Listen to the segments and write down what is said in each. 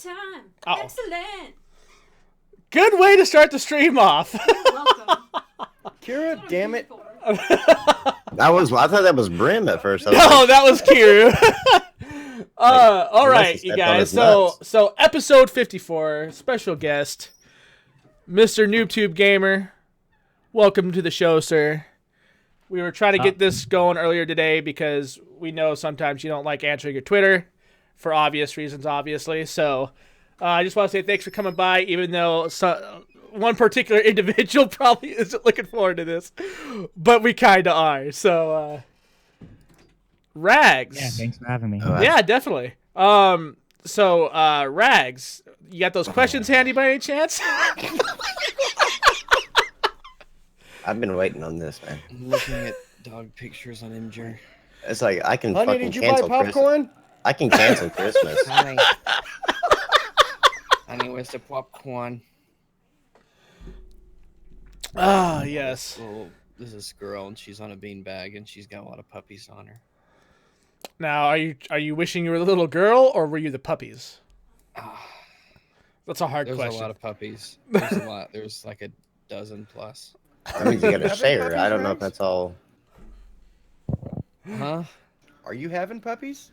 time. Uh-oh. Excellent. Good way to start the stream off. Welcome. Kira, damn it. I thought that was Brim at first. No, that was Kiru. All right, have you stepped on guys. his nuts. So episode 54, special guest, MrNoobtubeGamer. Welcome to the show, sir. We were trying to get this going earlier today because we know sometimes you don't like answering your Twitter for obvious reasons, obviously. So I just want to say thanks for coming by, even though one particular individual probably isn't looking forward to this, but we kind of are. So, Rags. Yeah, thanks for having me. Yeah, definitely. So, Rags, you got those questions handy by any chance? I've been waiting on this, man. I'm looking at dog pictures on Imgur. It's like I can Honey, fucking did you buy cancel popcorn? Christmas. I can cancel Christmas. Honey. Honey, where's the popcorn? Ah, yes. Oh, this is this girl, and she's on a beanbag, and she's got a lot of puppies on her. Now, are you wishing you were the little girl, or were you the puppies? That's a hard There's question. a lot of puppies. There's a lot. There's like a dozen plus. That means you gotta Having share. puppies, I don't know if Rags? that's all. Huh? Are you having puppies?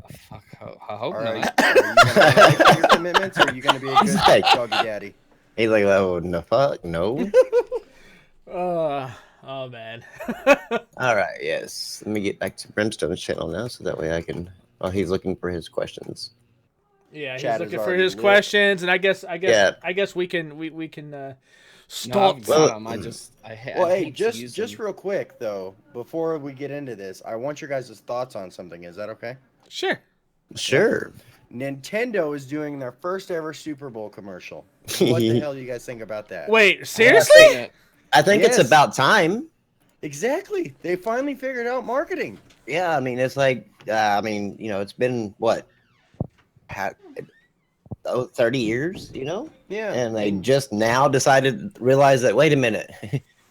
Oh, fuck. I hope All not. right. Are you gonna break your commitments, or are you gonna be a good Hey. doggy daddy? He's like, oh no, fuck, no. Oh man. All right, yes. Let me get back to Brimstone's channel now, so that way I can. While he's looking for his questions. Yeah, he's Chat is looking for already his lit. questions, and I guess Yeah. we can No, stalk. I've Well- got 'em. Well, I hey, hate to use just them. real quick though, before we get into this, I want your guys' thoughts on something. Is that okay? Sure. Sure. Nintendo is doing their first ever Super Bowl commercial. What the hell do you guys think about that? Wait, seriously? I think it's Yes. about time. Exactly. They finally figured out marketing. Yeah, I mean, it's like, it's been what, 30 years, Yeah. and they just now realize that, wait a minute,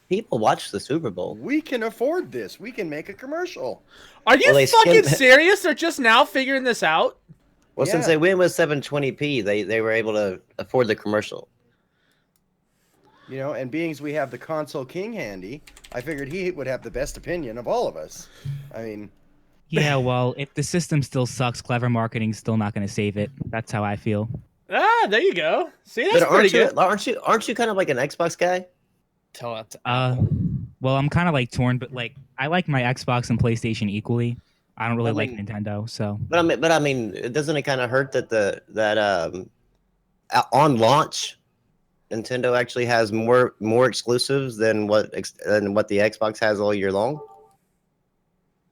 people watch the Super Bowl. We can afford this. We can make a commercial. Are you Well, they fucking skimmed- serious? They're just now figuring this out? Well, since Yeah. they went with 720p, they were able to afford the commercial. And being as we have the console king handy, I figured he would have the best opinion of all of us. I mean, Yeah, well, if the system still sucks, clever marketing's still not going to save it. That's how I feel. Ah, there you go. See, that's But pretty good. aren't you kind of like an Xbox guy? Tell that to Uh, Apple. well, I'm kind of like torn, but like I like my Xbox and PlayStation equally. I don't really like mean- Nintendo, so But I mean, doesn't it kind of hurt that on launch, Nintendo actually has more exclusives than what the Xbox has all year long?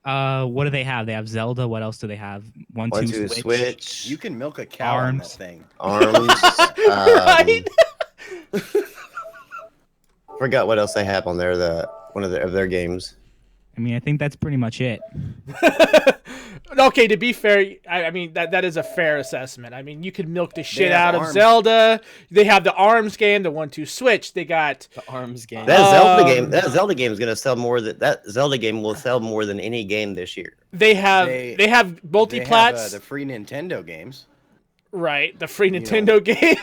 what do they have? They have Zelda. What else do they have? One, One, two, two, Switch. you can milk a cow on that Arms. thing. Arms. Right? Forgot what else they have on there. One of their games. I mean, I think that's pretty much it. Okay, to be fair, I mean that is a fair assessment. I mean, you could milk the shit have out of Arms. Zelda. They have the Arms game, the 1-2 Switch. They got The arms game. That Um, Zelda game is going to sell more. That Zelda game will sell more than any game this year. they have They- have They multiplats, have the free Nintendo games. right? The free know. Nintendo game.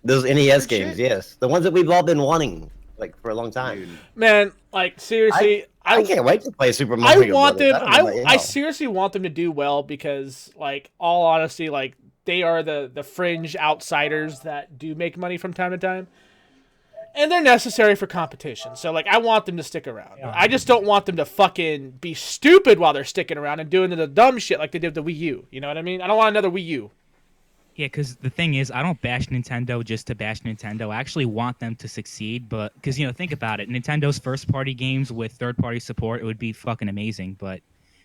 Those NES Good games, shit. yes, the ones that we've all been wanting like for a long time. Dude, Man, like seriously, I can't wait to play Super I Mario. want them. Brothers. don't know about I y'all. seriously want them to do well because, like, all honesty, like they are the fringe outsiders that do make money from time to time, and they're necessary for competition. So, like, I want them to stick around. I just don't want them to fucking be stupid while they're sticking around and doing the dumb shit like they did with the Wii U. You know what I mean? I don't want another Wii U. Yeah, because the thing is, I don't bash Nintendo just to bash Nintendo. I actually want them to succeed, but because think about it, Nintendo's first-party games with third-party support, it would be fucking amazing. But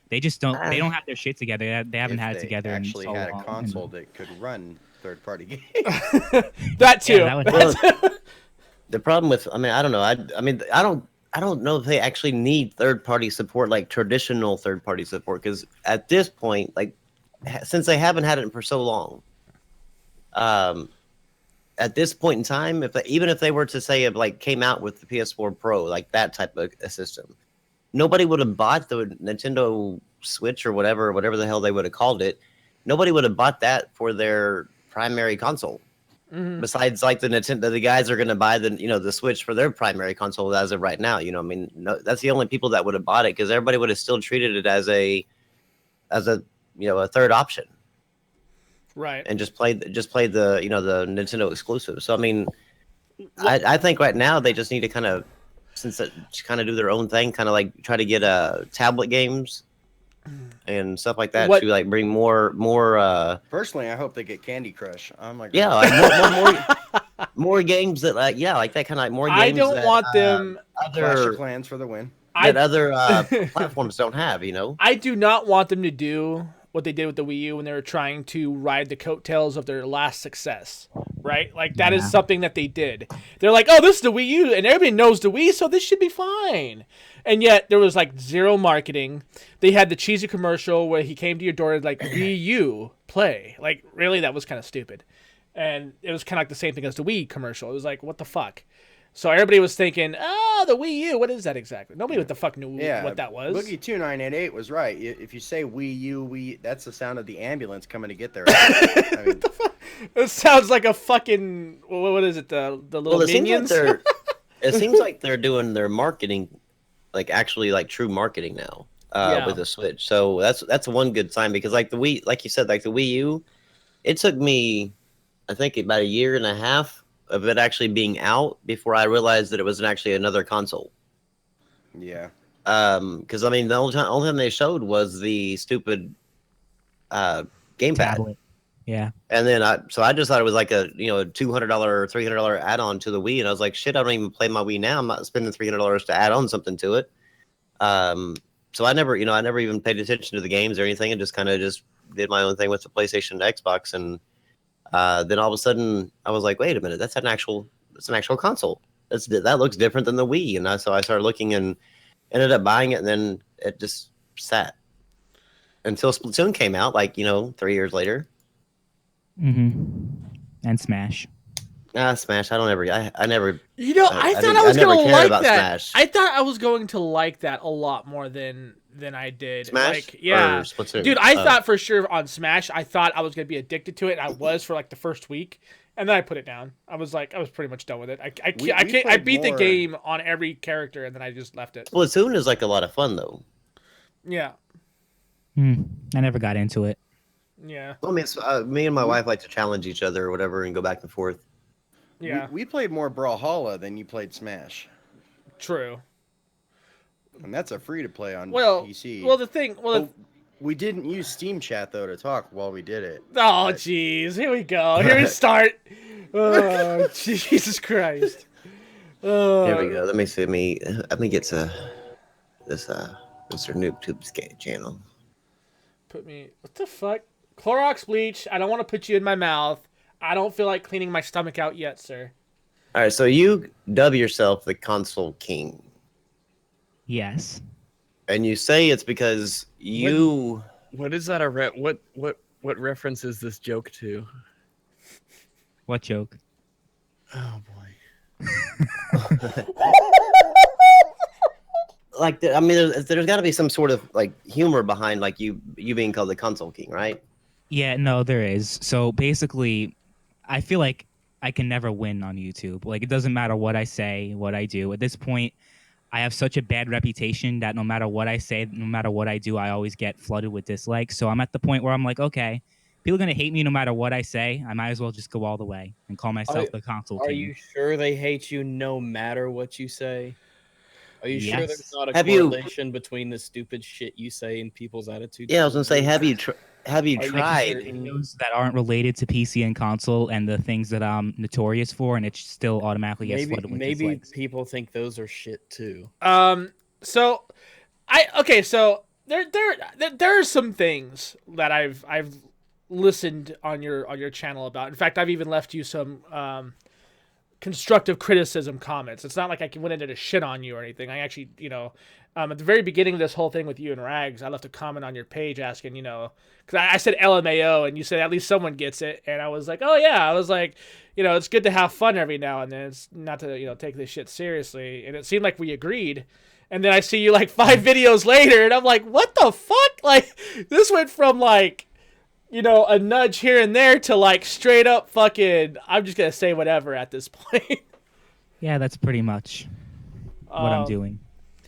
they just don't. They don't have their shit together. They haven't if had it they together actually in so had long. a console that could run third-party games. That too. Yeah, that would Well, the problem with, I don't know. I don't know if they actually need third-party support, like traditional third-party support, because at this point, like, since they haven't had it for so long, at this point in time, even if they were to say it like came out with the PS4 Pro, like that type of a system, nobody would have bought the Nintendo Switch or whatever the hell they would have called it. nobody would have bought that for their primary console. Besides, like the Nintendo, the guys are going to buy the Switch for their primary console as of right now. I mean, no, that's the only people that would have bought it because everybody would have still treated it as a third option, Right. and just played the the Nintendo exclusive. So I mean, I think right now they just need to kind of do their own thing, kind of like try to get tablet games and stuff like that to like bring more. Personally, I hope they get Candy Crush. Oh my god. Yeah, like more games that like that kind of like more games. I don't want them Clash other of Clans for the win. that other platforms don't have. I do not want them to do what they did with the Wii U when they were trying to ride the coattails of their last success, right? Like that is something that they did. They're like, oh, this is the Wii U, and everybody knows the Wii, so this should be fine. And yet there was like zero marketing. They had the cheesy commercial where he came to your door like, Wii U, play. Like, really, that was kind of stupid. And it was kind of like the same thing as the Wii commercial. It was like, what the fuck? So everybody was thinking, the Wii U, what is that exactly? Nobody what the fuck knew what that was. Boogie2988 was right. If you say Wii U, that's the sound of the ambulance coming to get there. I mean, it sounds like a fucking, what is it, the little minions? It seems like they're doing their marketing, like actually like true marketing now with the Switch. So that's one good sign because like the Wii, like you said, like the Wii U, it took me, I think about a year and a half of it actually being out before I realized that it was actually another console. Yeah. Because I mean, the only time they showed was the stupid gamepad. Tablet. Yeah. And then I just thought it was like a $200 or $300 add-on to the Wii, and I was like, shit, I don't even play my Wii now. I'm not spending $300 to add on something to it. So I never even paid attention to the games or anything, and just kind of just did my own thing with the PlayStation and Xbox, and then all of a sudden I was like, wait a minute, that's an actual console. That looks different than the Wii, and so I started looking and ended up buying it, and then it just sat until Splatoon came out, like 3 years later. And Smash. Smash. I never. I thought I was gonna like that. Smash. I thought I was going to like that a lot more than I did. Smash. Like, yeah, or Splatoon? Dude, I thought for sure on Smash, I thought I was gonna be addicted to it, and I was for like the first week, and then I put it down. I was pretty much done with it. I beat the game on every character, and then I just left it. Splatoon is like a lot of fun though. Yeah. I never got into it. Yeah. Well, I mean, me and my wife like to challenge each other or whatever and go back and forth. Yeah. We played more Brawlhalla than you played Smash. True. And that's a free to play on PC. We didn't use Steam Chat though to talk while we did it. Oh jeez, here we go. Here we start. Oh Jesus Christ. Here we go. Let me see. Let me get to this MrNoobtube's channel. What the fuck? Clorox bleach. I don't want to put you in my mouth. I don't feel like cleaning my stomach out yet, sir. All right, so you dub yourself the console king. Yes. And you say it's because you. What is that? What reference is this joke to? What joke? Oh boy. Like, I mean, there's got to be some sort of like humor behind like you being called the console king, right? Yeah, no, there is. So basically, I feel like I can never win on YouTube. Like, it doesn't matter what I say, what I do. At this point, I have such a bad reputation that no matter what I say, no matter what I do, I always get flooded with dislikes. So I'm at the point where I'm like, okay, people are going to hate me no matter what I say. I might as well just go all the way and call myself the console king. Are you sure they hate you no matter what you say? Are you sure there's not a correlation between the stupid shit you say and people's attitudes? Yeah, I was going to say, have you tried videos that aren't related to PC and console and the things that I'm notorious for, and it still automatically gets flooded with dislikes? Maybe people think those are shit too. So there are some things that I've listened on your channel about. In fact, I've even left you some constructive criticism comments. It's not like I went into to shit on you or anything. I actually, at the very beginning of this whole thing with you and Rags, I left a comment on your page asking, because I said LMAO and you said at least someone gets it. And I was like, oh yeah, I was like, it's good to have fun every now and then. It's not to, take this shit seriously. And it seemed like we agreed. And then I see you like 5 videos later and I'm like, what the fuck? Like this went from like you know, a nudge here and there to like straight up fucking, I'm just gonna say whatever at this point. Yeah, that's pretty much what I'm doing.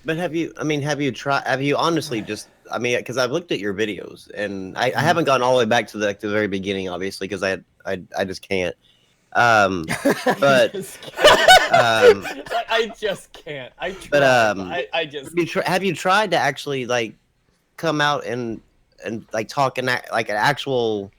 But have you honestly just, I mean, because I've looked at your videos and I haven't gone all the way back to the very beginning, obviously, because I just can't. But I just can't. I try, but I just have you tried to actually like come out and like talk and like an actual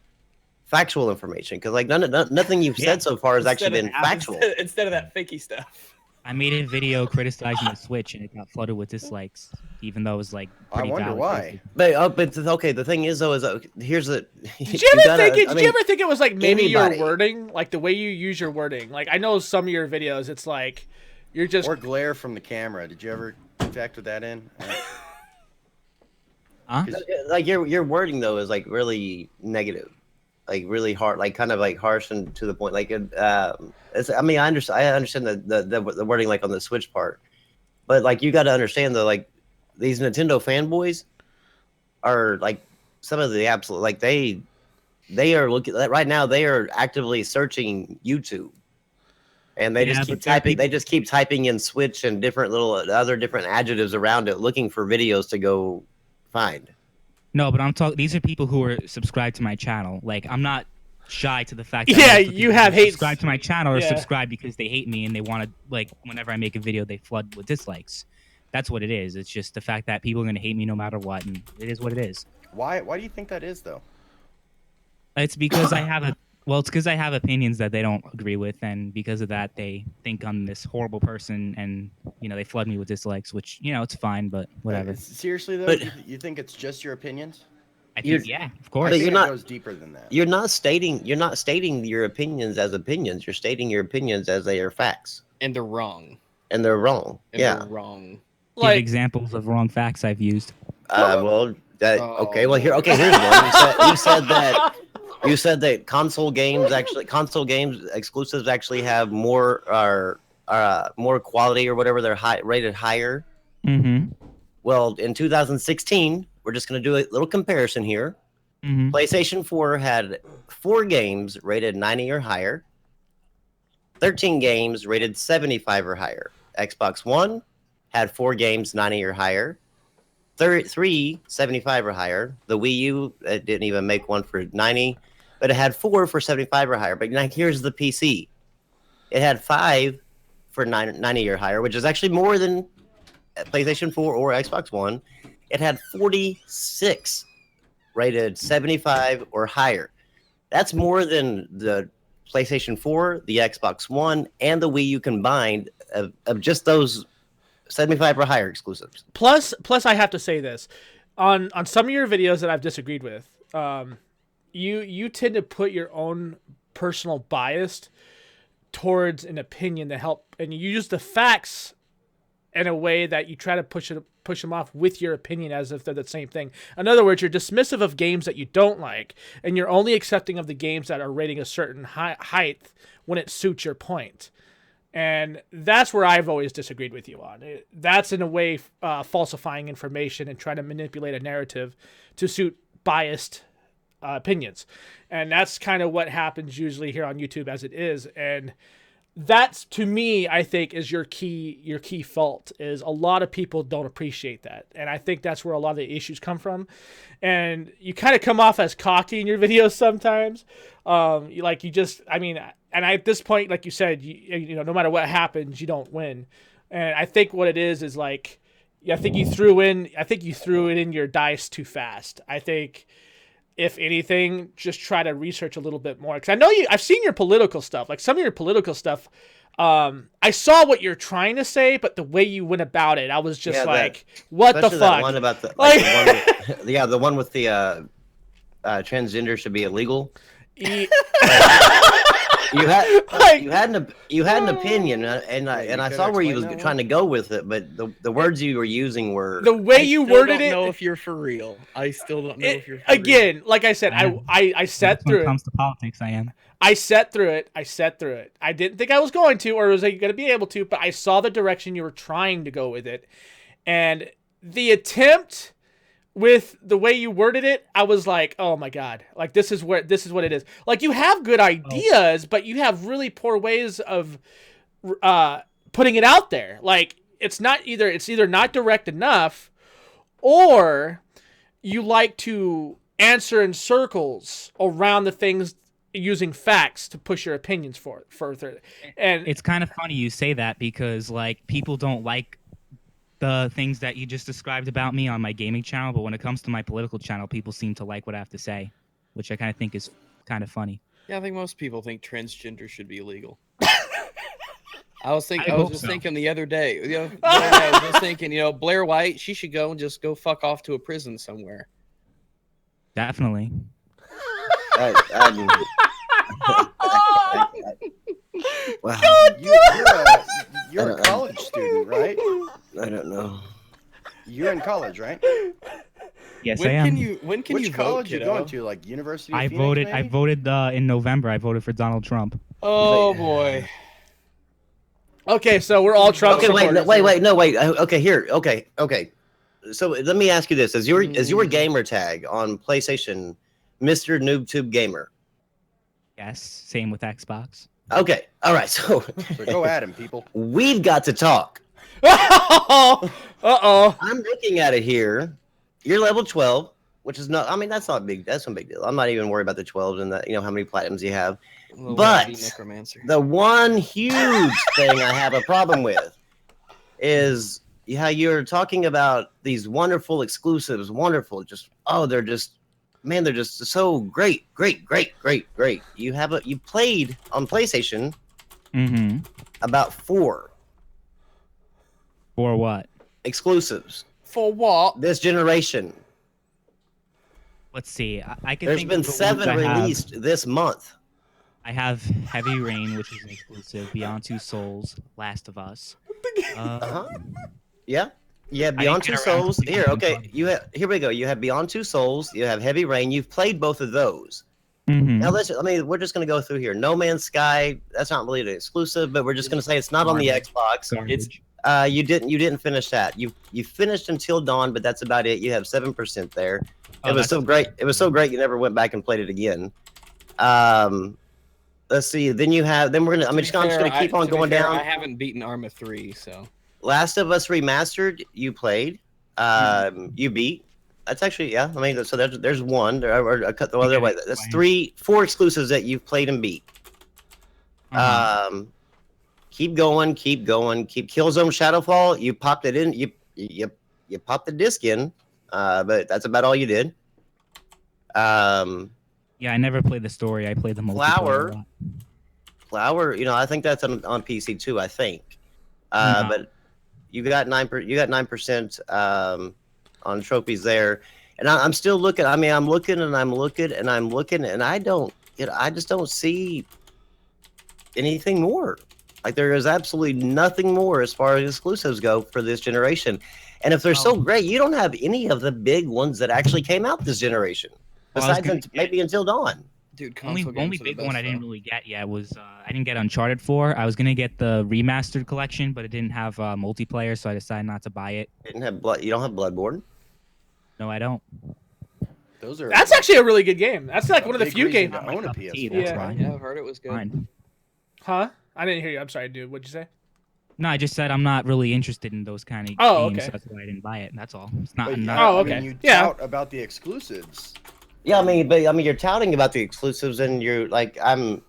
factual information? Because like nothing you've said so far has actually been factual. Instead of that fakey stuff. I made a video criticizing the Switch and it got flooded with dislikes, even though it was like pretty I wonder valid. why. But okay, the thing is though, here's the. Did you ever think it was like maybe your wording, like the way you use your wording? Like I know some of your videos, it's like you're just or glare from the camera. Did you ever factor that in? Huh? Like your wording though is like really negative, like really hard, like kind of like harsh and to the point. Like it's, I mean, I understand the wording like on the Switch part, but like you got to understand though, like these Nintendo fanboys are like some of the absolute, like they are looking right now. They are actively searching YouTube, and they just keep typing. They just keep typing in Switch and different other different adjectives around it, looking for videos to go find. No, but I'm talking. These are people who are subscribed to my channel. Like I'm not shy to the fact that yeah, you have hate. Subscribe to my channel or subscribe because they hate me and they want to, like, whenever I make a video, they flood with dislikes. That's what it is. It's just the fact that people are going to hate me no matter what, and it is what it is. Why do you think that is, though? It's because it's because I have opinions that they don't agree with, and because of that, they think I'm this horrible person, and, you know, they flood me with dislikes, which, you know, it's fine, but whatever. Seriously, though? But, you think it's just your opinions? I think, yeah, of course. But it goes deeper than that. You're not stating your opinions as opinions. You're stating your opinions as they are facts. And they're wrong. And they're wrong. They're wrong. Give examples of wrong facts I've used. Okay. Well, here's one. You said that console games exclusives actually have more quality or whatever. They're rated higher. Mm-hmm. Well, in 2016, we're just going to do a little comparison here. Mm-hmm. PlayStation 4 had 4 games rated 90 or higher, 13 games rated 75 or higher. Xbox One had 4 games 90 or higher, 3 75 or higher. The Wii U didn't even make one for 90, but it had 4 for 75 or higher. But now here's the PC. It had 5 for 90 or higher, which is actually more than PlayStation 4 or Xbox One. It had 46 rated 75 or higher. That's more than the PlayStation 4, the Xbox One, and the Wii U combined of just those 75 or higher exclusives. Plus, I have to say this. On some of your videos that I've disagreed with, you tend to put your own personal bias towards an opinion to help, and you use the facts in a way that you try to push them off with your opinion as if they're the same thing. In other words, you're dismissive of games that you don't like, and you're only accepting of the games that are rating a certain height when it suits your point. And that's where I've always disagreed with you on. That's in a way falsifying information and trying to manipulate a narrative to suit biased opinions. And that's kind of what happens usually here on YouTube as it is. And that's, to me, I think is your key fault, is a lot of people don't appreciate that. And I think that's where a lot of the issues come from. And you kind of come off as cocky in your videos sometimes. And at this point, like you said, you know, no matter what happens, you don't win. And I think what it is like, I think you threw it in your dice too fast. I think, if anything, just try to research a little bit more. Because I know I've seen your political stuff. Like some of your political stuff, I saw what you're trying to say, but the way you went about it, I was just what the fuck? That one about the one with the transgender should be illegal. You had an opinion, and I saw where you was trying to go with it, but the words you were using were the way you worded it. I don't know if you're for real. I still don't know if you're for again. Real. Like I said, I sat through it. When it comes to politics, I am. I sat through it. I didn't think I was going to, or was I going to be able to, but I saw the direction you were trying to go with it, and the attempt with the way you worded it, I was like, oh my God, like this is what it is. Like, you have good ideas, but you have really poor ways of putting it out there. Like, it's either not direct enough, or you like to answer in circles around the things using facts to push your opinions further. And it's kind of funny you say that, because like people don't like the things that you just described about me on my gaming channel, but when it comes to my political channel, people seem to like what I have to say, which I kind of think is kind of funny. Yeah, I think most people think transgender should be illegal. I was just thinking the other day. I was just thinking, Blair White, she should go fuck off to a prison somewhere. Definitely. Wow. You're a college student, right? I don't know. You're in college, right? Yes, I am. When can Which you college vote, you going to? Like University of I Phoenix, voted. maybe? I voted in November. I voted for Donald Trump. Oh boy. Okay, so we're all Trump supporters. Wait. Okay, here. Okay. So let me ask you this: is your gamer tag on PlayStation MrNoobtubeGamer? Yes. Same with Xbox. Okay. All right. So go at him, people. We've got to talk. Uh-oh. I'm looking at it here. You're level 12, which is not. I mean, that's not big. That's no big deal. I'm not even worried about the 12s and that. How many platinums you have. But the one huge thing I have a problem with is how you're talking about these wonderful exclusives. Wonderful, they're just so great. You played on PlayStation about 4. For what? Exclusives. For what? This generation. Let's see. I can. There's been 7 released this month. I have Heavy Rain, which is an exclusive. Beyond Two Souls, Last of Us. Yeah. You have Beyond Two Souls. Here, okay. Here we go. You have Beyond Two Souls. You have Heavy Rain. You've played both of those. Now we're just gonna go through here. No Man's Sky. That's not really an exclusive, but we're just gonna say it's not on the Xbox. It's you didn't finish that. You finished Until Dawn, but that's about it. You have 7% there. It was so great. It was so great you never went back and played it again. Let's see. Then we're gonna. I'm just gonna keep on going down. I haven't beaten Arma 3, so. Last of Us Remastered. You played. You beat. That's actually I mean, so there's one. I cut the other way. That's 4 exclusives that you've played and beat. Keep going. Keep Killzone Shadowfall. You popped it in. You popped the disc in. But that's about all you did. Yeah, I never played the story. I played the multiplayer. Flower. I think that's on PC too. I think. But you got 9%. You got 9% on trophies there, and I'm still looking. I mean, I'm looking, and I don't. I just don't see anything more. Like, there is absolutely nothing more as far as exclusives go for this generation. And if they're so great, you don't have any of the big ones that actually came out this generation, besides maybe Until Dawn. Dude, only big one I didn't really get yet was I didn't get Uncharted 4. I was gonna get the remastered collection, but it didn't have multiplayer, so I decided not to buy it. You don't have Bloodborne? No, I don't. That's actually a really good game. That's like one of the few games I own a PS4. Yeah, I've heard it was good. Fine. Huh? I didn't hear you. I'm sorry, dude. What'd you say? No, I just said I'm not really interested in those kind of games. Okay. So that's why I didn't buy it. That's all. It's not. Okay. I mean, you tout about the exclusives. Yeah, I mean, you're touting about the exclusives, and you're like, I'm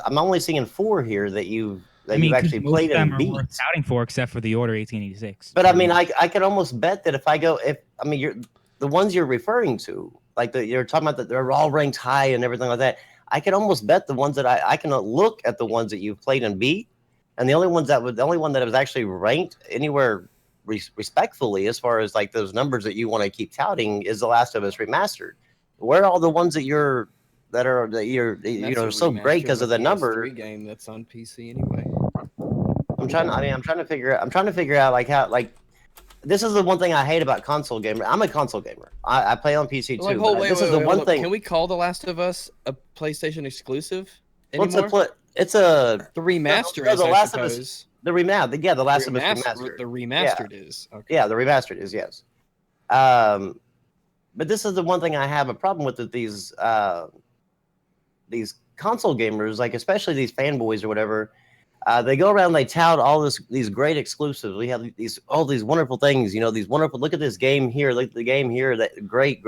only seeing 4 here that you've actually played and beat. Worth touting for, except for the Order 1886. But I mean, I could almost bet that you're the ones you're referring to, like you're talking about that they're all ranked high and everything like that. I can almost bet the ones that I can look at the ones that you've played and beat, and the only one that was actually ranked anywhere respectfully as far as like those numbers that you want to keep touting is The Last of Us Remastered. Where are all the ones that you're so great because of the number? Game that's on PC anyway. I'm trying to figure out like how this is the one thing I hate about console gamer. I'm a console gamer. I play on PC too. This is the one thing. Can we call The Last of Us a PlayStation exclusive anymore? It's a the remaster. No, is, The I Last suppose. of Us. The remastered. Yeah, The Last of Us Remastered. The remastered is. Okay. Yeah, the remastered is, yes. but this is the one thing I have a problem with these console gamers, like especially these fanboys or whatever. They go around, they tout all these great exclusives. We have all these wonderful things, these wonderful. Look at this game here. Look at the game here. That great.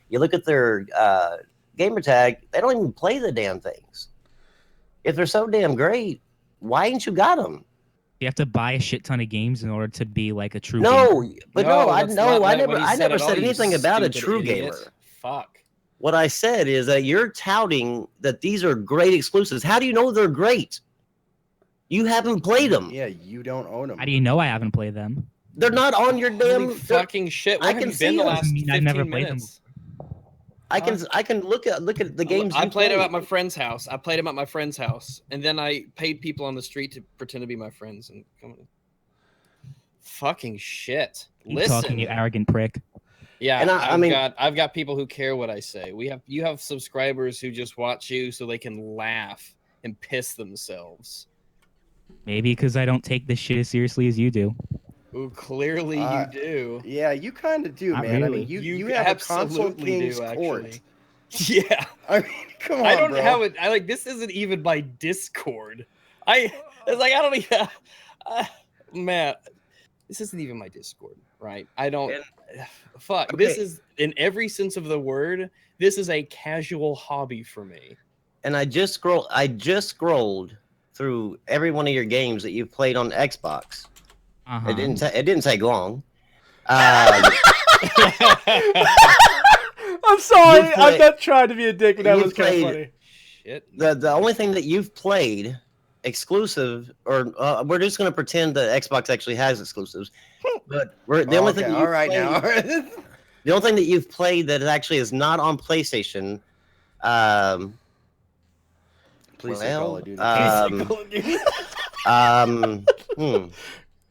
You look at their gamer tag. They don't even play the damn things. If they're so damn great, why ain't you got them? You have to buy a shit ton of games in order to be like a true gamer. I never said said anything about a true idiot. gamer. Fuck. What I said is that you're touting that these are great exclusives. How do you know they're great? You haven't played them. Yeah, you don't own them. How do you know I haven't played them? They're not on your damn fucking shit. Where I have can you been see the them. last 15 I've never played minutes? I can look at the games. I played them at my friend's house. And then I paid people on the street to pretend to be my friends and come in. Fucking shit. Keep talking, you arrogant prick. Yeah, and I've got people who care what I say. You have subscribers who just watch you so they can laugh and piss themselves. Maybe because I don't take this shit as seriously as you do. Ooh, clearly you do. Yeah, you kind of do, Not man. really. I mean, you have a console king's court. Yeah. I mean, come on, I don't bro. have it. This isn't even my Discord. I don't even. Man, this isn't even my Discord, right? I don't. Fuck. Okay. This is, in every sense of the word, this is a casual hobby for me. And I just scrolled through every one of your games that you've played on Xbox. Uh-huh. It didn't take long. I'm sorry. I'm not trying to be a dick, but that was kind of funny. Shit. The only thing that you've played exclusive, or we're just going to pretend that Xbox actually has exclusives. But the only thing all right now. The only thing that you've played that actually is not on PlayStation. Please say Call of Duty.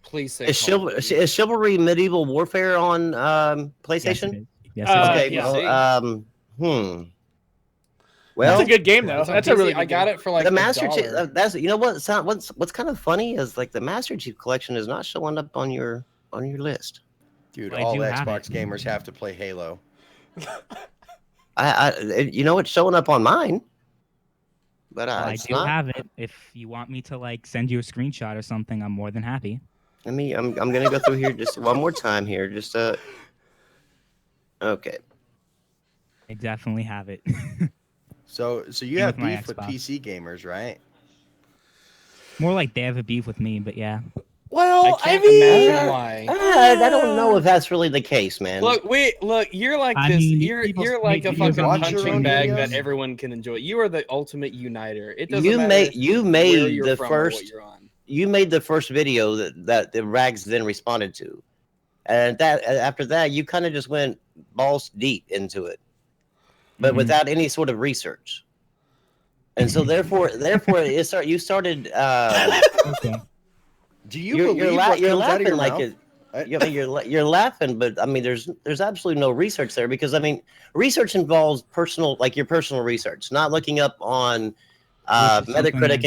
Please say is Chivalry Medieval Warfare on PlayStation? Yes, Okay. yeah. Well, that's a good game though. That's a really good I got game. it for like the Master Chief. $1. That's what's kind of funny is like the Master Chief Collection is not showing up on your list. Dude, I all do have Xbox it. gamers have to play Halo. It's showing up on mine. But I do have it. If you want me to like send you a screenshot or something, I'm more than happy. I'm gonna go through here just one more time here. Just okay. I definitely have it. So you Same have with my beef with Xbox. PC gamers, right? More like they have a beef with me, but yeah. Well, I can't imagine why. I don't know if that's really the case, man. Look, you're like I this. mean, You're like a videos fucking on Watch your punching own bag videos. that everyone can enjoy. You are the ultimate uniter. It doesn't you matter made where you're the from or first what you're on. you made the first video that the Rags then responded to, and after that you kind of just went balls deep into it, but without any sort of research. And so therefore you started. Okay. Do you believe what you're comes out of laughing your like mouth? it. I mean, you're laughing, but I mean, there's absolutely no research there because I mean, research involves your personal research, not looking up on Metacritic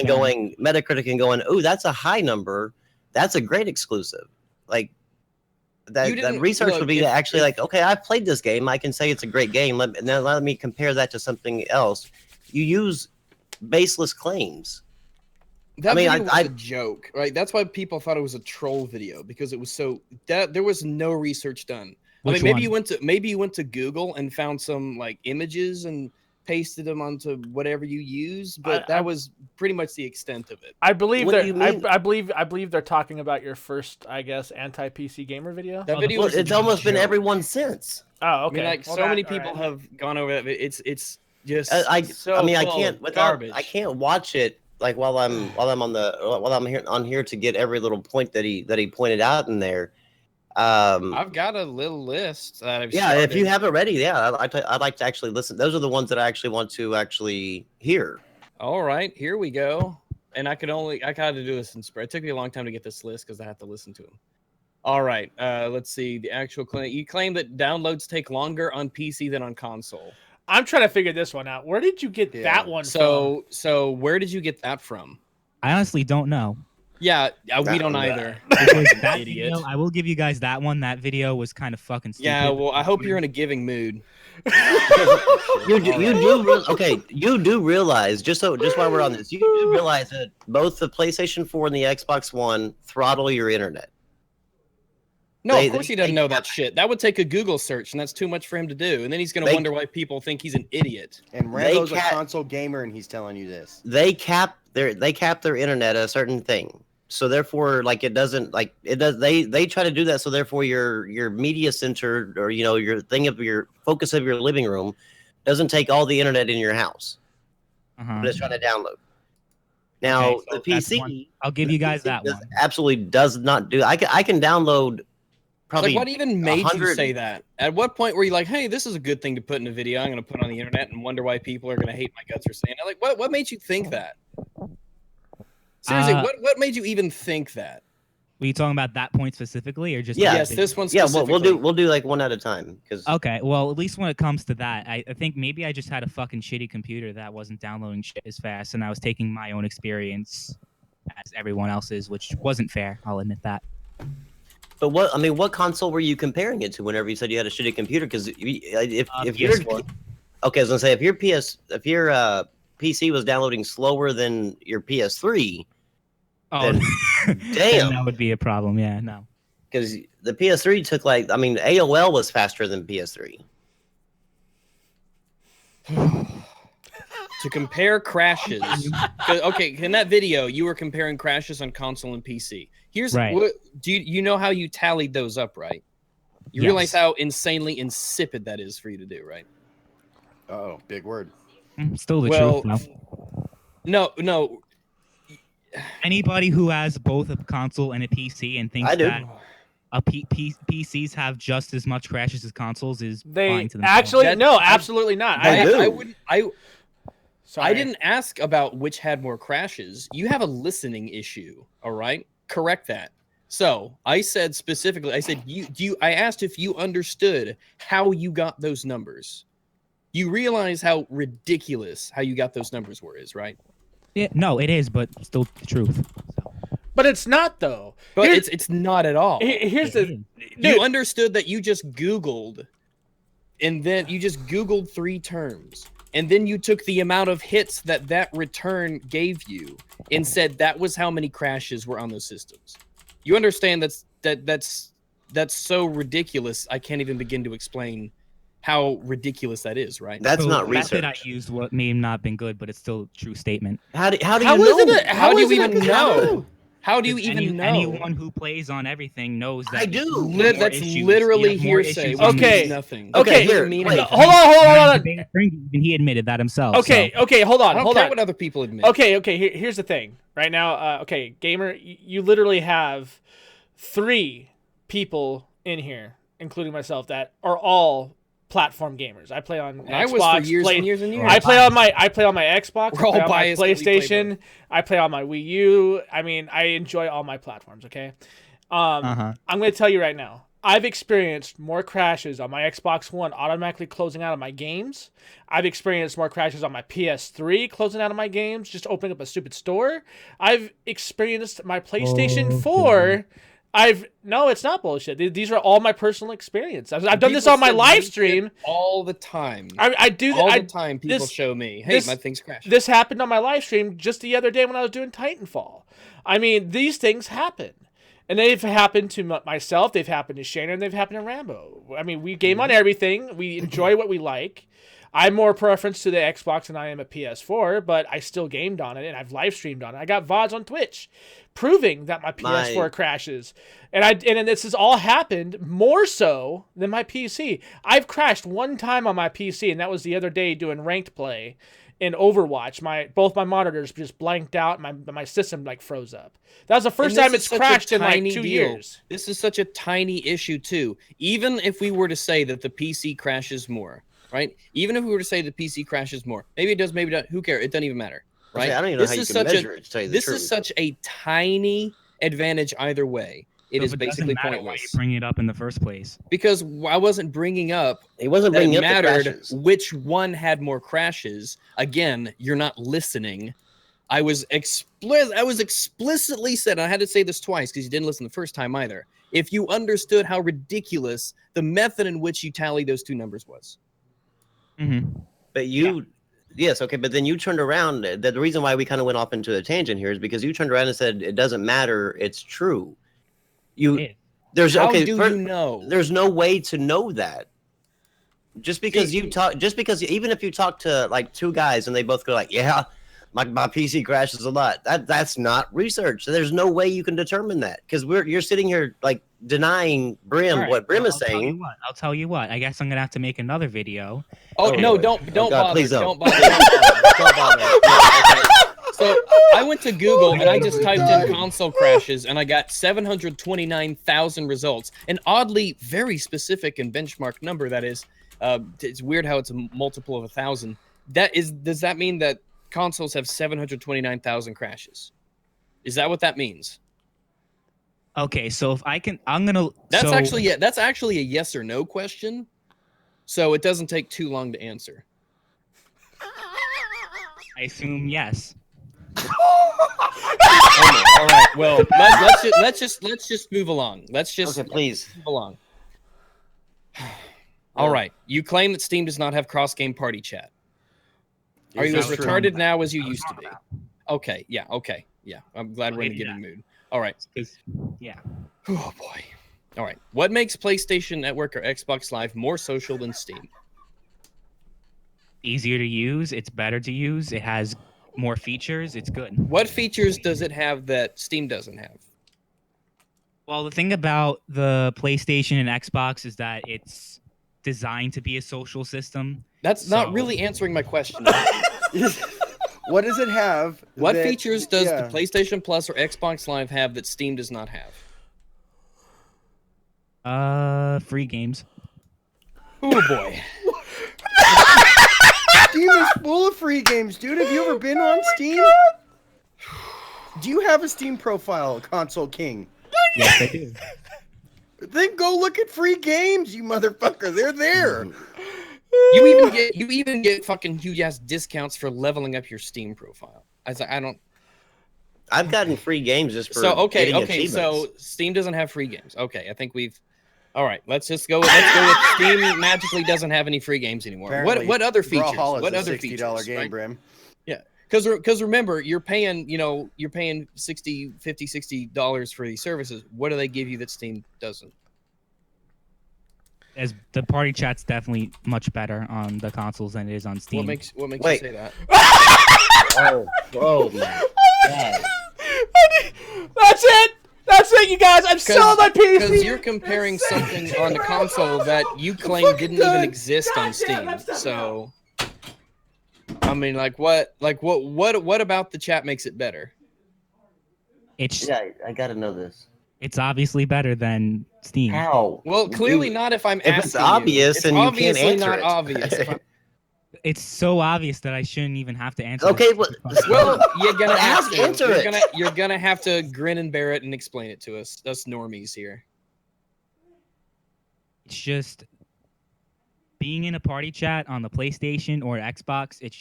and going, oh, that's a high number, that's a great exclusive. Like that research would be actually like, okay, I've played this game, I can say it's a great game. Let me compare that to something else. You use baseless claims. That video was a joke, right? That's why people thought it was a troll video because it was there was no research done. Which maybe one? you went to Google and found some like images and pasted them onto whatever you use, but that was pretty much the extent of it. I believe I believe they're talking about your first, I guess, anti-PC gamer video. That video it's almost been everyone since. Oh, okay. I mean, so many people have gone over that. It's just I can't garbage. I can't watch it like while I'm on here to get every little point that he pointed out in there. I've got a little list that I've started. If you have it ready, I'd like to actually listen. Those are the ones that I actually want to actually hear. All right, here we go. And I had to do this in spread. It took me a long time to get this list because I have to listen to them. All right, let's see the actual claim. You claim that downloads take longer on PC than on console. I'm trying to figure this one out. Where did you get that one from? So where did you get that from? I honestly don't know. Yeah, we don't either. That video, I will give you guys that one. That video was kind of fucking stupid. Yeah, well, I hope you're in a giving mood. You do realize, just while we're on this, you do realize that both the PlayStation 4 and the Xbox One throttle your internet. No, of course he doesn't know that shit. That would take a Google search, and that's too much for him to do. And then he's going to wonder why people think he's an idiot. And Rambo's a console gamer, and he's telling you this. They cap their internet at a certain thing. So therefore, like it doesn't like it does. They try to do that. So therefore, your media center or your focus of your living room doesn't take all the internet in your house. But it's trying to download. Now the PC, I'll give you guys that one. Absolutely does not do. I can download. Probably like what even made you say that? At what point were you like, hey, this is a good thing to put in a video I'm going to put on the internet and wonder why people are going to hate my guts for saying it? Like, what made you think that? Seriously, what made you even think that? Were you talking about that point specifically, or just yes, this one specifically? Yeah, we'll do like one at a time. Okay, well, at least when it comes to that, I think maybe I just had a fucking shitty computer that wasn't downloading shit as fast, and I was taking my own experience as everyone else's, which wasn't fair. I'll admit that. But what console were you comparing it to? Whenever you said you had a shitty computer, because if you're okay, I was gonna say if your PC was downloading slower than your PS3. Oh, damn, that would be a problem. Yeah, no. Because the PS3 took AOL was faster than PS3. To compare crashes, okay, in that video you were comparing crashes on console and PC. Here's what you know how you tallied those up, right? You realize how insanely insipid that is for you to do, right? Oh, big word. Still the truth. No. Anybody who has both a console and a PC and thinks that PCs have just as much crashes as consoles is lying to themselves. Actually, no, absolutely not. I didn't ask about which had more crashes. You have a listening issue, all right? Correct that. So I said specifically, I asked if you understood how you got those numbers. You realize how ridiculous how you got those numbers is, right? Yeah, no, it is, but still the truth. So. But it's not though. But it's not at all. Here's the you understood that you just Googled, and then you just Googled 3 terms, and then you took the amount of hits that return gave you, and said that was how many crashes were on those systems. You understand that's so ridiculous. I can't even begin to explain how ridiculous that is, right? That's not research. The method I used may not have been good, but it's still a true statement. How do you know? How do you even know? How do you even know? Anyone who plays on everything knows that. I do. That's literally hearsay. Okay. Nothing. Okay. Here. Hold on. Even he admitted that himself. Okay. So. Okay. Hold on. I don't care what other people admit. Okay. Here's the thing. Right now, okay, gamer, you literally have 3 people in here, including myself, that are all platform gamers. I play on Xbox. I was for years and years and years. I play on my Xbox. We're all biased. PlayStation. I play on my Wii U. I mean, I enjoy all my platforms. Okay. I'm going to tell you right now. I've experienced more crashes on my Xbox One automatically closing out of my games. I've experienced more crashes on my PS3 closing out of my games, just opening up a stupid store. I've experienced my PlayStation 4. No, it's not bullshit. These are all my personal experience. I've done this on my live stream all the time. I do all the time. People show me, hey, my thing's crashed. This happened on my live stream just the other day when I was doing Titanfall. I mean, these things happen. And they've happened to myself, they've happened to Shayna, and they've happened to Rambo. I mean, we game on everything. We enjoy what we like. I'm more preference to the Xbox than I am a PS4, but I still gamed on it, and I've live streamed on it. I got VODs on Twitch proving that my PS4 crashes. And this has all happened more so than my PC. I've crashed one time on my PC, and that was the other day doing ranked play in Overwatch. Both my monitors just blanked out. My system froze up. That was the first time it's crashed in 2 years. This is such a tiny issue too. Even if we were to say that the PC crashes more, right? Even if we were to say the PC crashes more, maybe it does, maybe not. Who cares? It doesn't even matter, right? I don't even know how you can measure it. To tell you the truth. This is such a tiny advantage either way. It is basically pointless. Why you bring it up in the first place? Because I wasn't bringing up. It wasn't bringing up the crashes. Which one had more crashes? Again, you're not listening. I was explicitly said, and I had to say this twice because you didn't listen the first time either. If you understood how ridiculous the method in which you tally those two numbers was. But yes, okay, but then you turned around. The reason why we kind of went off into a tangent here is because you turned around and said it doesn't matter. It's true. You How do you know? There's no way to know that. Just because even if you talk to like two guys and they both go like, yeah, my PC crashes a lot. That's not research. There's no way you can determine that because you're sitting here like denying Brim what Brim is saying. I'll tell you what. I guess I'm gonna have to make another video. Oh no! Don't bother. Please don't bother. Don't bother. Okay. So I went to Google and I just typed in console crashes and I got 729,000 results. An oddly very specific and benchmark number that is. It's weird how it's a multiple of 1,000. Does that mean that consoles have 729,000 crashes? Is that what that means? Okay, so if I'm gonna. That's actually a yes or no question. So it doesn't take too long to answer. I assume yes. All right. Well, let's just move along. Please move along. All right. You claim that Steam does not have cross-game party chat. Are you as retarded now as you used to be? Okay. Yeah. Okay. Yeah. I'm glad we're in a giving mood. All right. Yeah. Oh boy. All right. What makes PlayStation Network or Xbox Live more social than Steam? Easier to use. It's better to use. It has more features. It's good. What features does it have that Steam doesn't have? Well, the thing about the PlayStation and Xbox is that it's designed to be a social system. That's not really answering my question. What does it have? What features does the PlayStation Plus or Xbox Live have that Steam does not have? Free games. Oh boy. Steam is full of free games, dude. Have you ever been on Steam? Do you have a Steam profile, Console King? Yes, I do. Then go look at free games, you motherfucker. They're there. You even get fucking huge ass discounts for leveling up your Steam profile. I don't. I've gotten free games just for okay. So Steam doesn't have free games. Okay, I think we've. All right, let's go with Steam. Magically doesn't have any free games anymore. Apparently, what other features? What other $60 game, right? Brim? Yeah, because remember, you're paying $60, $50, $60 for these services. What do they give you that Steam doesn't? As the party chat's definitely much better on the consoles than it is on Steam. What makes you say that? oh my God. That's it, you guys. I'm selling my PC. Because you're comparing something on the console that you claim didn't even exist on Steam. So, I mean, what about the chat makes it better? I gotta know this. It's obviously better than Steam. How? Well, clearly not if I'm asking you. If it's obvious, then you can't answer it. Obvious. It's so obvious that I shouldn't even have to answer. Okay, well, you're gonna have to answer it. You're gonna have to grin and bear it and explain it to us normies here. It's just being in a party chat on the PlayStation or Xbox. It's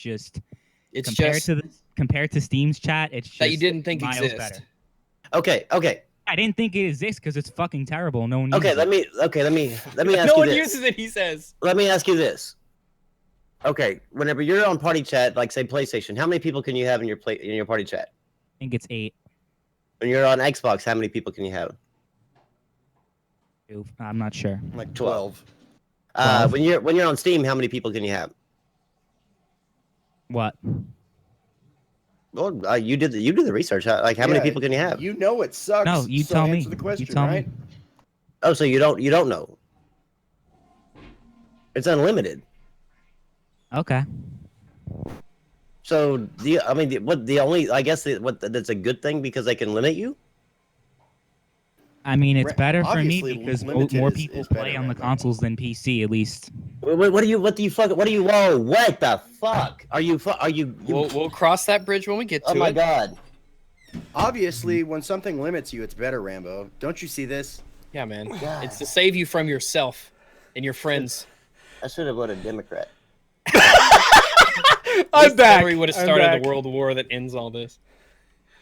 compared to Steam's chat. It's just that you didn't think miles exist. better. Okay. I didn't think it exists because it's fucking terrible. No one. Let me ask no you one this. uses it. He says. Let me ask you this. Okay, whenever you're on party chat, like say PlayStation, how many people can you have in your party chat? I think it's 8. When you're on Xbox, how many people can you have? I'm not sure. Like 12. 12. When you're on Steam, how many people can you have? What? Well, you did the research. Like, how many people can you have? You know it sucks. No, you tell me. Answer the question, You tell right? me. Oh, so you don't know? It's unlimited. Okay. So that's a good thing because they can limit you. I mean, it's better for me Obviously, because limited more is people better, play on the right? consoles than PC, at least. Whoa, what the fuck? Are you We'll cross that bridge when we get to it. Oh my God. Obviously, when something limits you, it's better, Rambo. Don't you see this? Yeah, man. God. It's to save you from yourself and your friends. I should have voted Democrat. I'm back. We would have started the world war that ends all this.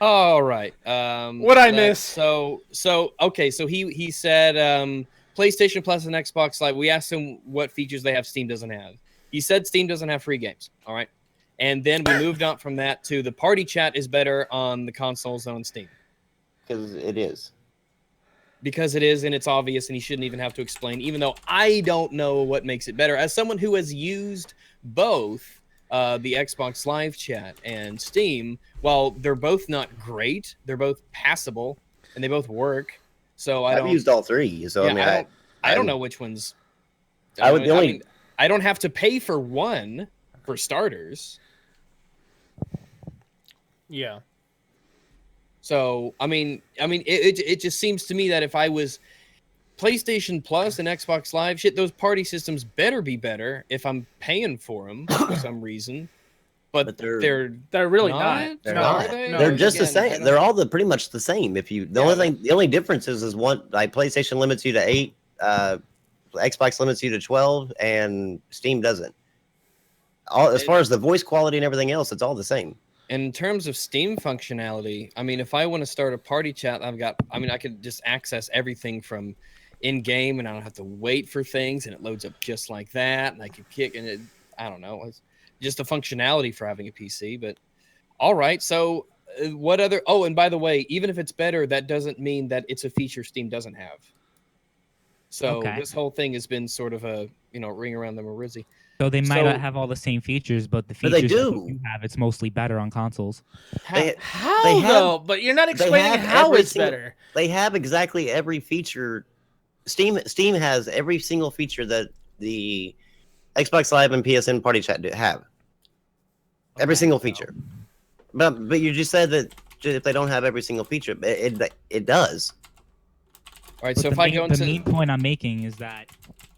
All right. What I miss? So okay. So he said PlayStation Plus and Xbox Live. We asked him what features they have Steam doesn't have. He said Steam doesn't have free games. All right. And then we moved on from that to the party chat is better on the consoles than on Steam. Because it is. Because it is, and it's obvious, and he shouldn't even have to explain, even though I don't know what makes it better. As someone who has used both the Xbox Live chat and Steam, while they're both not great, they're both passable, and they both work. So I've used all three. So yeah, I don't know which ones. I don't have to pay for one for starters. Yeah. So it just seems to me that if I was PlayStation Plus and Xbox Live, shit, those party systems better be better if I'm paying for them for some reason. But they're really not. They're not. They're just the same. They're all pretty much the same. If you the only difference is one, like PlayStation limits you to 8, Xbox limits you to 12, and Steam doesn't. As far as the voice quality and everything else, it's all the same. In terms of Steam functionality, I mean, if I want to start a party chat, I could just access everything from in-game, and I don't have to wait for things, and it loads up just like that, and I can kick, and it, I don't know, it's just a functionality for having a PC, but all right, so what other, oh, and by the way, even if it's better, that doesn't mean that it's a feature Steam doesn't have. So this whole thing has been sort of a, ring around the rosy. So they might not have all the same features, but the features that you have, it's mostly better on consoles. How though? But you're not explaining how it's better. They have exactly every feature. Steam has every single feature that the Xbox Live and PSN Party Chat have. Every single feature. But you just said that if they don't have every single feature, it does. All right, so if I go into the main point I'm making is that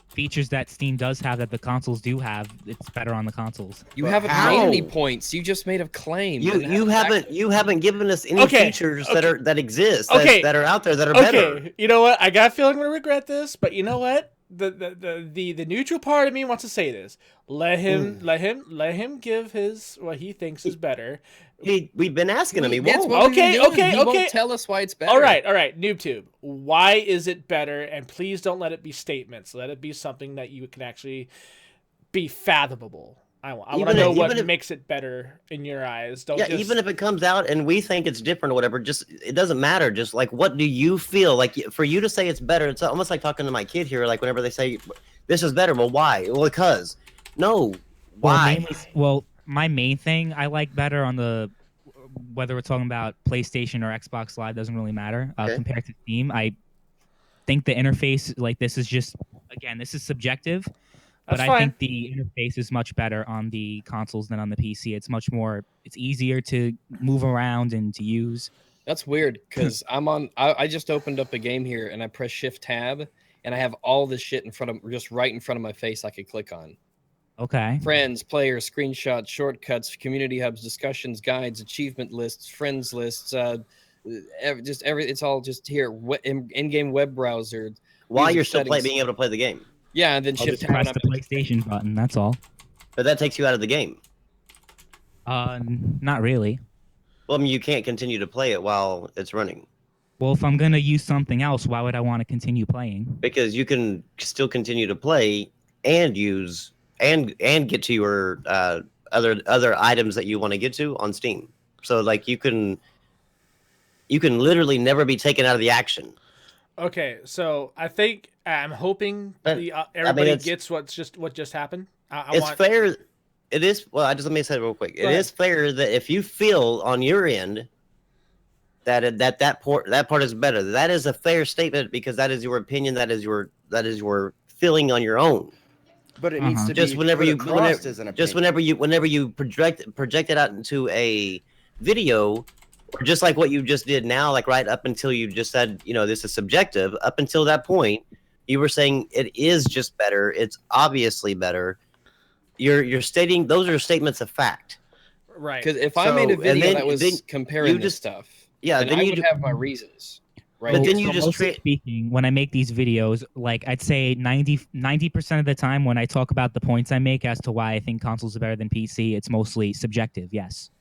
features that Steam does have that the consoles do have, it's better on the consoles. You haven't made any points. You just made a claim. You haven't given us any features that exist that are out there that are better. You know what? I got a feeling I'm gonna regret this, but you know what? The neutral part of me wants to say this. Let him give his what he thinks is better. We've been asking him. He won't. Okay. He won't tell us why it's better. All right. NoobTube. Why is it better? And please don't let it be statements. Let it be something that you can actually be fathomable. I want to know what makes it better in your eyes. Even if it comes out and we think it's different or whatever, it doesn't matter. Just like, what do you feel? Like, for you to say it's better, it's almost like talking to my kid here. Like, whenever they say this is better, well, why? Well, because. No, why? Well, my main thing I like better on the, whether we're talking about PlayStation or Xbox Live, doesn't really matter. Compared to Steam, I think the interface, like, this is just, again, this is subjective. But I think the interface is much better on the consoles than on the PC. It's much more, it's easier to move around and to use. That's weird, because I just opened up a game here, and I press Shift Tab, and I have all this shit right in front of my face I could click on. Okay. Friends, players, screenshots, shortcuts, community hubs, discussions, guides, achievement lists, friends lists, it's all just here. In-game web browser. While you're still being able to play the game. Yeah, and then Shift Tab. Press the PlayStation button. That's all. But that takes you out of the game. Not really. Well, I mean, you can't continue to play it while it's running. Well, if I'm gonna use something else, why would I want to continue playing? Because you can still continue to play and use and get to your other items that you want to get to on Steam. So, like, you can literally never be taken out of the action. Okay, so I'm hoping everybody gets what just happened. It's fair. It is. Well, let me say it real quick. It is fair that if you feel on your end that part is better, that is a fair statement, because that is your opinion. That is your feeling on your own. But it needs to just be whenever you whenever you project it out into a video, or just like what you just did now, like right up until you just said, this is subjective. Up until that point, you were saying it is just better. It's obviously better. You're stating those are statements of fact. Right. Because if I made a video that was comparing this stuff, then I would have my reasons. Right. But here. then you just speaking, when I make these videos, like I'd say 90% of the time when I talk about the points I make as to why I think consoles are better than PC, it's mostly subjective. Yes.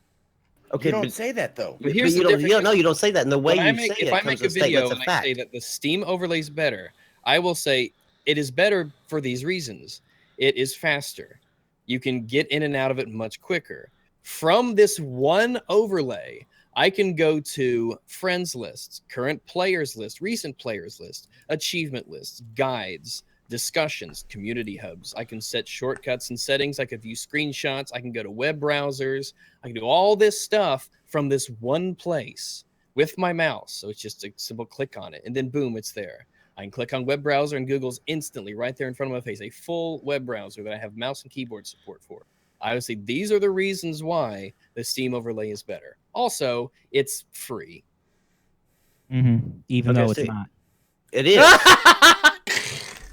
Okay, you don't say that though. But here's you the difference. No, you don't say that. And the way you say if it I comes make a to statement. video It's a and fact. I say that the Steam overlay is better, I will say it is better for these reasons. It is faster. You can get in and out of it much quicker. From this one overlay, I can go to friends lists, current players list, recent players list, achievement lists, guides, discussions, community hubs. I can set shortcuts and settings. I can view screenshots. I can go to web browsers. I can do all this stuff from this one place with my mouse. So it's just a simple click on it, and then boom, it's there. I can click on web browser and Google's instantly right there in front of my face, a full web browser that I have mouse and keyboard support for. I would say these are the reasons why the Steam overlay is better. Also, it's free. Even though it's not. It is.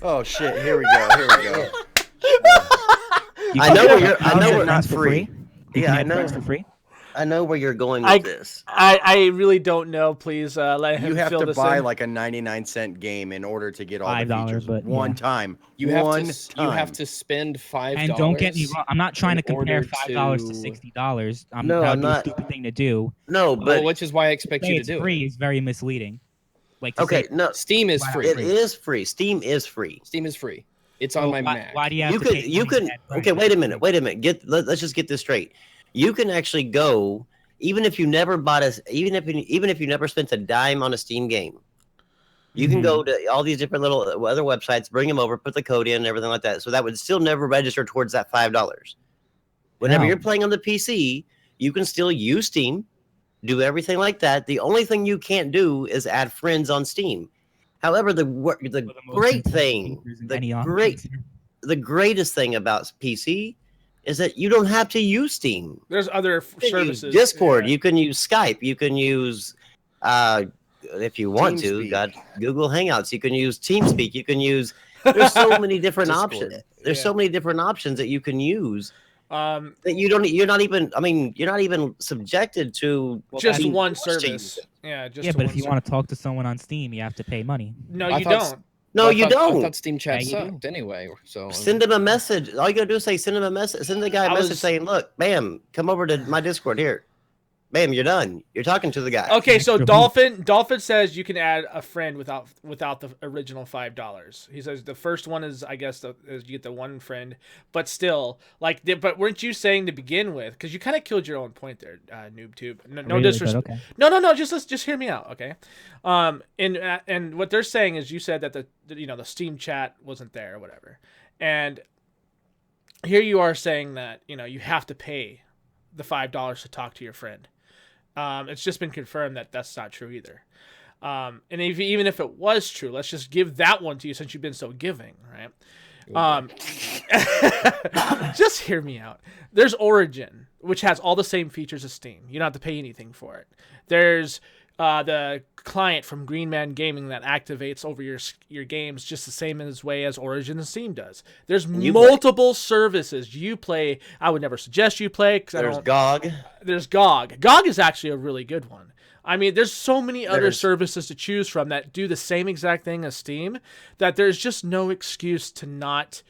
Oh shit! Here we go. Here we go. I know where you're. I know we're not free. Yeah, I know. For free. I know where you're going with this. I really don't know. Please let him. You have fill to this buy in. like a 99-cent game in order to get all the $5, features. but One time. You have to spend $5. And don't get me wrong, I'm not trying to compare $5 to $60. I'm not. A stupid thing to do. No, but which is why I expect you to do free it. is very misleading. Like no, Steam is free. It is free. Steam is free. Steam is free. It's on my Mac. Why do you have to pay? You can. Okay, wait a minute. Let's just get this straight. You can actually go. Even if you never even if you never spent a dime on a Steam game, you can go to all these different little other websites, bring them over, put the code in, and everything like that. So that would still never register towards that $5. Whenever you're playing on the PC, you can still use Steam, do everything like that. The only thing you can't do is add friends on Steam. However, the greatest thing about PC is that you don't have to use Steam. There's other services. Discord. Yeah. You can use Skype. You can use, if you want to, Google Hangouts. You can use TeamSpeak. You can use. There's so many different options. There's so many different options that you can use. That you don't. You're not even. I mean, you're not even subjected to just one service. Yeah. But if you want to talk to someone on Steam, you have to pay money. No, you don't. No, you don't. I thought Steam Chat sucked anyway. So send him a message. All you gotta do is say, send him a message. Send the guy a message saying, "Look, bam, come over to my Discord here. Bam, you're done. You're talking to the guy." Okay, so Dolphin says you can add a friend without the original $5. He says the first one is, I guess, is you get the one friend, but still, but weren't you saying to begin with? Because you kind of killed your own point there, NoobTube. No disrespect. Okay. No. Just hear me out, okay? And what they're saying is you said that the Steam Chat wasn't there or whatever, and here you are saying that you have to pay the $5 to talk to your friend. It's just been confirmed that that's not true either. And even if it was true, let's just give that one to you since you've been so giving, right? Just hear me out. There's Origin, which has all the same features as Steam. You don't have to pay anything for it. There's the client from Green Man Gaming that activates over your games just the same way as Origin and Steam does. There's multiple services. Uplay, I would never suggest Uplay. There's GOG. There's GOG. GOG is actually a really good one. I mean, there's so many other services to choose from that do the same exact thing as Steam that there's just no excuse to not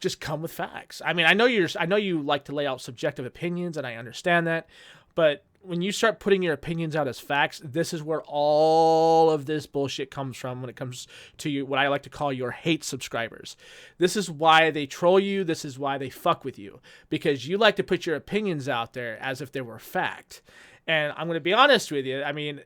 just come with facts. I mean, I know you like to lay out subjective opinions, and I understand that, but when you start putting your opinions out as facts, this is where all of this bullshit comes from when it comes to what I like to call your hate subscribers. This is why they troll you. This is why they fuck with you, because you like to put your opinions out there as if they were fact. And I'm going to be honest with you. I mean,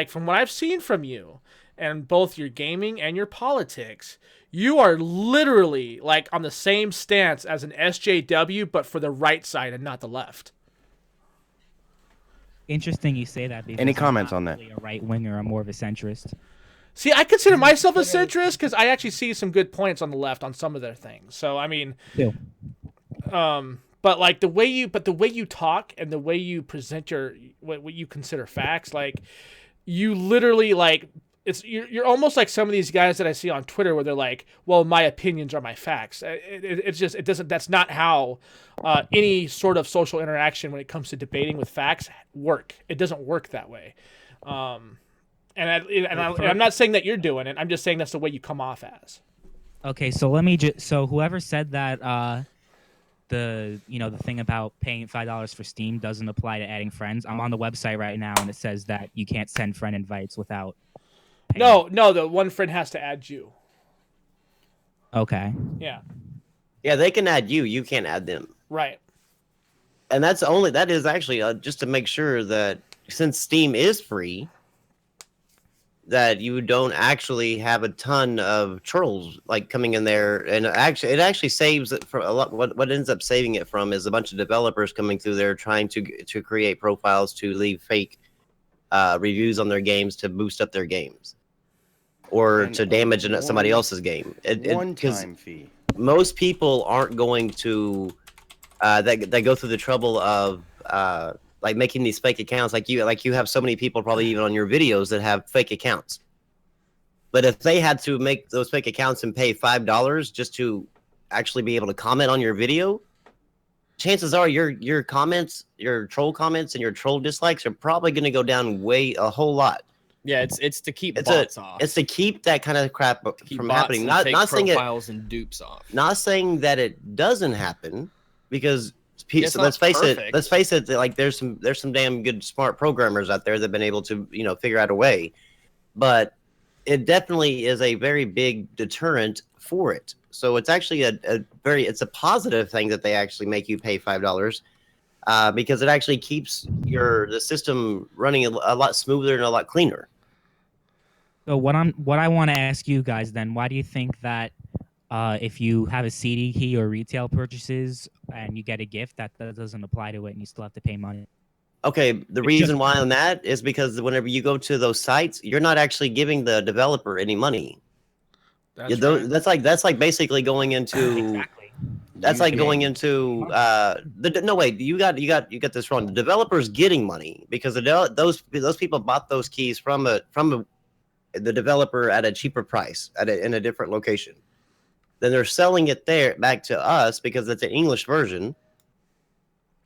from what I've seen from you and both your gaming and your politics, you are literally on the same stance as an SJW, but for the right side and not the left. Interesting you say that. Any comments on that? Really a right winger, I'm more of a centrist. See, I consider myself a centrist because I actually see some good points on the left on some of their things. So I mean, but the way you talk and the way you present what you consider facts, you literally you're almost like some of these guys that I see on Twitter where they're like, well, my opinions are my facts. That's not how any sort of social interaction when it comes to debating with facts work. It doesn't work that way. I'm not saying that you're doing it. I'm just saying that's the way you come off as. Okay, so let me just whoever said that the thing about paying $5 for Steam doesn't apply to adding friends. I'm on the website right now and it says that you can't send friend invites without paying. No, the one friend has to add you. Okay. Yeah. Yeah, they can add you. You can't add them. Right. And that is actually just to make sure that since Steam is free, that you don't actually have a ton of trolls like coming in there, and it actually saves it for a lot. What ends up saving it from is a bunch of developers coming through there trying to create profiles to leave fake reviews on their games to boost up their games or to damage somebody else's game. One-time fee. Most people aren't going to that go through the trouble of like making these fake accounts. Like you have so many people probably even on your videos that have fake accounts. But if they had to make those fake accounts and pay $5 just to actually be able to comment on your video, chances are your comments, your troll comments and your troll dislikes are probably going to go down a whole lot. Yeah, it's to keep bots off. It's to keep that kind of crap from happening. Not saying profiles and dupes off. Not saying that it doesn't happen, because let's face it. Like there's some damn good smart programmers out there that've been able to figure out a way, but it definitely is a very big deterrent for it. So it's actually it's a positive thing that they actually make you pay $5. Because it actually keeps the system running a lot smoother and a lot cleaner. So what I want to ask you guys then, why do you think that if you have a CD key or retail purchases and you get a gift, that doesn't apply to it and you still have to pay money? Okay, the reason why on that is because whenever you go to those sites, you're not actually giving the developer any money. That's like basically going into exactly. That's like going into no wait, you got this wrong. The developer's getting money because those people bought those keys from the developer at a cheaper price in a different location. Then they're selling it back to us because it's an English version,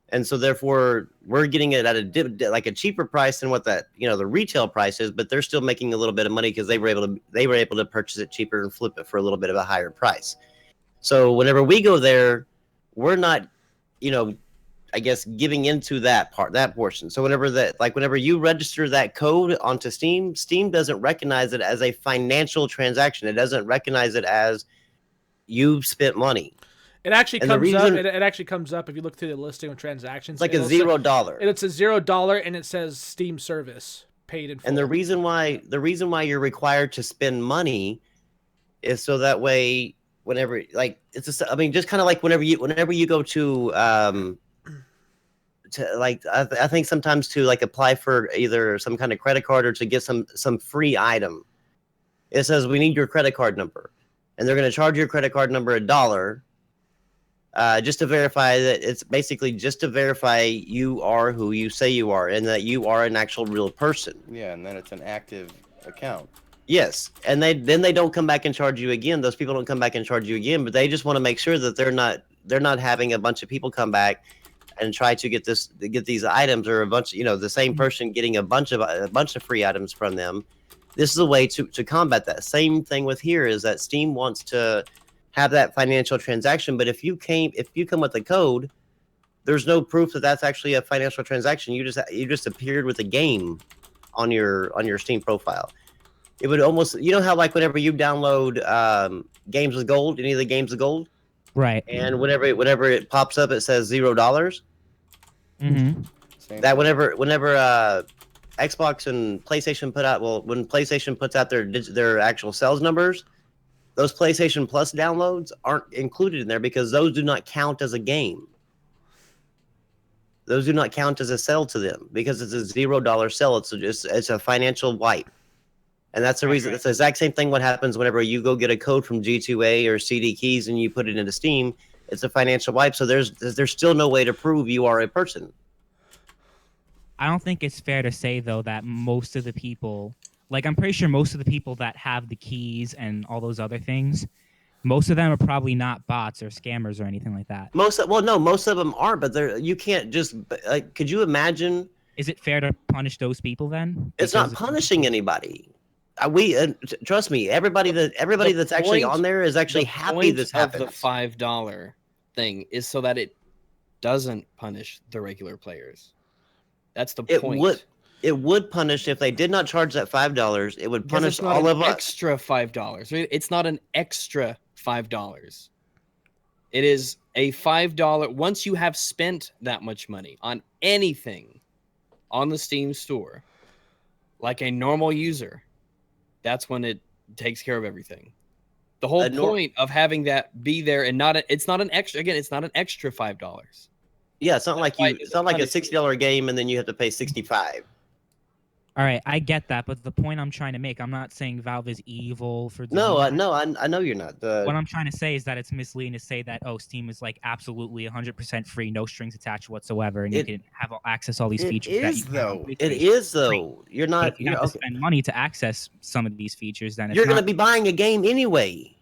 and so therefore we're getting it at a cheaper price than what the retail price is. But they're still making a little bit of money because they were able to purchase it cheaper and flip it for a little bit of a higher price. So whenever we go there, we're not, I guess giving into that portion. So whenever you register that code onto Steam, Steam doesn't recognize it as a financial transaction. It doesn't recognize it as you've spent money. It actually comes up. It actually comes up if you look through the listing of transactions. It's like a $0. And it's a $0, and it says Steam service paid in full. And the reason why you're required to spend money is so that way, whenever just kind of like whenever you go to I think sometimes to like apply for either some kind of credit card or to get some free item, it says we need your credit card number, and they're going to charge your credit card number $1 just to verify that it's basically just to verify you are who you say you are and that you are an actual real person. Yeah, and then it's an active account. Yes, and then they don't come back and charge you again. Those people don't come back and charge you again, but they just want to make sure that they're not having a bunch of people come back and try to get these items, or a bunch, the same person getting a bunch of free items from them. This is a way to combat that. Same thing with here is that Steam wants to have that financial transaction, but if you come with a code, there's no proof that that's actually a financial transaction. You just appeared with a game on your Steam profile. It would almost, how like whenever you download games with gold, any of the games with gold, right? And whenever it pops up, it says $0. Mm-hmm. That whenever Xbox and PlayStation when PlayStation puts out their actual sales numbers, those PlayStation Plus downloads aren't included in there because those do not count as a game. Those do not count as a sell to them because it's a $0 sell. It's a financial wipe. And that's the reason. It's the exact same thing what happens whenever you go get a code from G2A or CD Keys and you put it into Steam. It's a financial wipe, so there's still no way to prove you are a person. I don't think it's fair to say, though, that most of the people, like I'm pretty sure most of the people that have the keys and all those other things, most of them are probably not bots or scammers or anything like that. Most of them aren't, but you can't just, could you imagine Is it fair to punish those people then? It's not punishing anybody. Trust me. Everybody that's actually on there is actually happy this happens. The $5 thing is so that it doesn't punish the regular players. That's the point. It would punish if they did not charge that $5. It would punish all of us. Extra $5. It's not an extra $5. It is a $5. Once you have spent that much money on anything on the Steam store, like a normal user, that's when it takes care of everything. The whole point of having that be there and it's not an extra. Again, it's not an extra $5. Yeah, it's not like a $60 game and then you have to pay $65. All right, I get that, but the point I'm trying to make, I'm not saying Valve is evil for doing that. I know you're not. What I'm trying to say is that it's misleading to say that Steam is like absolutely 100% free, no strings attached whatsoever, and you can have access to all these features. It is though. You're not. If you have to spend money to access some of these features, then you're going to be buying a game anyway.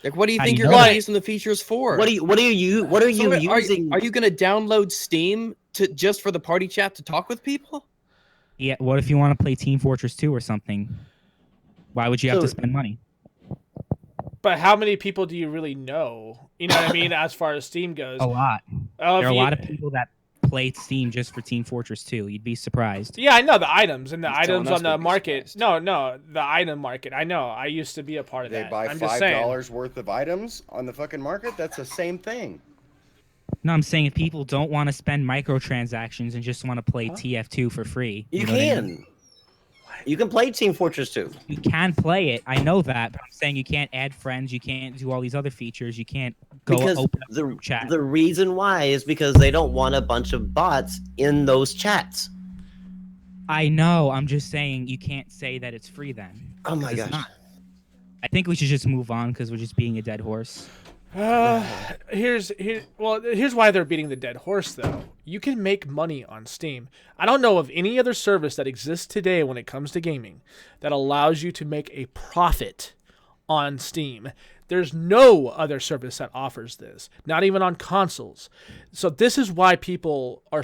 Like, what do you think you're going to use the features for? What are you using? Are you going to download Steam just for the party chat to talk with people? Yeah, what if you want to play Team Fortress 2 or something? Why would you have to spend money? But how many people do you really know? You know what I mean, as far as Steam goes? A lot. There are a lot of people that play Steam just for Team Fortress 2. You'd be surprised. Yeah, I know the items and the items on the market. No, the item market. I know. I used to be a part of that. They buy $5 worth of items on the fucking market? That's the same thing. No, I'm saying if people don't want to spend microtransactions and just want to play TF2 for free. You can. You can play Team Fortress 2. You can play it. I know that, but I'm saying you can't add friends. You can't do all these other features. You can't go open up the chat. The reason why is because they don't want a bunch of bots in those chats. I know. I'm just saying you can't say that it's free then. Oh my gosh. I think we should just move on because we're just beating a dead horse. Here's why they're beating the dead horse, though. You can make money on Steam. I don't know of any other service that exists today when it comes to gaming that allows you to make a profit on Steam. There's no other service that offers this, not even on consoles. So this is why people are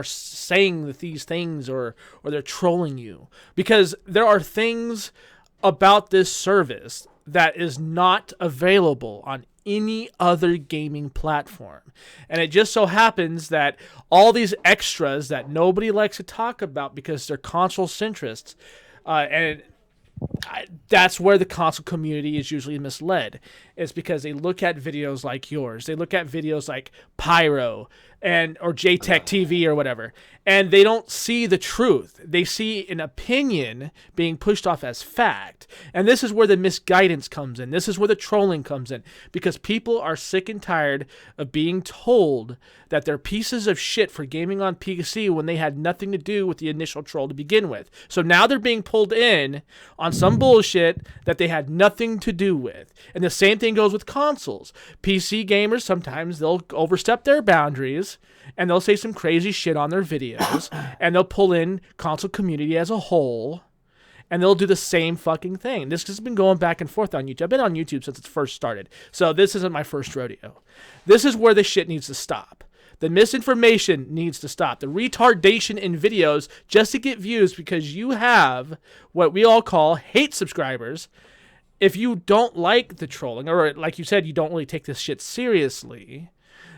saying these things or they're trolling you, because there are things about this service that is not available on any other gaming platform. And it just so happens that all these extras that nobody likes to talk about because they're console centrists, that's where the console community is usually misled. It's because they look at videos like yours. They look at videos like Pyro or JTech TV or whatever, and they don't see the truth. They see an opinion being pushed off as fact. And this is where the misguidance comes in. This is where the trolling comes in, because people are sick and tired of being told that they're pieces of shit for gaming on PC when they had nothing to do with the initial troll to begin with. So now they're being pulled in on some bullshit that they had nothing to do with. And the same thing goes with consoles. PC gamers, sometimes they'll overstep their boundaries and they'll say some crazy shit on their videos and they'll pull in console community as a whole and they'll do the same fucking thing. This has been going back and forth on YouTube. I've been on YouTube since it first started, so this isn't my first rodeo. This is where the shit needs to stop. The misinformation needs to stop. The retardation in videos just to get views because you have what we all call hate subscribers. If you don't like the trolling, or like you said, you don't really take this shit seriously,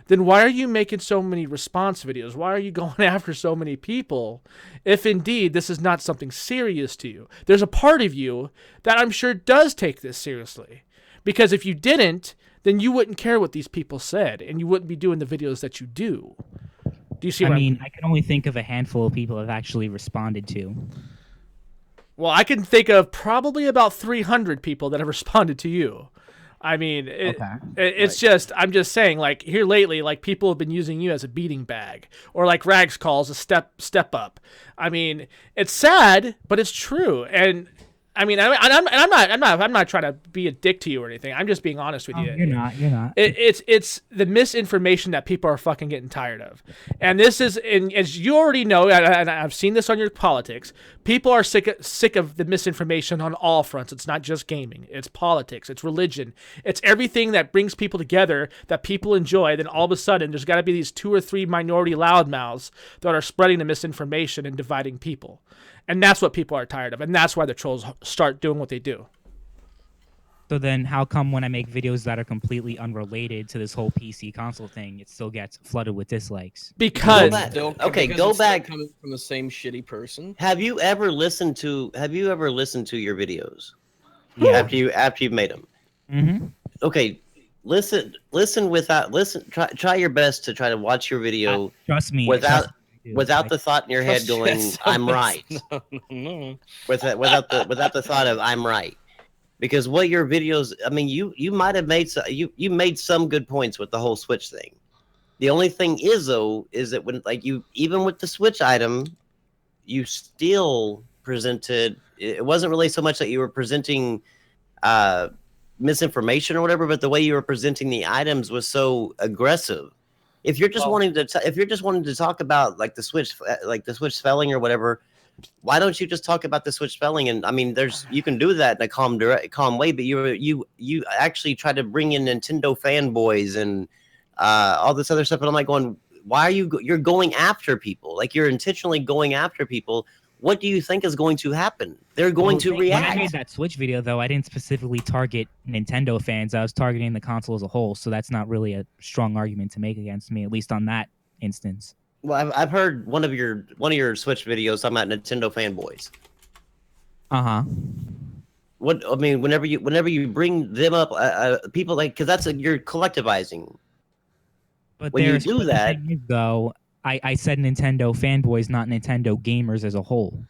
then why are you making so many response videos? Why are you going after so many people if indeed this is not something serious to you? There's a part of you that I'm sure does take this seriously. Because if you didn't, then you wouldn't care what these people said, and you wouldn't be doing the videos that you do. Do you see what I mean? I can only think of a handful of people I've actually responded to. Well, I can think of probably about 300 people that have responded to you. I mean, it's just, I'm just saying, like, here lately, like, people have been using you as a beating bag, or like Rags calls a step up. I mean, it's sad, but it's true. And I'm not trying to be a dick to you or anything. I'm just being honest with you. You're not. It's the misinformation that people are fucking getting tired of, and this is, and as you already know, and I've seen this on your politics. People are sick of the misinformation on all fronts. It's not just gaming. It's politics. It's religion. It's everything that brings people together that people enjoy. Then all of a sudden, there's got to be these 2 or 3 minority loudmouths that are spreading the misinformation and dividing people. And that's what people are tired of. And that's why the trolls start doing what they do. So then how come when I make videos that are completely unrelated to this whole PC console thing, it still gets flooded with dislikes? Because go back coming from the same shitty person. Have you ever listened to your videos? Yeah. After you've made them? Mm-hmm. Okay, listen try your best to try to watch your video trust me without the thought in your head going, I'm right. No. Without the thought of I'm right. Because what your videos, I mean, you might have made you made some good points with the whole Switch thing. The only thing is though, is that when even with the Switch item, you still presented, it wasn't really so much that you were presenting misinformation or whatever, but the way you were presenting the items was so aggressive. If you're just wanting to talk about the Switch spelling or whatever, why don't you just talk about the Switch spelling? And I mean, you can do that in a calm way, but you actually try to bring in Nintendo fanboys and all this other stuff. And I'm like going, why are you're going after people? You're intentionally going after people. What do you think is going to happen? They're going to react. When I made that Switch video, though, I didn't specifically target Nintendo fans. I was targeting the console as a whole, so that's not really a strong argument to make against me, at least on that instance. Well, I've heard one of your Switch videos talking about Nintendo fanboys. What I mean, whenever you bring them up, people because you're collectivizing. But when you do that, though, I said Nintendo fanboys, not Nintendo gamers as a whole.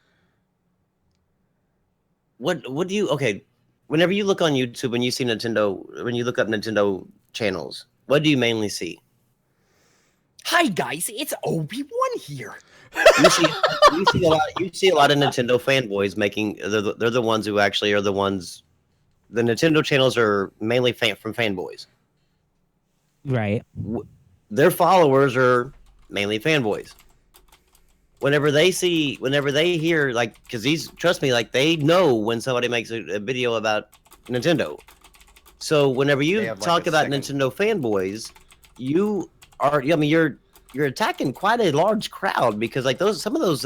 What do you whenever you look on YouTube and you see Nintendo, when you look up Nintendo channels, what do you mainly see? Hi guys, it's Obi-Wan here. You see a lot of Nintendo fanboys making. They're the ones who actually are the ones. The Nintendo channels are mainly from fanboys. Right. Their followers are mainly fanboys. Whenever they hear because trust me, they know when somebody makes a video about Nintendo. So whenever you talk about Nintendo fanboys, you're attacking quite a large crowd, because some of those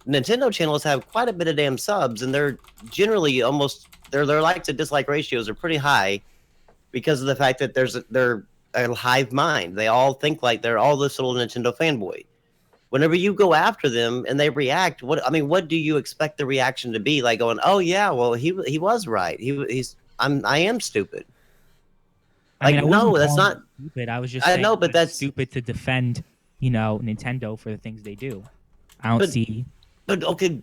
Nintendo channels have quite a bit of damn subs, and they're generally their like to dislike ratios are pretty high because of the fact that they're a hive mind. They all think like they're all this little Nintendo fanboy. Whenever you go after them and they react, what do you expect the reaction to be? Like going, oh yeah, well he was right. I am stupid. No, that's not stupid. I was just saying, I know, but that's stupid to defend, Nintendo for the things they do. I don't see. But okay.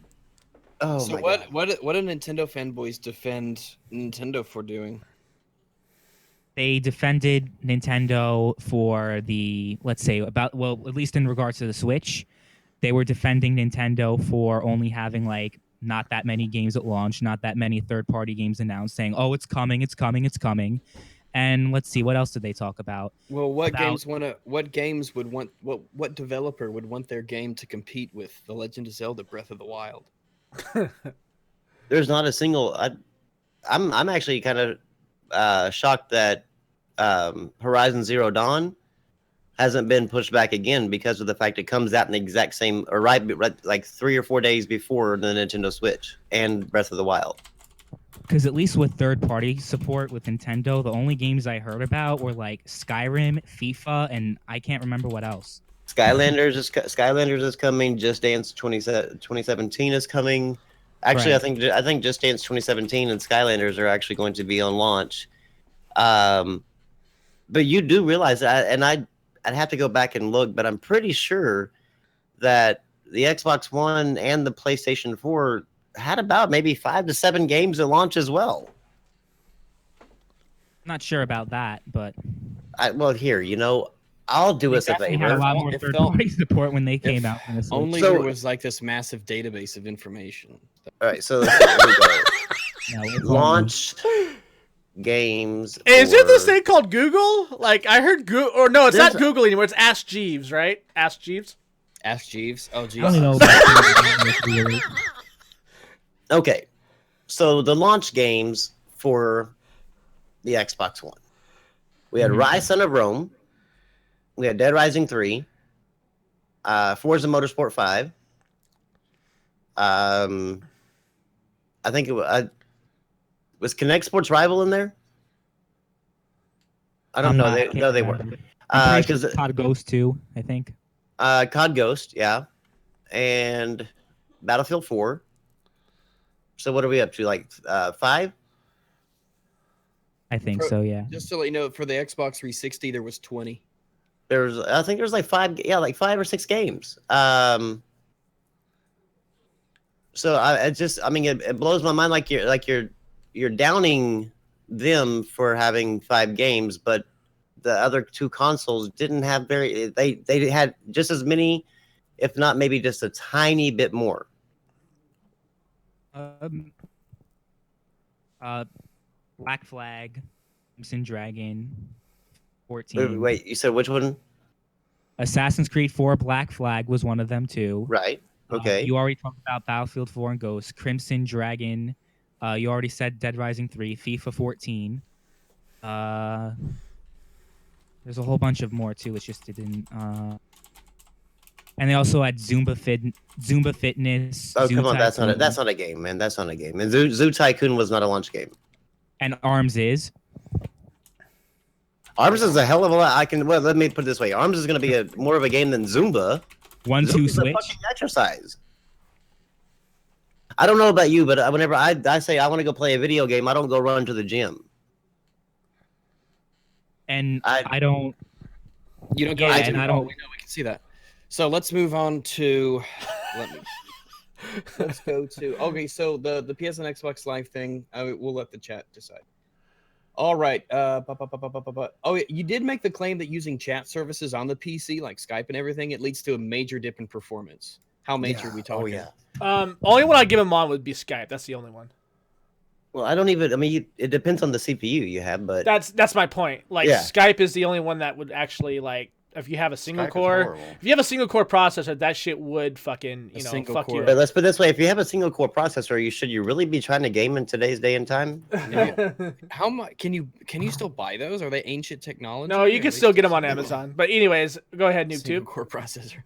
Oh so my what God. what do Nintendo fanboys defend Nintendo for doing? They defended Nintendo for at least in regards to the Switch, they were defending Nintendo for only having not that many games at launch, not that many third-party games announced, saying, "Oh, it's coming, it's coming, it's coming." And let's see, what else did they talk about? Well, what developer would want their game to compete with The Legend of Zelda Breath of the Wild? There's not a single. I'm actually kind of shocked that Horizon Zero Dawn hasn't been pushed back again, because of the fact it comes out in the exact same, or right 3 or 4 days before the Nintendo Switch and Breath of the Wild. Because at least with third-party support with Nintendo, the only games I heard about were Skyrim, FIFA, and I can't remember what else. Skylanders is coming. Just Dance 2017 is coming. Actually, right. I think Just Dance 2017 and Skylanders are actually going to be on launch. But you do realize that, and I'd have to go back and look, but I'm pretty sure that the Xbox One and the PlayStation 4 had about maybe 5 to 7 games at launch as well. Not sure about that, but here, I'll do us a They had a favor. lot more third-party support when they came out. Only there was like this massive database of information. All right, so here we go. Launch games. Is there this thing called Google? Like I heard Google, or no, it's not Google anymore. It's Ask Jeeves, right? Ask Jeeves. Ask Jeeves. Oh, Jeeves. I don't know about Okay, so the launch games for the Xbox One. We had Rise Son of Rome. We had Dead Rising 3. Forza Motorsport 5. I think it was Connect Sports Rival in there? I don't know. They weren't. Because COD Ghost 2, I think. COD Ghost, yeah. And Battlefield 4. So what are we up to? Like 5? I think so, yeah. Just to let you know, for the Xbox 360, there was 20. I think there's like 5, like 5 or 6 games. So I mean, it blows my mind. Like you're downing them for having 5 games, but the other 2 consoles didn't have they had just as many, if not maybe just a tiny bit more. Black Flag, Crimson Dragon, 14. Wait, you said which one? Assassin's Creed 4 Black Flag was one of them too. Right. Okay. You already talked about Battlefield 4 and Ghost, Crimson Dragon. You already said Dead Rising 3, FIFA 14. There's a whole bunch of more too. It's just it didn't. And they also had Zumba Fitness. Oh, Zoo come on, Tycoon, that's not a game, man. That's not a game. And Zoo Tycoon was not a launch game. And Arms is. Arms is a hell of a lot. Let me put it this way. Arms is going to be more of a game than Zumba. 1-2 Switch. A fucking exercise. I don't know about you, but whenever I say I want to go play a video game, I don't go run to the gym. And I don't. You don't go. Yeah, to and I don't. don't. We know, we can see that. So let's move on to. Let's go to. Okay, so the PS and Xbox Live thing. We'll let the chat decide. All right. Oh, you did make the claim that using chat services on the PC, like Skype and everything, it leads to a major dip in performance. How major are we talking? Oh yeah. Only one I give them on would be Skype. That's the only one. Well, I don't even. I mean, it depends on the CPU you have, but that's my point. Like Skype is the only one that would actually like. If you have a single core, processor, that shit would fucking fuck you. But let's put it this way: if you have a single core processor, should you really be trying to game in today's day and time? How much can you still buy those? Are they ancient technology? No, you can still get them on Amazon. But anyways, go ahead, NoobTube. Core processor.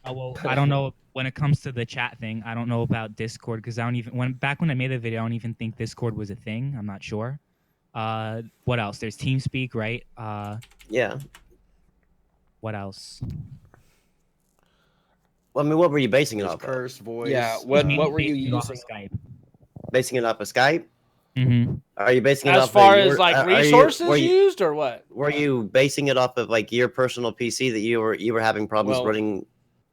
Well, I don't know when it comes to the chat thing. I don't know about Discord because I don't even back when I made the video, I don't even think Discord was a thing. I'm not sure. What else? There's TeamSpeak, right? Yeah. What else? Well, I mean, what were you basing it off? Curse voice. Yeah. What were you using? Skype. Basing it off of Skype? Mm-hmm. Are you basing it as off far as like resources used or what? Were you basing it off of like your personal PC that you were having problems running?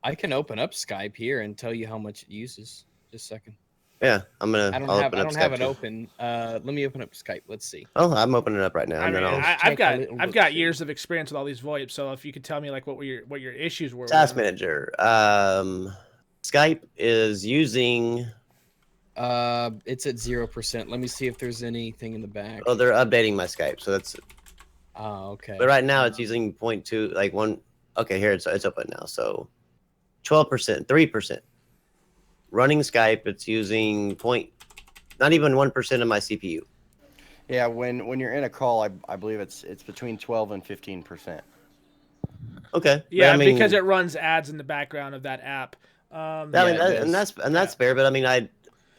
I can open up Skype here and tell you how much it uses. Just a second. Yeah, I don't have it open. Let me open up Skype. Let's see. Oh, I'm opening it up right now. I've got years of experience with all these VoIPs. So if you could tell me like what your issues were. Task Manager. Skype is using. It's at 0%. Let me see if there's anything in the back. Oh, they're updating my Skype, so that's. Oh, okay. But right now it's using 0.2, like 1. Okay, here it's open now. So, 12%, 3%. Running Skype, it's using not even 1% of my CPU. Yeah, when you're in a call, I believe it's between 12 and 15%. Okay. Yeah, because it runs ads in the background of that app. That's fair, but I mean, it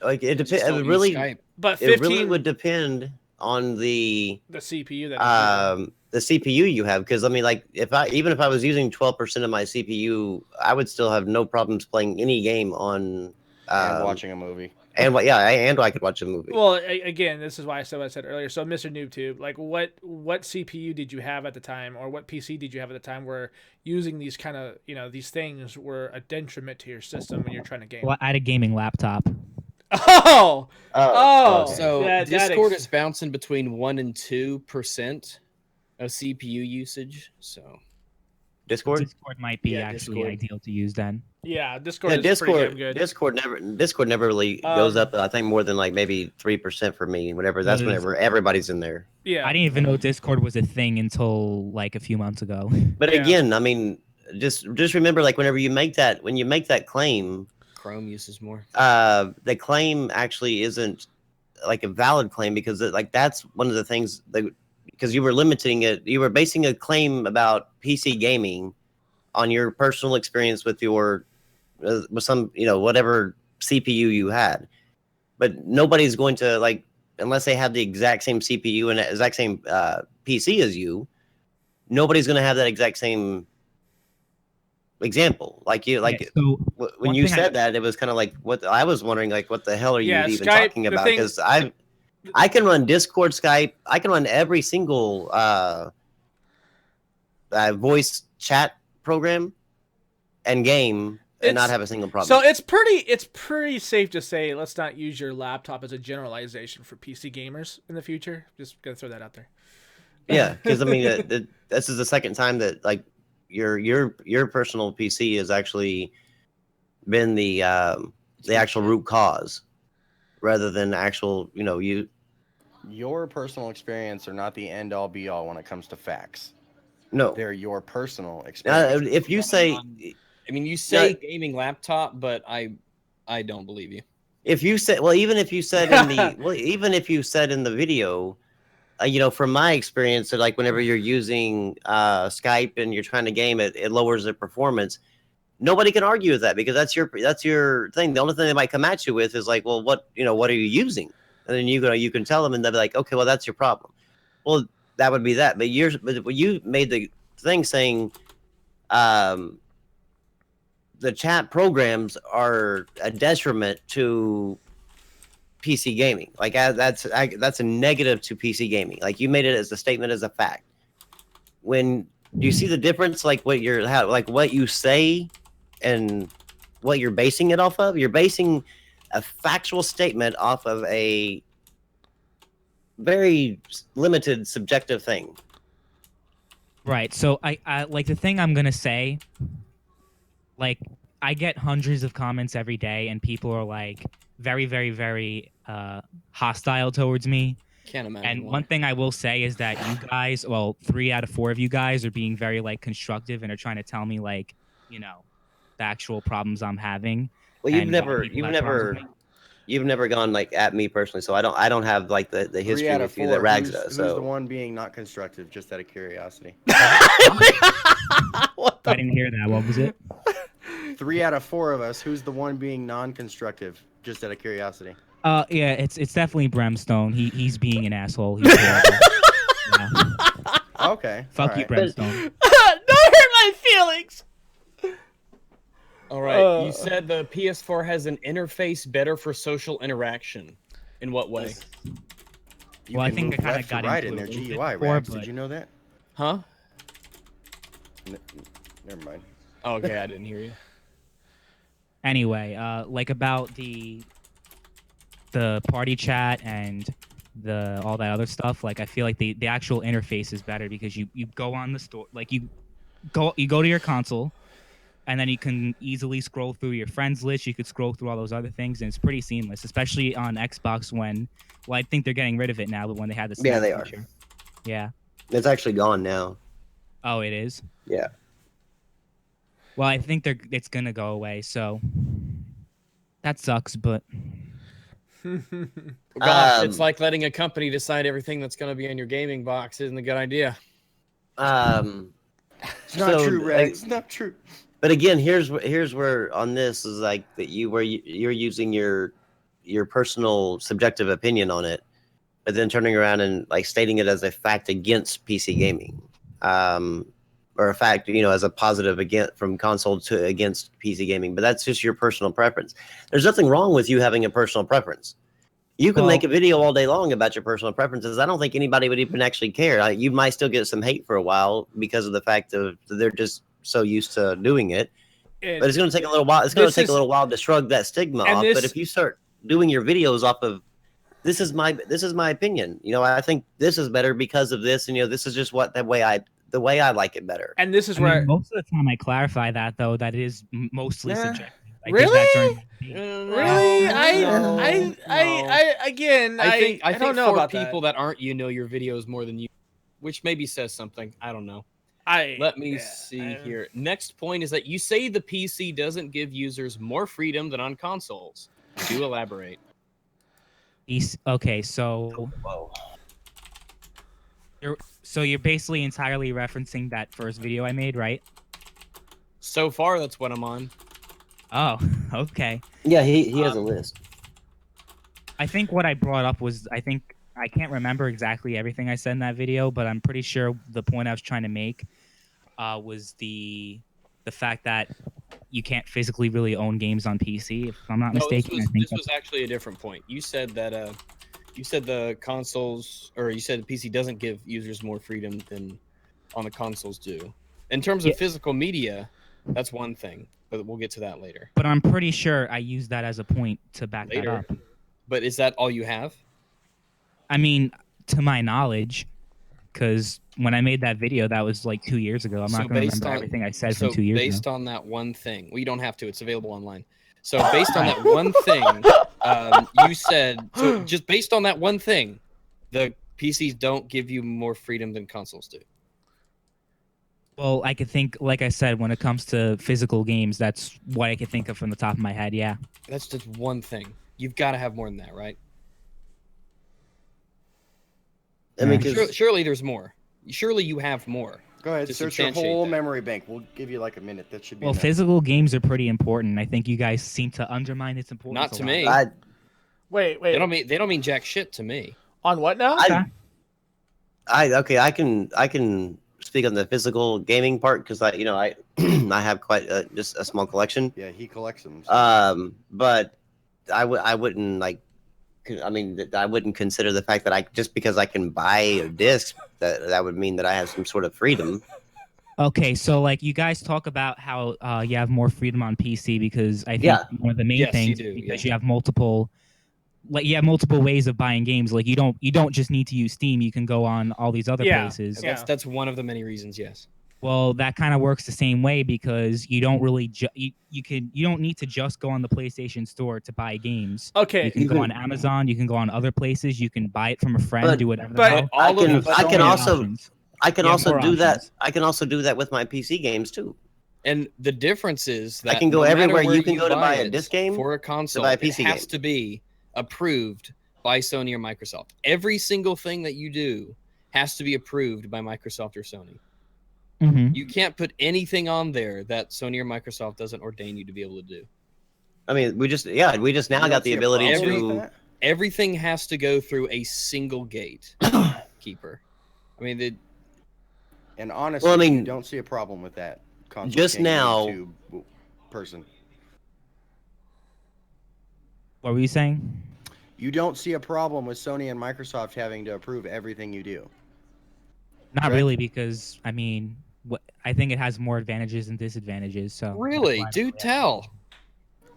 depends. It really, but 15, it really would depend on the CPU that the CPU you have, because I mean, like even if I was using 12% of my CPU, I would still have no problems playing any game on and watching a movie. And I could watch a movie. Well, again, this is why I said what I said earlier. So, Mr. NoobTube, like, what CPU did you have at the time, or what PC did you have at the time, where using these kind of these things were a detriment to your system when you're trying to game? Well, I had a gaming laptop. Oh. So Discord is bouncing between 1 and 2% of CPU usage. So Discord? Discord might be actually ideal to use then. Yeah, Discord is pretty damn good. Discord never really goes up. I think more than like maybe 3% for me. Whatever. That's whenever everybody's in there. Yeah. I didn't even know Discord was a thing until like a few months ago. But again, I mean, just remember, like when you make that claim, Chrome uses more. The claim actually isn't like a valid claim because that's one of the things because you were limiting it. You were basing a claim about PC gaming on your personal experience with some, whatever CPU you had. But nobody's going to unless they have the exact same CPU and the exact same PC as you, nobody's going to have that exact same example. When you said that, it was kind of like what I was wondering, like, what the hell are you even talking about? Because I can run Discord, Skype, I can run every single voice chat program and game and not have a single problem. So it's pretty safe to say let's not use your laptop as a generalization for PC gamers in the future. Just gonna throw that out there. Yeah, because I mean, this is the second time that like your personal PC has actually been the actual root cause, rather than actual you. Your personal experience are not the end all be all when it comes to facts. No, they're your personal experience. If you say, you say gaming laptop, but I don't believe you. If you said, even if you said in the video, from my experience, that like whenever you're using Skype and you're trying to game it, it lowers the performance. Nobody can argue with that because that's your thing. The only thing they might come at you with is like, well, what are you using? And then you can tell them, and they'll be like, okay, well, that's your problem. Well, that would be that. But you made the thing saying, the chat programs are a detriment to PC gaming. Like that's a negative to PC gaming. Like you made it as a statement, as a fact. When do you see the difference? Like what you say and what you're basing it off of? You're basing a factual statement off of a very limited subjective thing. Right. So I like the thing I'm gonna say. Like I get hundreds of comments every day, and people are like very, very, very hostile towards me. Can't imagine. And one thing I will say is that you guys, 3 out of 4 of you guys, are being very constructive and are trying to tell me the actual problems I'm having. Well, you've never gone at me personally, so I don't have the history with you that rags us. Who's the one being not constructive? Just out of curiosity. I didn't hear that. What was it? 3 out of 4 of us. Who's the one being non-constructive? Just out of curiosity. Yeah, it's definitely Brimstone. He's being an asshole. He's horrible. Yeah. Okay. Fuck you, Brimstone. Don't hurt my feelings. All right. You said the PS4 has an interface better for social interaction. In what way? I think I kind of got right into in it their before, GUI. Rags, did you know that? Huh? Never mind. Oh, okay, I didn't hear you. Anyway, about the party chat and all that other stuff, I feel like the actual interface is better because you go on the store, you go to your console, and then you can easily scroll through your friends list. You could scroll through all those other things, and it's pretty seamless, especially on Xbox when, I think they're getting rid of it now, but when they had the yeah, they feature. Are. Yeah. It's actually gone now. Oh, it is? Yeah. Well, I think it's gonna go away, so that sucks, but gosh, it's like letting a company decide everything that's gonna be in your gaming box isn't a good idea. It's not true, Rex. It's not true. But again, here's where on this is that you're using your personal subjective opinion on it, but then turning around and stating it as a fact against PC gaming. Or a fact, as a positive from console to against PC gaming, but that's just your personal preference. There's nothing wrong with you having a personal preference. You can make a video all day long about your personal preferences. I don't think anybody would even actually care. You might still get some hate for a while because of the fact that they're just so used to doing it. But it's going to take a little while. It's going to take a little while to shrug that stigma off. But if you start doing your videos off of this is my opinion. I think this is better because of this, and this is just the the way I like it better. And this is where most of the time I clarify that though that it is mostly subjective. I did Really? that during my debate. Really? I don't know about people that aren't your videos more than you, which maybe says something. I don't know. Let me see here. Next point is that you say the PC doesn't give users more freedom than on consoles. Do elaborate. Okay, so you're basically entirely referencing that first video I made, right? So far, that's what I'm on. Oh, okay. Yeah, he has a list. I think what I brought up was I can't remember exactly everything I said in that video, but I'm pretty sure the point I was trying to make was the fact that you can't physically really own games on PC, if I'm not mistaken. This was actually a different point. You said that you said the consoles, or you said the PC doesn't give users more freedom than on the consoles do. In terms of physical media, that's one thing, but we'll get to that later. But I'm pretty sure I used that as a point to back that up. But is that all you have? I mean, to my knowledge, because when I made that video, that was like 2 years ago. I'm not going to remember everything I said from 2 years ago. Based on that one thing, well, you don't have to. It's available online. So based on that one thing, you said, so just based on that one thing, the PCs don't give you more freedom than consoles do. Well, I could think, like I said, when it comes to physical games, that's what I could think of from the top of my head, yeah. That's just one thing. You've got to have more than that, right? I mean, surely there's more. Surely you have more. Go ahead, search your whole memory bank. We'll give you like a minute. That should be enough. Physical games are pretty important. I think you guys seem to undermine its importance. Not to me. Wait. They don't mean jack shit to me. On what now? I can speak on the physical gaming part because I have quite just a small collection. Yeah, he collects them. So. But I wouldn't like. I mean, I wouldn't consider the fact that just because I can buy a disc that would mean that I have some sort of freedom. Okay, so like you guys talk about how you have more freedom on PC because I think one of the main things because you have multiple ways of buying games. Like you don't just need to use Steam. You can go on all these other places. That's one of the many reasons. Yes. Well, that kind of works the same way because you don't really you don't need to just go on the PlayStation Store to buy games. Okay, you can go on Amazon, you can go on other places, you can buy it from a friend, do whatever. But I can also do that. I can also do that with my PC games too. And the difference is that I can go everywhere you can go to buy a disc game for a console. To buy a PC it has to be approved by Sony or Microsoft. Every single thing that you do has to be approved by Microsoft or Sony. Mm-hmm. You can't put anything on there that Sony or Microsoft doesn't ordain you to be able to do. I mean, we just now got the ability to. Everything has to go through a single gate keeper. I mean, and honestly, you don't see a problem with that. Just now, person. What were you saying? You don't see a problem with Sony and Microsoft having to approve everything you do. Not really, because I mean, I think it has more advantages than disadvantages. So really, do tell.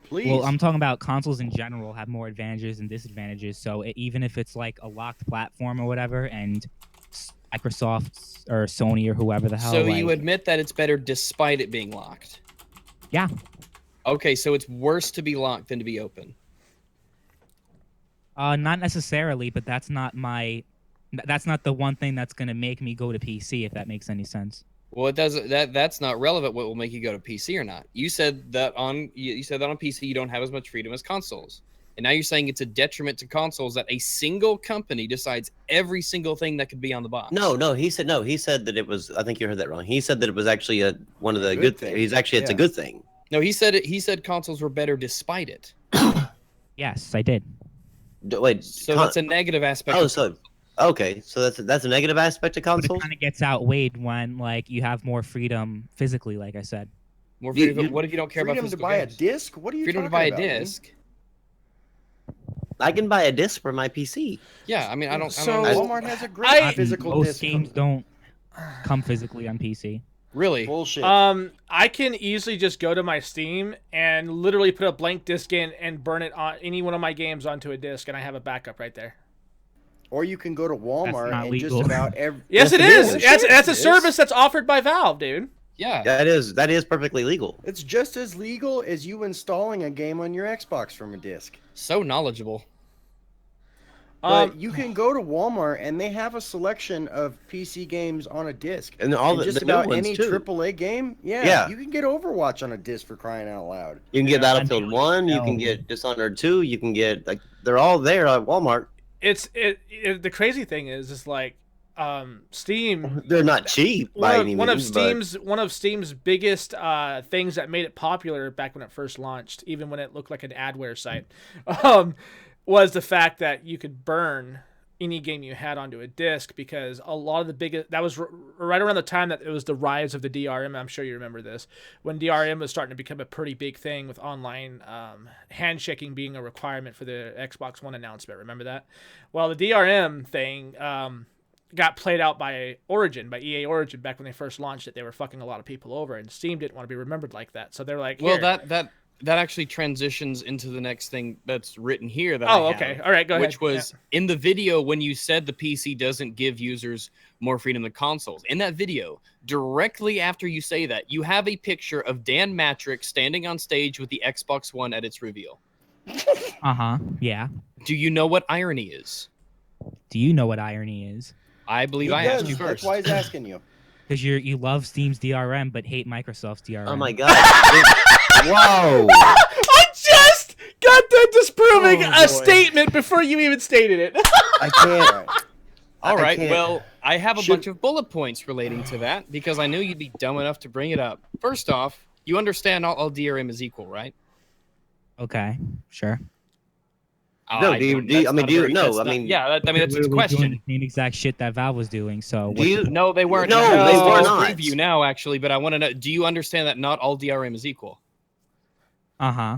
Please. Well, I'm talking about consoles in general have more advantages than disadvantages. So even if it's like a locked platform or whatever, and Microsoft or Sony or whoever the hell. So you admit that it's better despite it being locked? Yeah. Okay, so it's worse to be locked than to be open. Not necessarily, but that's not the one thing that's going to make me go to PC, if that makes any sense. Well, it doesn't. That's not relevant. What will make you go to PC or not? You said that on PC you don't have as much freedom as consoles, and now you're saying it's a detriment to consoles that a single company decides every single thing that could be on the box. No. He said that it was. I think you heard that wrong. He said that it was actually one of the good things. It's a good thing. No, he said consoles were better despite it. Yes, I did. Wait. So that's a negative aspect. Okay, so that's a negative aspect of consoles. But it kind of gets outweighed when like you have more freedom physically, like I said. More freedom. What if you don't care about freedom to buy a disc? What are you freedom talking about? Freedom to buy a disc. I can buy a disc for my PC. Yeah, I mean, I don't. Walmart has a great physical most disc. Most games don't come physically on PC. Really? Bullshit. I can easily just go to my Steam and literally put a blank disc in and burn it on any one of my games onto a disc, and I have a backup right there. Or you can go to Walmart and legal. just about every. Yes, it is. That's a It service is. that's offered by Valve, dude. Yeah. That is perfectly legal. It's just as legal as you installing a game on your Xbox from a disc. So knowledgeable. But you can go to Walmart and they have a selection of PC games on a disc. And all and the just new about ones, any too. AAA game, Yeah. you can get Overwatch on a disc for crying out loud. You can get Battlefield 1, you can get Dishonored 2, you can get, like, they're all there at Walmart. The crazy thing is like Steam. They're not cheap by any means. One of Steam's biggest things that made it popular back when it first launched, even when it looked like an adware site, was the fact that you could burn any game you had onto a disc, because a lot of the biggest, that was right around the time that it was the rise of the DRM. I'm sure you remember this, when DRM was starting to become a pretty big thing, with online handshaking being a requirement for the Xbox One announcement. Remember that? Well, the DRM thing got played out by EA Origin back when they first launched it. They were fucking a lot of people over, and Steam didn't want to be remembered like that, so they're like, well, that actually transitions into the next thing that's written here. That okay, all right, go ahead. Which was in the video when you said the PC doesn't give users more freedom than consoles. In that video, directly after you say that, you have a picture of Dan Matrick standing on stage with the Xbox One at its reveal. Yeah. Do you know what irony is? Do you know what irony is? I believe I asked you That's first. why he's asking you. Because you love Steam's DRM but hate Microsoft's DRM. Oh my god. Whoa. I just got done disproving a statement before you even stated it. I can't. All right, can't. well, I have a bunch of bullet points relating to that, because I knew you'd be dumb enough to bring it up. First off, you understand all DRM is equal, right? Okay, sure. No, do you? Yeah, that's a question. Doing the same exact shit that Valve was doing. So No, they weren't. No, they were not. Preview now, actually, but I want to know: do you understand that not all DRM is equal?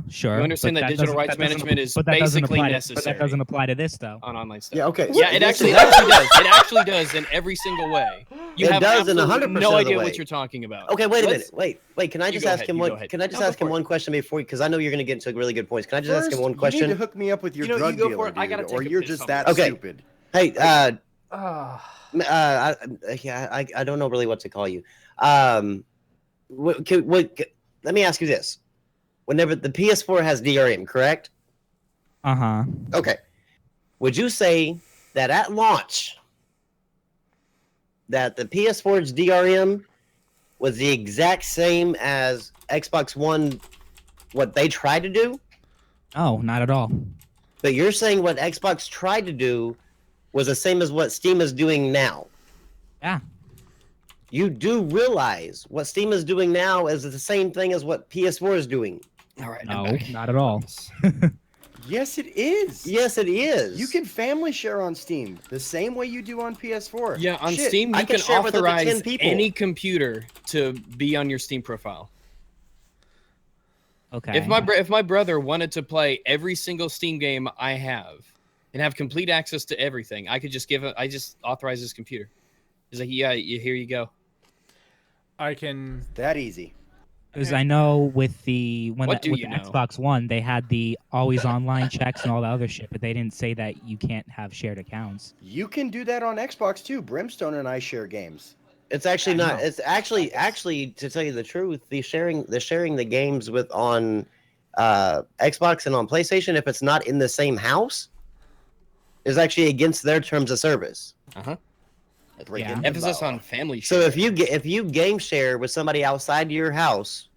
Sure. You understand that digital rights management is but that basically necessary. But that doesn't apply to this, though. On online stuff. Yeah, okay. Yeah, it actually does. It actually does in every single way. You It have does in absolutely 100% no of the idea way. what you're talking about. Okay, wait a minute. Wait. Can I just ask him one? Can I just ask him for it. one question before? Because I know you're going to get into really good points. Can I just ask him one You question? need to hook me up with your You know, drug you go dealer, for it. I gotta dude, take or a you're piss just somewhere. that Okay. stupid. Hey, I don't know really what to call you. Let me ask you this: whenever the PS4 has DRM, correct? Okay. Would you say that at launch that the PS4's DRM was the exact same as Xbox One, what they tried to do? Oh, not at all. But you're saying what Xbox tried to do was the same as what Steam is doing now. Yeah. You do realize what Steam is doing now is the same thing as what PS4 is doing. All right. No, not at all. Yes, it is. Yes, it is. You can family share on Steam the same way you do on PS4. Yeah, on Shit, Steam, I you can can share with up to 10 authorize people. any computer to be on your Steam profile. Okay. If my brother wanted to play every single Steam game I have and have complete access to everything, I could just I just authorize his computer. He's like, yeah, here you go. I can. That easy. Because I know with the What do with you the know? Xbox One, they had the always online checks and all the other shit, but they didn't say that you can't have shared accounts. You can do that on Xbox too. Brimstone and I share games. It's actually not. It's actually to tell you the truth, the sharing the games with on Xbox and on PlayStation, if it's not in the same house, is actually against their terms of service. Yeah. Emphasis on family So share. if you game share with somebody outside your house,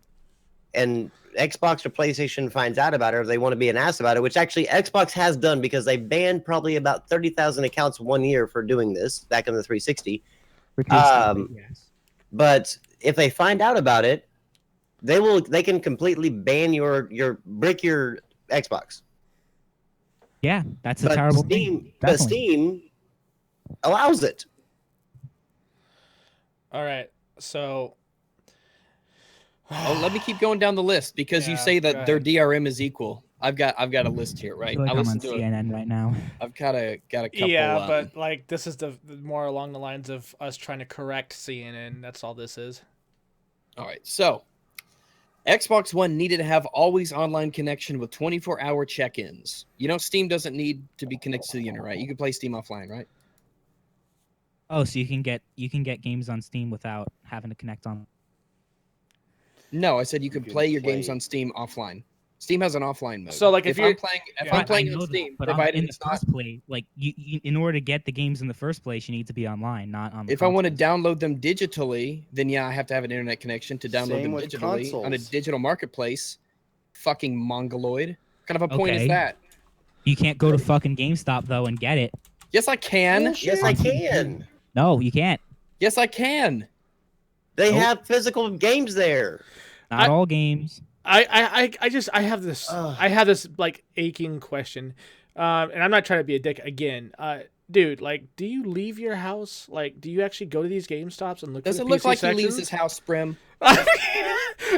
and Xbox or PlayStation finds out about it, or they want to be an ass about it, which actually Xbox has done because they banned probably about 30,000 accounts 1 year for doing this back in the 360. Yes. But if they find out about it, they can completely ban your Xbox. Yeah, that's a terrible thing. But Steam allows it. All right, so. Let me keep going down the list because you say that their DRM is equal. I've got a list here, right? I feel like I I'm listen on to CNN right now. I've got a couple. Yeah, but like this is the more along the lines of us trying to correct CNN. That's all this is. All right, so Xbox One needed to have always online connection with 24-hour check-ins. You know, Steam doesn't need to be connected to the internet, right? You can play Steam offline, right? Oh, so you can get games on Steam without having to connect on. No, I said you could play your games on Steam offline. Steam has an offline mode. So, like, if I'm playing on Steam, provided in the it's first place, like you, in order to get the games in the first place, you need to be online, not on. If I want to download them digitally, then yeah, I have to have an internet connection to download them digitally on a digital marketplace. Fucking mongoloid. What kind of a point is that? You can't go to fucking GameStop though and get it. Yes, I can. Yes, I can. No, you can't. Yes, I can. They have physical games there. Not all games. I have this like aching question, and I'm not trying to be a dick again, dude. Like, do you leave your house? Like, do you actually go to these GameStops and look? Does at it the look PC like sections? he leaves his house, Brim? God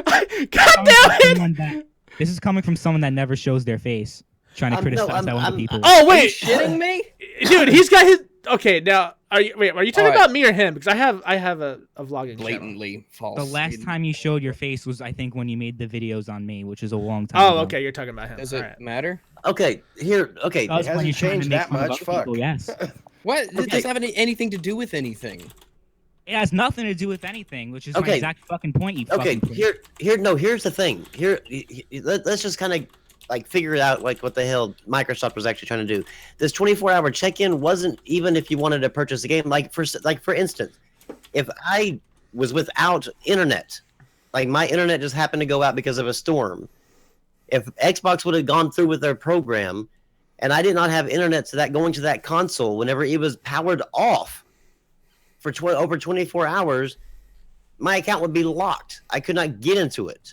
damn it! This is coming from someone that never shows their face, trying to criticize other people. Oh wait, are you shitting me, dude? He's got his. Okay, now are you talking about me or him? Because I have a vlogging blatantly channel. false. The last time you showed your face was, I think, when you made the videos on me, which is a long time ago. Oh, okay, you're talking about him. Does it matter? Okay, it hasn't changed that much. Fuck. People, yes. What? It doesn't have anything to do with anything. It has nothing to do with anything, which is my exact fucking point. You fucking here's the thing. Let's just kind of like figure it out, like what the hell Microsoft was actually trying to do. This 24-hour check-in wasn't even if you wanted to purchase a game. Like for instance, if I was without internet, like my internet just happened to go out because of a storm, if Xbox would have gone through with their program, and I did not have internet to that going to that console whenever it was powered off for over 24 hours, my account would be locked. I could not get into it.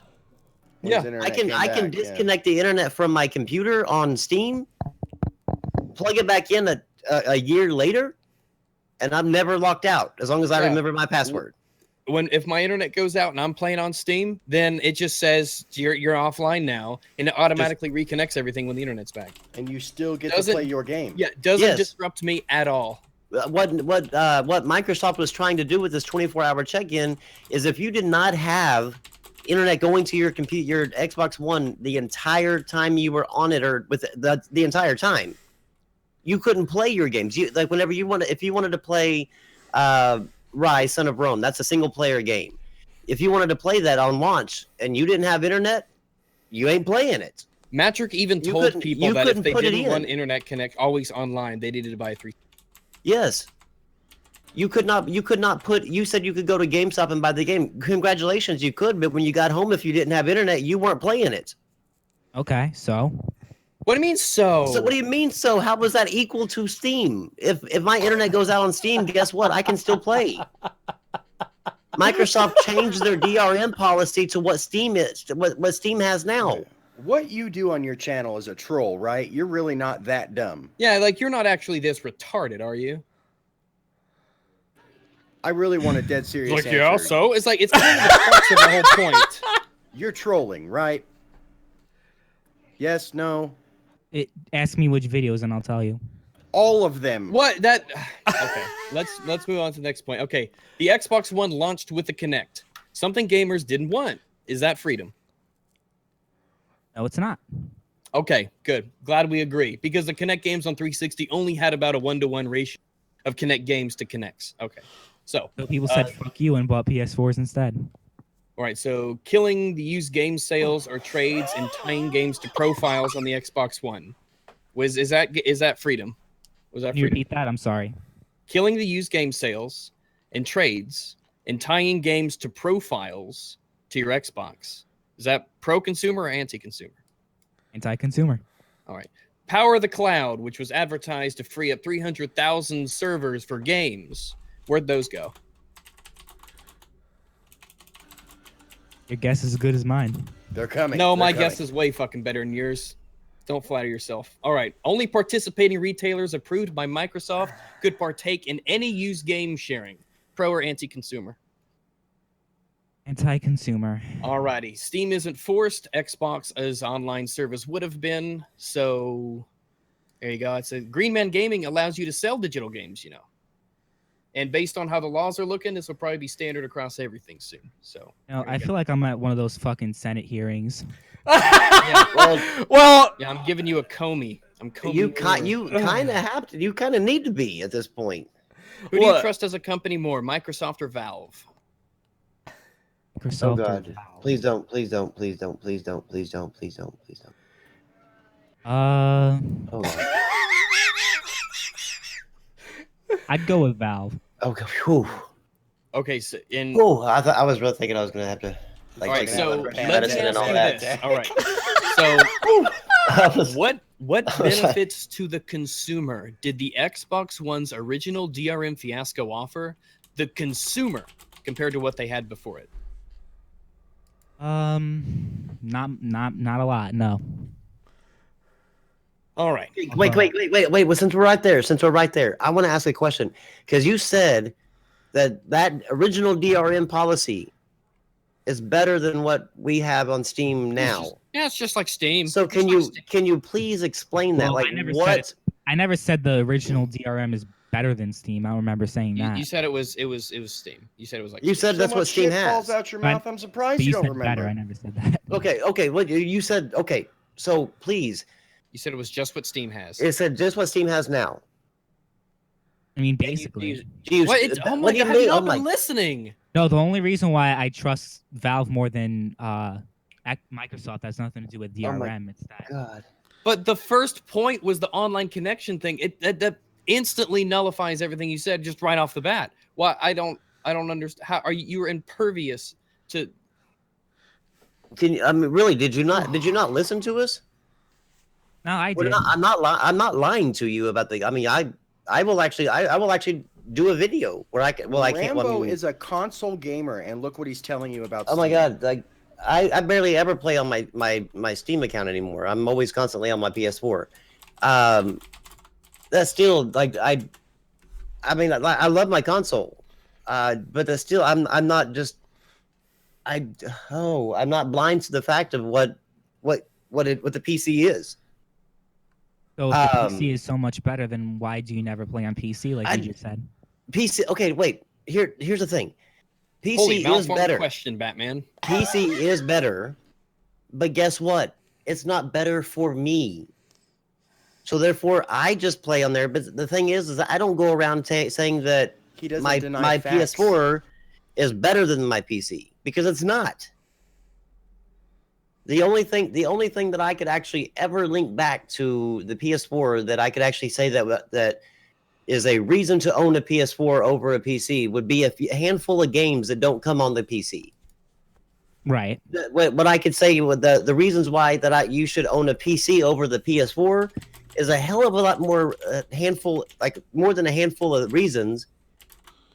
I can disconnect the internet from my computer on Steam, plug it back in a year later, and I'm never locked out as long as I remember my password. If my internet goes out and I'm playing on Steam, then it just says you're offline now, and it automatically reconnects everything when the internet's back. And you still get to play your game. Yeah, doesn't disrupt me at all. What Microsoft was trying to do with this 24-hour check-in is if you did not have internet going to your computer, your Xbox One, the entire time you were on it, or with the entire time, you couldn't play your games. Like whenever if you wanted to play Rise, Son of Rome, that's a single-player game. If you wanted to play that on launch and you didn't have internet, you ain't playing it. Matrick even told people that if they didn't want internet connect always online, they needed to buy 3. Yes. You could not put. You said you could go to GameStop and buy the game. Congratulations, you could. But when you got home, if you didn't have internet, you weren't playing it. Okay, so. What do you mean so? So what do you mean so? How was that equal to Steam? If my internet goes out on Steam, guess what? I can still play. Microsoft changed their DRM policy to what Steam is, what Steam has now. What you do on your channel is a troll, right? You're really not that dumb. Yeah, like you're not actually this retarded, are you? I really want a dead serious answer. Yeah, so it's like it's kind of the crux of the whole point. You're trolling, right? Yes, no. Ask me which videos and I'll tell you. All of them. What that? Okay, let's move on to the next point. Okay, the Xbox One launched with the Kinect, something gamers didn't want. Is that freedom? No, it's not. Okay, good. Glad we agree because the Kinect games on 360 only had about a 1-to-1 ratio of Kinect games to Kinects. Okay. So people said fuck you and bought PS4s instead. All right, so killing the used game sales or trades and tying games to profiles on the Xbox One. Is that freedom? Was that Can you freedom? repeat that? I'm sorry. Killing the used game sales and trades and tying games to profiles to your Xbox. Is that pro-consumer or anti-consumer? Anti-consumer. All right. Power the Cloud, which was advertised to free up 300,000 servers for games. Where'd those go? Your guess is as good as mine. They're coming. No, my guess is way fucking better than yours. Don't flatter yourself. All right. Only participating retailers approved by Microsoft could partake in any used game sharing. Pro or anti-consumer? Anti-consumer. All righty. Steam isn't forced. Xbox's online service would have been. So there you go. It's a Green Man Gaming allows you to sell digital games, you know. And based on how the laws are looking, this will probably be standard across everything soon. So I feel like I'm at one of those fucking Senate hearings. yeah, well, yeah, I'm giving you a Comey. I'm Comey. You kind of have to. You kind of need to be at this point. Who do you trust as a company more, Microsoft or Valve? Microsoft. Oh God! Please don't! Please don't! Please don't! Please don't! Please don't! Please don't! Please don't! Oh God. I'd go with Valve. Okay. Whew. Okay, so I was really thinking I was gonna have to. All right, so let let's and all ask you that. this. All right, so what benefits to the consumer did the Xbox One's original DRM fiasco offer the consumer compared to what they had before it? Not a lot. No. All right. Wait. Well, since we're right there, I want to ask a question because you said that original DRM policy is better than what we have on Steam now. It's just like Steam. So can you please explain that? Well, Like I never said the original DRM is better than Steam. I don't remember saying that. You said it was Steam. You said it was like you said that's what Steam has. Falls out your mouth. I'm surprised you you don't said remember. better. I never said that. Okay. What you said? Okay. So please. You said it was just what Steam has. It said just what Steam has now. I mean, basically. Oh my God, have you not been listening? No, the only reason why I trust Valve more than Microsoft has nothing to do with DRM. It's that. God. But the first point was the online connection thing. That instantly nullifies everything you said just right off the bat. Why I don't understand. How are you were impervious to? Really? Did you not listen to us? No, I did. I'm not lying to you about the. I mean, I will actually do a video where I can. Well, I can't. Rambo is a console gamer, and look what he's telling you about. Oh my God! Like I barely ever play on my Steam account anymore. I'm always constantly on my PS4. That's still like I mean, I love my console, but that's still I'm not just. I'm not blind to the fact of what the PC is. So if the PC is so much better, then why do you never play on PC like you just said? PC. Okay, wait. Here's the thing. PC Holy is better. Question, Batman. PC is better, but guess what? It's not better for me. So therefore, I just play on there. But the thing is I don't go around saying that my PS4 is better than my PC because it's not. The only thing that I could actually ever link back to the PS4 that I could actually say that is a reason to own a PS4 over a PC would be a handful of games that don't come on the PC. Right. What I could say with the reasons why you should own a PC over the PS4 is a hell of a lot more more than a handful of reasons,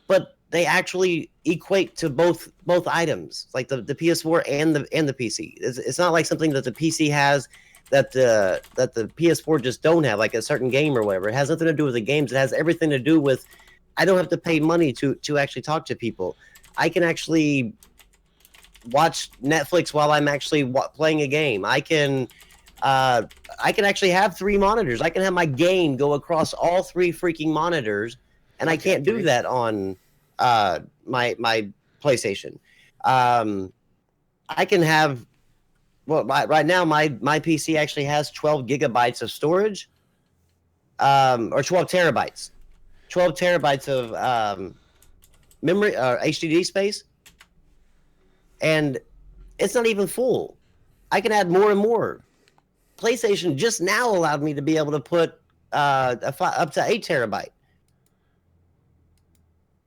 but they actually equate to both items, like the PS4 and the PC. It's not like something that the PC has that the PS4 just don't have, like a certain game or whatever. It has nothing to do with the games. It has everything to do with I don't have to pay money to actually talk to people. I can actually watch Netflix while I'm actually playing a game. I can actually have 3 monitors. I can have my game go across all 3 freaking monitors, and I can't do that on my PlayStation. I can have right now my PC actually has 12 gigabytes of storage, or 12 terabytes of memory HDD space, and it's not even full. I can add more and more. PlayStation just now allowed me to be able to put up to 8 terabyte.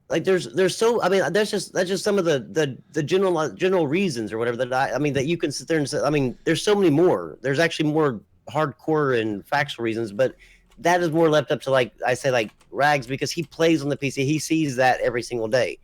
Like there's so, I mean, that's just some of the general reasons or whatever that you can sit there and say. I mean, there's so many more. There's actually more hardcore and factual reasons, but that is more left up to, like I say, like Rags, because he plays on the PC. He sees that every single day.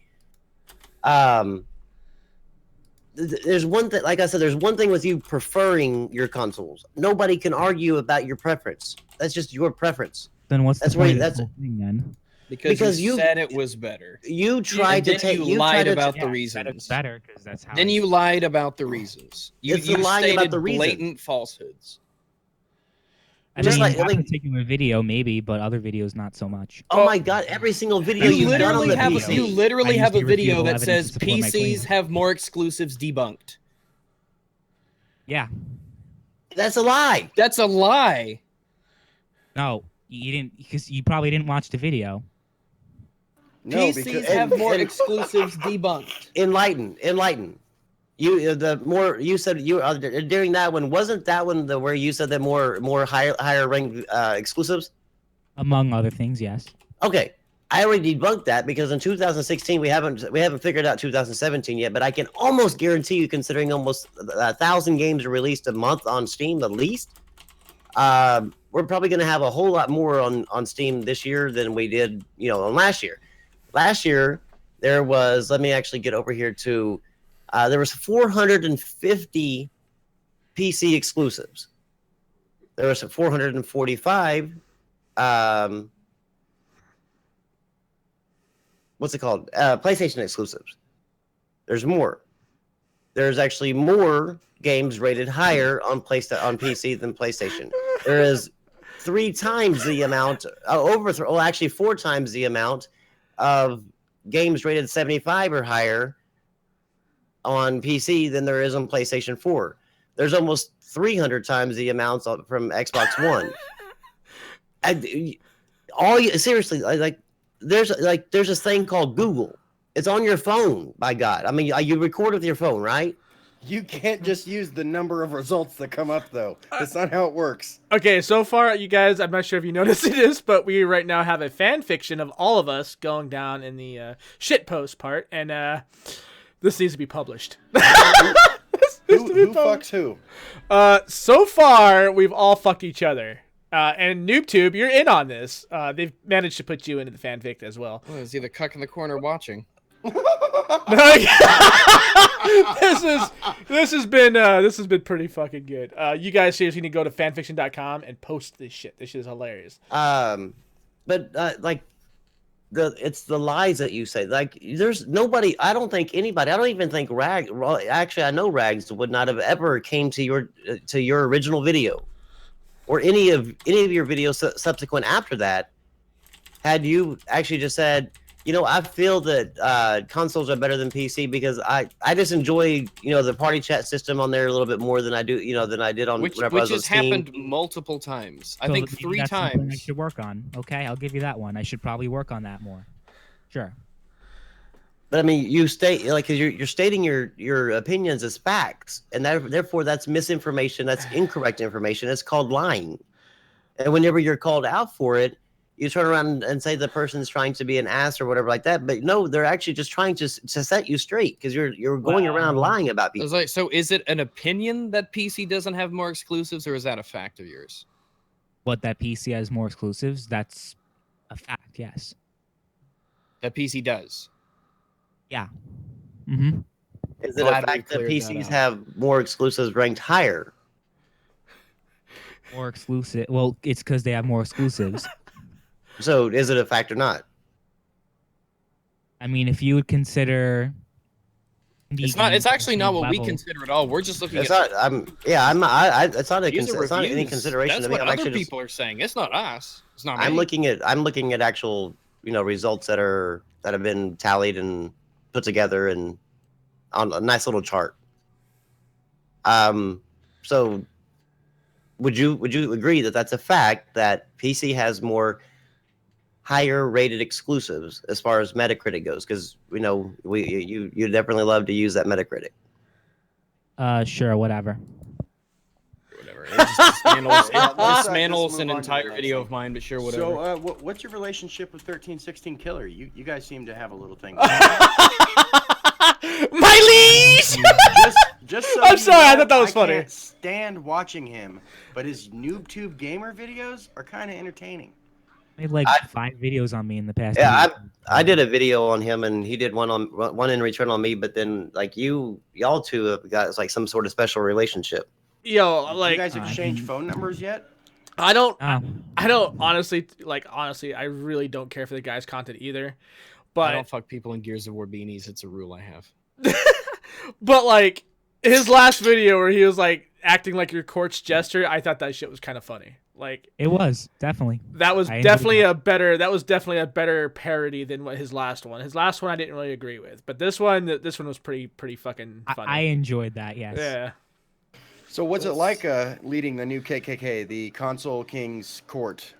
There's one thing, like I said, there's one thing with you preferring your consoles. Nobody can argue about your preference. That's just your preference. Then what's the point of the whole thing then? Because you said it was better. You tried to take. You lied about the reasons. It's better because that's how. Then you lied about the reasons. You lying stated about the reason. blatant falsehoods. I mean, that particular video maybe, but other videos not so much. Oh my god! Every single video you you've done on the PC. You literally have a video that says PCs have more exclusives debunked. Yeah. That's a lie. That's a lie. No, you didn't, because you probably didn't watch the video. No, PCs have more exclusives debunked. Enlighten. You said during that one, wasn't that one where you said that more higher ranked exclusives? Among other things, yes. Okay, I already debunked that because in 2016 we haven't figured out 2017 yet, but I can almost guarantee you, considering almost 1,000 games are released a month on Steam at least, we're probably going to have a whole lot more on Steam this year than we did, on last year. Last year there was, let me actually get over here to. There was 450 PC exclusives. There was 445. What's it called? PlayStation exclusives. There's more. There's actually more games rated higher on PC than PlayStation. There is 3 times the amount, actually 4 times the amount of games rated 75 or higher on PC than there is on PlayStation 4. There's almost 300 times the amounts from Xbox One. Seriously, there's this thing called Google. It's on your phone, by God. I mean, you record with your phone, right? You can't just use the number of results that come up, though. That's not how it works. Okay, so far, you guys, I'm not sure if you noticed this, but we right now have a fan fiction of all of us going down in the shitpost part, and this needs to be published. Who fucks who? So far, we've all fucked each other. And NoobTube, you're in on this. They've managed to put you into the fanfic as well. Well, is he the cuck in the corner watching? This has been pretty fucking good. You guys seriously need to go to fanfiction.com and post this shit. This shit is hilarious. It's the lies that you say. Like, there's nobody. I don't think anybody. I don't even think Rags. Actually, I know Rags would not have ever came to your original video, or any of your videos subsequent after that, had you actually just said, I feel that consoles are better than PC because I just enjoy the party chat system on there a little bit more than I do than I did on whenever I was on Steam. Which has happened multiple times. I think 3 times. I should work on. Okay, I'll give you that one. I should probably work on that more. Sure. But I mean, you state because you're stating your opinions as facts, and therefore that's misinformation. That's incorrect information. It's called lying. And whenever you're called out for it, you turn around and say the person's trying to be an ass or whatever like that. But no, they're actually just trying to set you straight because you're going around lying about people. So is it an opinion that PC doesn't have more exclusives, or is that a fact of yours? What, that PC has more exclusives? That's a fact, yes. That PC does? Yeah. Mm-hmm. Is it a fact that PCs have more exclusives ranked higher? More exclusive? Well, it's because they have more exclusives. So is it a fact or not? I mean, if you would consider, it's not. It's actually not what we consider at all. We're just looking. It's not. It's not any consideration. That's what other people are saying. It's not us. It's not. I'm looking at actual results that have been tallied and put together and on a nice little chart. So would you agree that that's a fact that PC has more higher rated exclusives as far as Metacritic goes? Because you definitely love to use that Metacritic. Sure, whatever. It dismantles an entire video of mine, but sure, whatever. So, what's your relationship with 1316 Killer? You guys seem to have a little thing. My leash. Just so I'm sorry, I thought that was funny. I can't stand watching him, but his NoobtubeGamer videos are kind of entertaining. Made like 5 videos on me in the past. Yeah, I did a video on him, and he did one in return on me. But then, y'all two have got like some sort of special relationship. Yo, you guys exchange phone numbers yet? I don't honestly, I really don't care for the guy's content either. But I don't fuck people in Gears of War beanies. It's a rule I have. But his last video where he was acting like your court's jester, I thought that shit was kind of funny. Like it was definitely. That was definitely a better parody than what his last one. His last one I didn't really agree with, but this one was pretty fucking funny. I enjoyed that. Yes. Yeah. So what's it like leading the new KKK, the Console King's Court?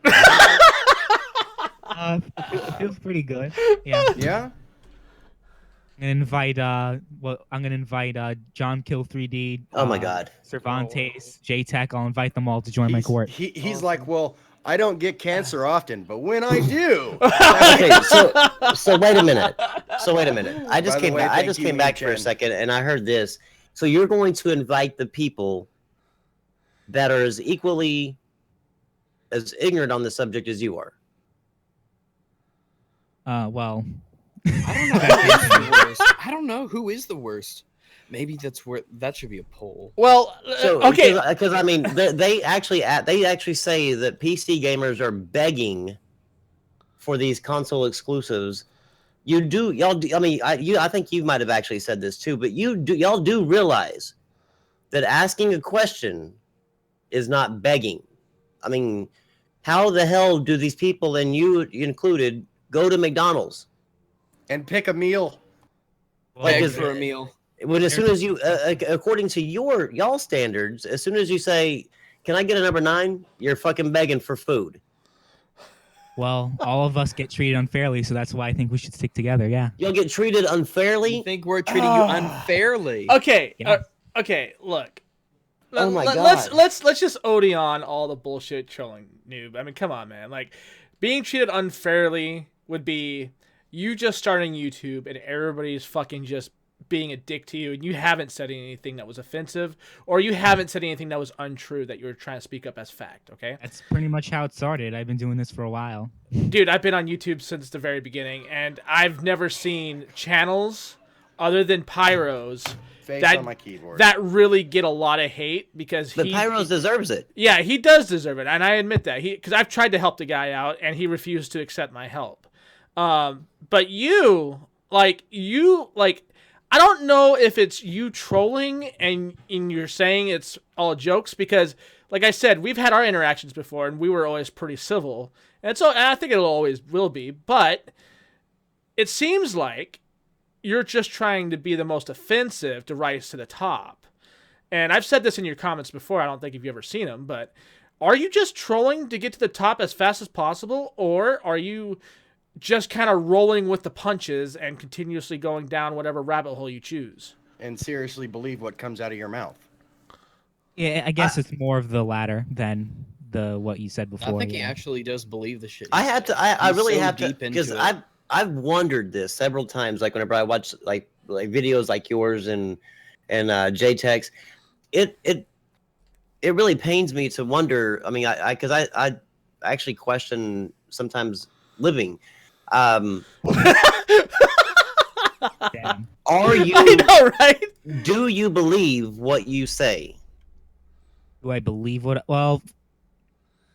It feels pretty good. Yeah. Yeah. I'm gonna invite John Kill 3D. Oh my God. Cervantes, J-Tech. I'll invite them all to join my court. He's like, well, I don't get cancer often, but when I do. Okay, so wait a minute. I just came back for a second, and I heard this. So you're going to invite the people that are as equally as ignorant on the subject as you are. Well, I don't know who is the worst. Maybe that should be a poll. Well, okay, because I mean, they actually say that PC gamers are begging for these console exclusives. I think you might have actually said this too, but y'all do realize that asking a question is not begging. I mean, how the hell do these people, and you included, go to McDonald's and pick a meal? Beg for a meal. When as soon as you, according to y'all standards, as soon as you say, "Can I get a number 9?" you're fucking begging for food. Well, all of us get treated unfairly, so that's why I think we should stick together. Yeah. You'll get treated unfairly. You think we're treating you unfairly? Okay. Yeah. Okay. Look. Oh my God. Let's just Odeon all the bullshit trolling, noob. I mean, come on, man. Like, being treated unfairly would be you just starting YouTube and everybody's fucking just being a dick to you, and you haven't said anything that was offensive, or you haven't said anything that was untrue that you were trying to speak up as fact. Okay. That's pretty much how it started. I've been doing this for a while. Dude, I've been on YouTube since the very beginning, and I've never seen channels other than Pyro's on my keyboard that really get a lot of hate because Pyro's deserves it. Yeah, he does deserve it, and I admit that. Because I've tried to help the guy out, and he refused to accept my help. But you, I don't know if it's you trolling and you're saying it's all jokes because, like I said, we've had our interactions before, and we were always pretty civil, and I think it always will be. But it seems like you're just trying to be the most offensive to rise to the top. And I've said this in your comments before. I don't think if you've ever seen them, but are you just trolling to get to the top as fast as possible, or are you just kind of rolling with the punches and continuously going down whatever rabbit hole you choose? And seriously believe what comes out of your mouth. Yeah, I guess it's more of the latter than what you said before. I think he actually does believe the shit. I really have to, because I've wondered this several times. Like whenever I watch like videos like yours and J-Tech's, it really pains me to wonder. I mean, because I actually question sometimes living. Damn. Are you? I know, right? Do you believe what you say? Do I believe what? Well,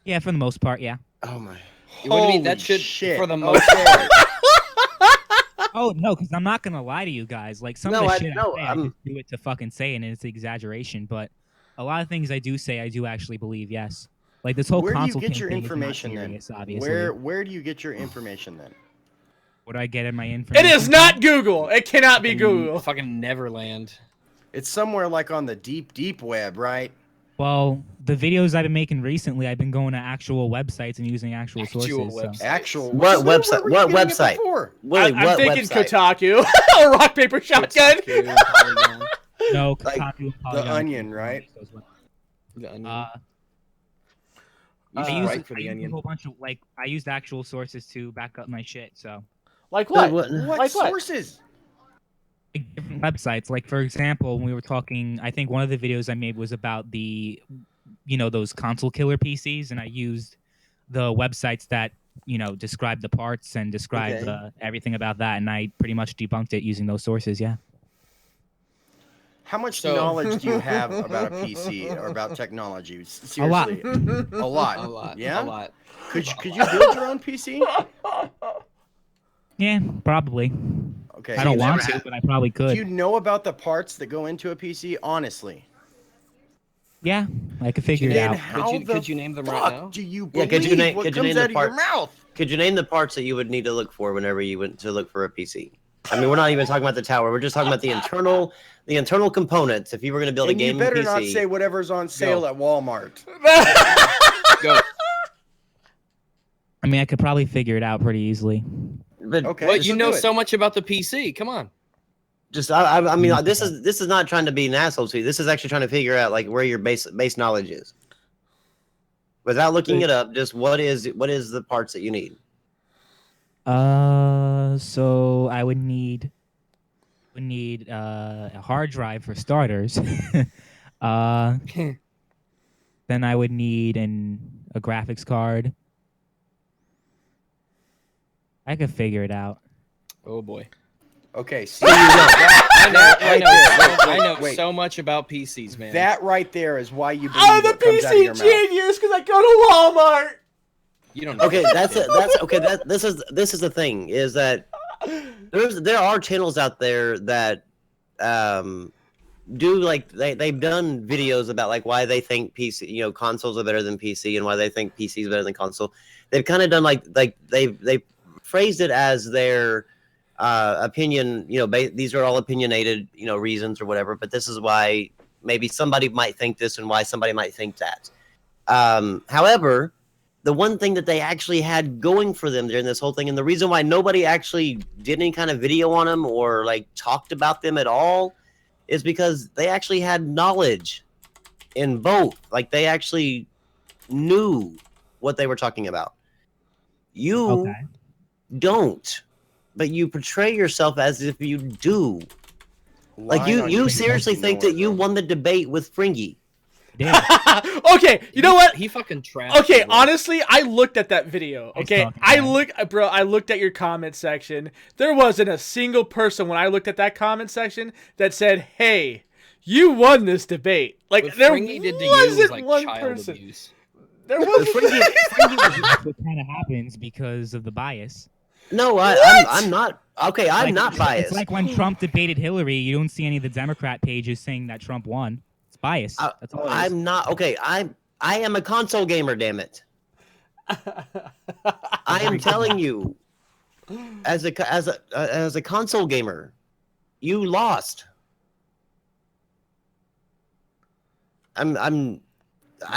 yeah, for the most part, yeah. Oh my! What do you mean? That should shit. For the most part. Oh no, because I'm not gonna lie to you guys. Like some of the shit I just do it to fucking say, and it's exaggeration. But a lot of things I do say, I do actually believe. Yes, like this whole console. Where do you get your information serious, then? Obviously. Where do you get your information then? What do I get in my information? It is not Google. It cannot be Google. Fucking Neverland. It's somewhere like on the deep web, right? Well, the videos I've been making recently, I've been going to actual websites and using actual sources. What website? What website? Willie, I'm thinking Kotaku or Rock Paper Shotgun. No, Kotaku. The Onion, right? The Onion. I used a whole bunch of I used actual sources to back up my shit. So, like what? What sources? Different websites. Like for example, when we were talking, I think one of the videos I made was about the, those console killer PCs, and I used the websites that describe the parts and describe everything about that, and I pretty much debunked it using those sources. Yeah. How much knowledge do you have about a PC or about technology? Seriously, a lot. Yeah, a lot. Could you build your own PC? Yeah, probably. Okay. I don't want to, but I probably could. Do you know about the parts that go into a PC? Honestly. Yeah, I could figure it out. Could you name them right now? Do you Yeah, believe what comes out of your mouth? Could you name the parts that you would need to look for whenever you went to look for a PC? I mean, we're not even talking about the tower. We're just talking about the internal components. If you were going to build a game, you better PC, not say whatever's on sale at Walmart. Go. I mean, I could probably figure it out pretty easily. But Okay, But you know so much about the PC. Come on. just I mean, this is not trying to be an asshole to you. This is actually trying to figure out like where your base knowledge is. Without looking it up, just what is the parts that you need? So I would need a hard drive for starters. Then I would need a graphics card. I could figure it out. Oh boy. Okay, see, I know so much about PCs, man. That right there is why you believe I'm a what comes out of your PC mouth. genius because I go to Walmart. You don't know. Okay, that's okay. This is the thing is that there are channels out there that do like they've done videos about like why they think PC consoles are better than PC and why they think PC is better than console. They've kind of done like they've phrased it as their opinion. These are all opinionated reasons or whatever. But this is why maybe somebody might think this and why somebody might think that. However, the one thing that they actually had going for them during this whole thing, and the reason why nobody actually did any kind of video on them or like talked about them at all, is because they actually had knowledge in both. Like they actually knew what they were talking about. You don't, but you portray yourself as if you do. Like you seriously think that you won the debate with Fringy. Okay, you know what? He fucking trashed. Okay, honestly, I looked at that video. Okay, I looked at your comment section. There wasn't a single person when I looked at that comment section that said, "Hey, you won this debate." Like what there Fringy did to you wasn't was like one child person. abuse. There wasn't. What kind of happens because of the bias. No, I'm not. Okay, I'm not biased. It's like when Trump debated Hillary, you don't see any of the Democrat pages saying that Trump won. It's bias. That's all it is. I'm not. Okay, I am a console gamer. Damn it! I am telling you, as a console gamer, you lost. I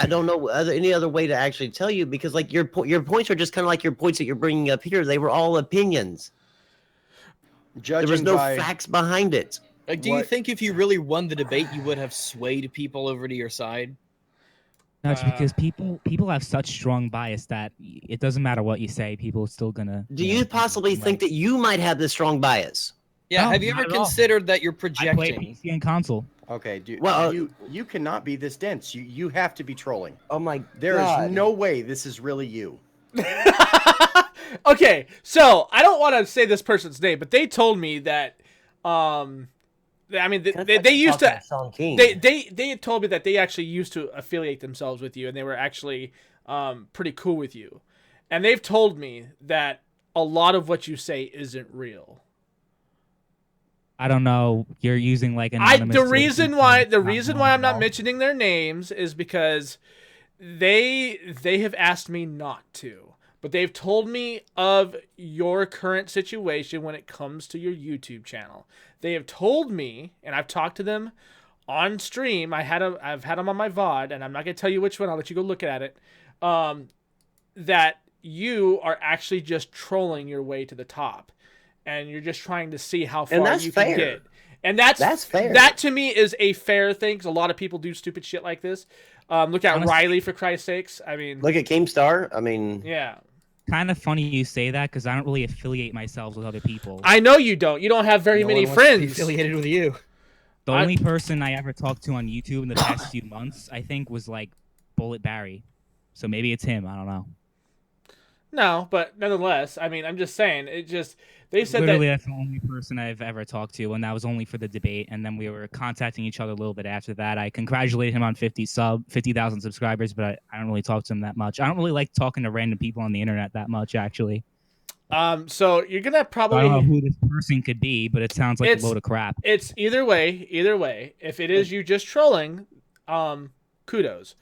don't know any other way to actually tell you because like your points are just kind of like your points that you're bringing up here. They were all opinions. There was no facts behind it. Like, do you think if you really won the debate, you would have swayed people over to your side? No, it's because people have such strong bias that it doesn't matter what you say, people are still gonna. Do you possibly think that you might have this strong bias? Yeah. No, have you ever considered that you're projecting? I play PC and console. Okay, dude. Well, you cannot be this dense. You have to be trolling. Oh my God. There is no way this is really you. Okay, so I don't want to say this person's name, but they told me that, I mean, they used to. They had told me that they actually used to affiliate themselves with you, and they were actually pretty cool with you, and they've told me that a lot of what you say isn't real. I don't know. You're using like the reason why I'm not mentioning their names is because they have asked me not to. But they've told me of your current situation when it comes to your YouTube channel. They have told me, and I've talked to them on stream. I've had them on my VOD, and I'm not going to tell you which one. I'll let you go look at it. That you are actually just trolling your way to the top. And you're just trying to see how far you can get. And that's fair. That to me is a fair thing, because a lot of people do stupid shit like this. Look at Riley, for Christ's sakes. I mean, look at Keemstar. I mean, yeah. Kind of funny you say that because I don't really affiliate myself with other people. I know you don't. You don't have very many friends affiliated with you. The only person I ever talked to on YouTube in the past few months, I think, was like Bullet Barry. So maybe it's him. I don't know. No, but nonetheless, I mean, I'm just saying. They said literally that's the only person I've ever talked to, and that was only for the debate. And then we were contacting each other a little bit after that. I congratulated him on 50,000 subscribers, but I don't really talk to him that much. I don't really like talking to random people on the internet that much, actually. So you're gonna probably. I don't know who this person could be, but it sounds like a load of crap. It's either way. If it is you just trolling, kudos.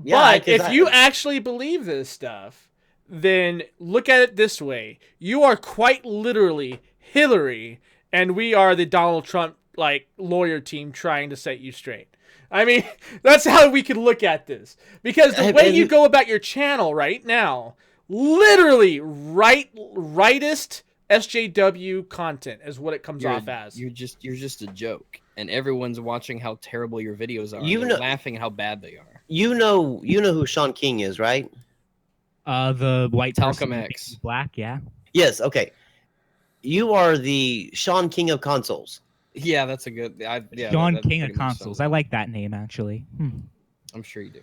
Yeah, but if you actually believe this stuff, then look at it this way. You are quite literally Hillary, and we are the Donald Trump lawyer team trying to set you straight. I mean, that's how we can look at this. Because the way you go about your channel right now, literally rightist SJW content is what it comes off as. You're just a joke, and everyone's watching how terrible your videos are. They're laughing at how bad they are. You know who Sean King is, right? The white Talcum X. Black, yeah. Yes. Okay. You are the Sean King of consoles. Yeah, that's a good. Sean King of consoles. I like that name actually. I'm sure you do.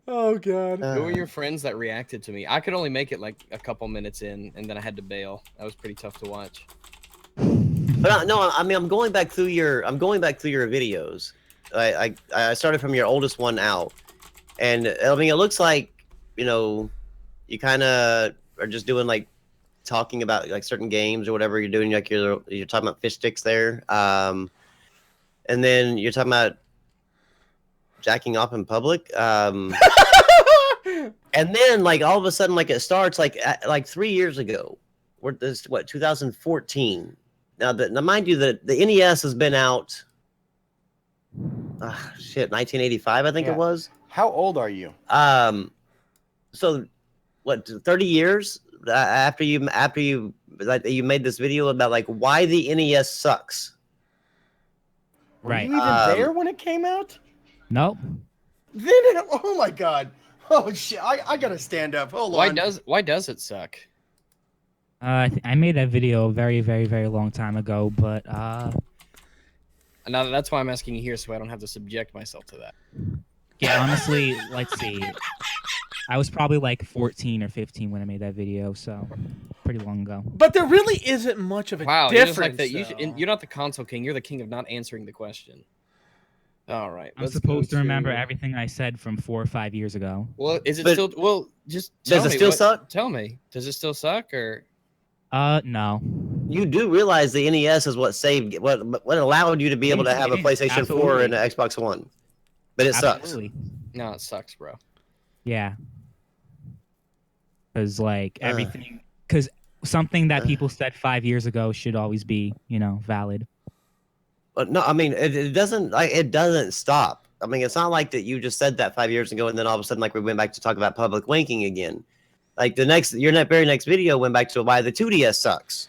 Oh god. Who were your friends that reacted to me? I could only make it like a couple minutes in, and then I had to bail. That was pretty tough to watch. But no, I mean I'm going back through your videos. I started from your oldest one out, and I mean it looks like you kind of are just doing talking about certain games or whatever you're doing. Like you're talking about fish sticks there, and then you're talking about jacking off in public, and then all of a sudden it starts like 3 years ago. We're 2014. Now mind you that the NES has been out. 1985 I think it was. How old are you? So what? 30 years after you made this video about why the NES sucks. Right. Were you even there when it came out? Nope. Then oh my god. Oh shit! I gotta stand up. Hold on. Why does it suck? I made that video a very, very, very long time ago, but now that's why I'm asking you here, so I don't have to subject myself to that. Yeah, honestly, let's see. I was probably 14 or 15 when I made that video, so pretty long ago. But there really isn't much of a difference. You're not the console king. You're the king of not answering the question. All right. I'm supposed to remember everything I said from 4 or 5 years ago. Well, is it still? Well, just does it still suck? Tell me. Does it still suck or? No. You do realize the NES is what saved, what allowed you to be able to have a PlayStation 4 and an Xbox One, but it sucks. No, it sucks, bro. Yeah. Because everything, because something that people said 5 years ago should always be, valid. But no, I mean it doesn't. It doesn't stop. I mean, it's not like that you just said that 5 years ago and then all of a sudden we went back to talk about public wanking again. Your very next video went back to why the 2DS sucks.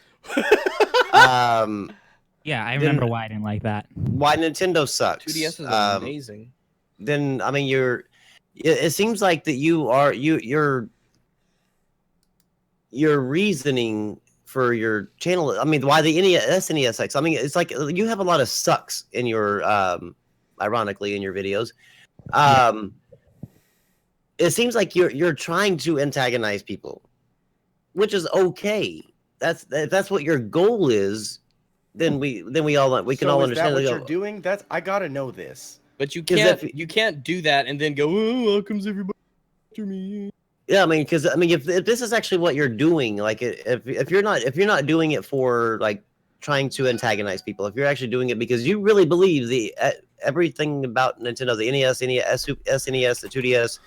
Yeah, I remember why I didn't like that. Why Nintendo sucks. 2DS is amazing. Then I mean it seems like that your reasoning for your channel. I mean, why the SNES sucks. I mean, it's like you have a lot of sucks in your ironically in your videos. It seems like you're trying to antagonize people, which is okay. That's what your goal is. Then we all can all understand what you're doing. I gotta know this. But you can't do that and then go, oh, how comes everybody after me? Yeah, I mean, because if this is actually what you're doing, if you're not doing it for trying to antagonize people, if you're actually doing it because you really believe everything about Nintendo, the NES, SNES, the 2DS.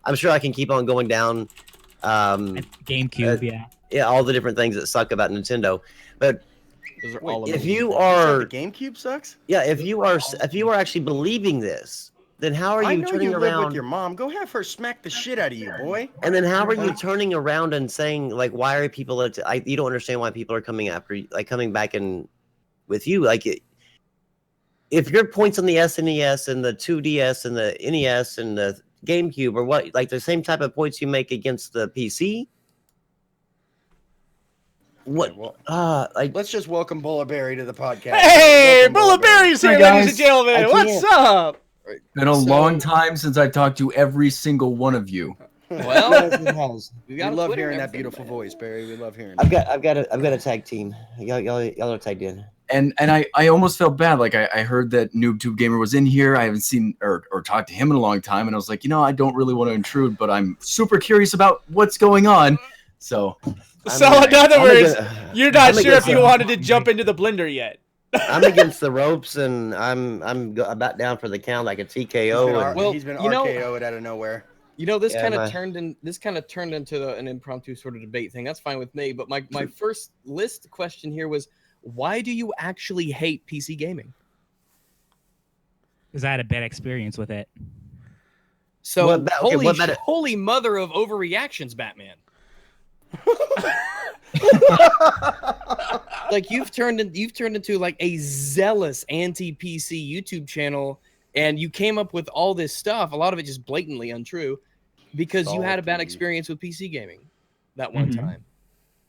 I'm sure I can keep on going down. GameCube, yeah, all the different things that suck about Nintendo. But if you are, the GameCube sucks. Yeah, if you are actually believing this, then how are you turning around? Live with your mom. Go have her smack the shit out of you, boy. And then how are you turning around and saying why are people? You don't understand why people are coming after you, coming back and with you, if your points on the SNES and the 2DS and the NES and the GameCube or what the same type of points you make against the PC. What? Let's just welcome Bullaberry to the podcast. Hey, Bullaberry's here, ladies and gentlemen. What's up? Been a long time since I've talked to every single one of you. Well, we love hearing that beautiful voice, Barry. We love hearing. I've got a tag team. Y'all are tagged in. And I almost felt bad. I heard that NoobtubeGamer was in here. I haven't seen or talked to him in a long time, and I was like, I don't really want to intrude, but I'm super curious about what's going on. So in other words, you're not sure if you wanted to jump into the blender yet. I'm against the ropes, and I'm about down for the count like a TKO. He's been RKO'd out of nowhere. This kind of turned into an impromptu sort of debate thing. That's fine with me. But my first list question here was, why do you actually hate PC gaming? Because I had a bad experience with it. So holy mother of overreactions, Batman. Like you've turned into like a zealous anti-PC YouTube channel, and you came up with all this stuff, a lot of it just blatantly untrue, because you had a bad experience with PC gaming that one time.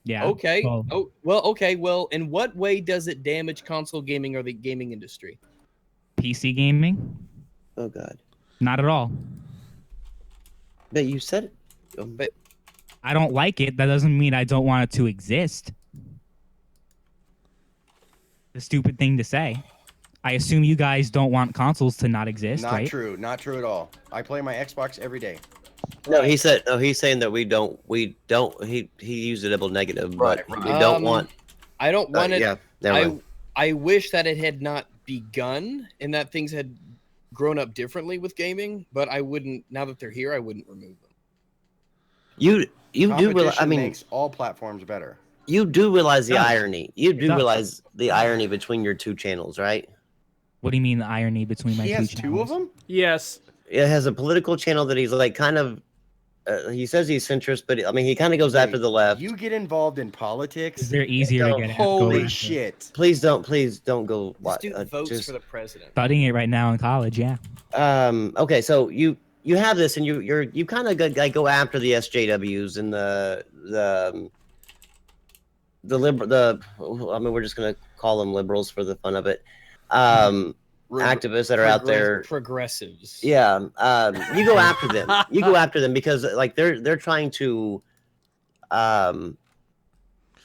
Yeah. Okay. Okay. Well, in what way does it damage console gaming or the gaming industry? PC gaming? Oh God. Not at all. But you said it. But I don't like it. That doesn't mean I don't want it to exist. The stupid thing to say. I assume you guys don't want consoles to not exist, right? Not true. Not true at all. I play my Xbox every day. No, he's saying that we don't. He used a double negative, but we don't want. I don't want it. Yeah. I wish that it had not begun and that things had grown up differently with gaming, but I wouldn't. Now that they're here, I wouldn't remove them. You do realize? I mean, makes all platforms better. You do realize the irony. You do realize the irony between your two channels, right? What do you mean the irony between my two channels? He has two of them? Yes. It has a political channel that he's like kind of. He says he's centrist, but I mean he kind of goes after the left. You get involved in politics. They're easier to get. Holy shit! Please don't go. Just do votes for the president. Studying it right now in college, yeah. Okay, so you have this, and you kind of go after the SJWs and I mean, we're just gonna call them liberals for the fun of it. Activists that are out there, progressives. Yeah, you go after them. You go after them because like they're trying to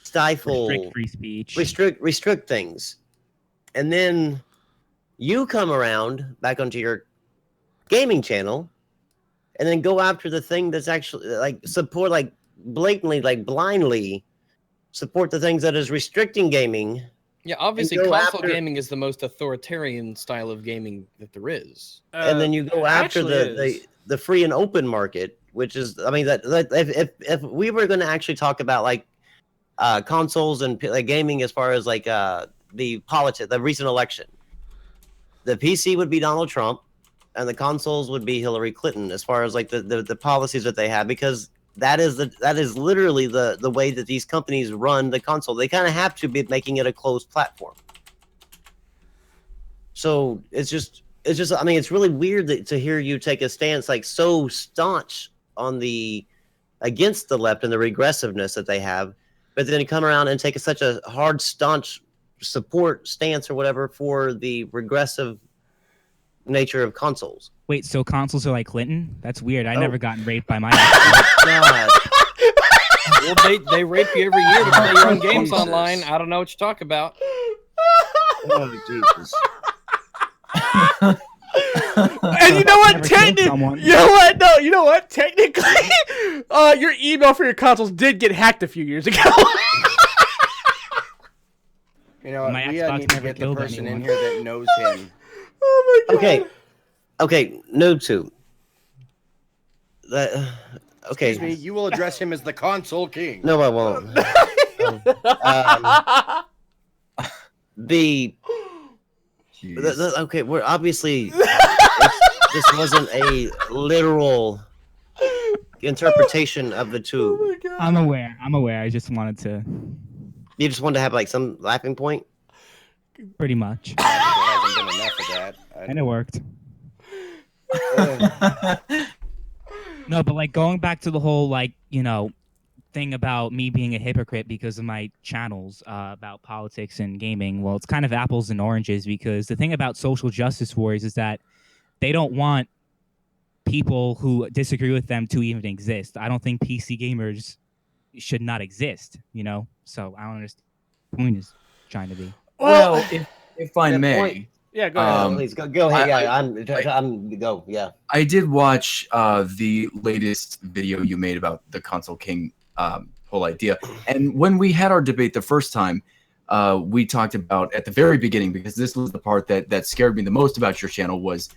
stifle, restrict free speech, restrict things, and then you come around back onto your gaming channel, and then go after the thing that's actually like support, like blatantly, like blindly support the things that is restricting gaming. Yeah, obviously console gaming is the most authoritarian style of gaming that there is. And then you go after the free and open market, which is, I mean, that if we were going to actually talk about like consoles and like gaming as far as like the recent election, the PC would be Donald Trump, and the consoles would be Hillary Clinton as far as like the policies that they have, because that is literally the way that these companies run the console. They kind of have to be making it a closed platform. So it's just I mean, it's really weird to hear you take a stance like so staunch on against the left and the regressiveness that they have, but then you come around and take such a hard, staunch support stance or whatever for the regressive nature of consoles. Wait, so consoles are like Clinton? That's weird. I never gotten raped by my God. Well, they rape you every year to play your own games online. I don't know what you're talking about. Oh, Jesus. And you know what? You know what? Technically, your email for your consoles did get hacked a few years ago. You know, we need to get the person in here that knows him. Oh my God. Okay, NoobTube. Okay. Excuse me, you will address him as the console king. No, I won't. Okay, we're obviously this wasn't a literal interpretation of the two. Oh my God. I'm aware. I just wanted to. You just wanted to have like some laughing point. Pretty much. There hasn't been enough of that. And it worked. No, but like going back to the whole like, thing about me being a hypocrite because of my channels about politics and gaming. Well, it's kind of apples and oranges, because the thing about social justice warriors is that they don't want people who disagree with them to even exist. I don't think PC gamers should not exist, So I don't understand what the point is trying to be. Well, if I may. Yeah, go ahead. Please go ahead. Go. Yeah. I did watch the latest video you made about the console king whole idea, and when we had our debate the first time, we talked about at the very beginning, because this was the part that scared me the most about your channel, was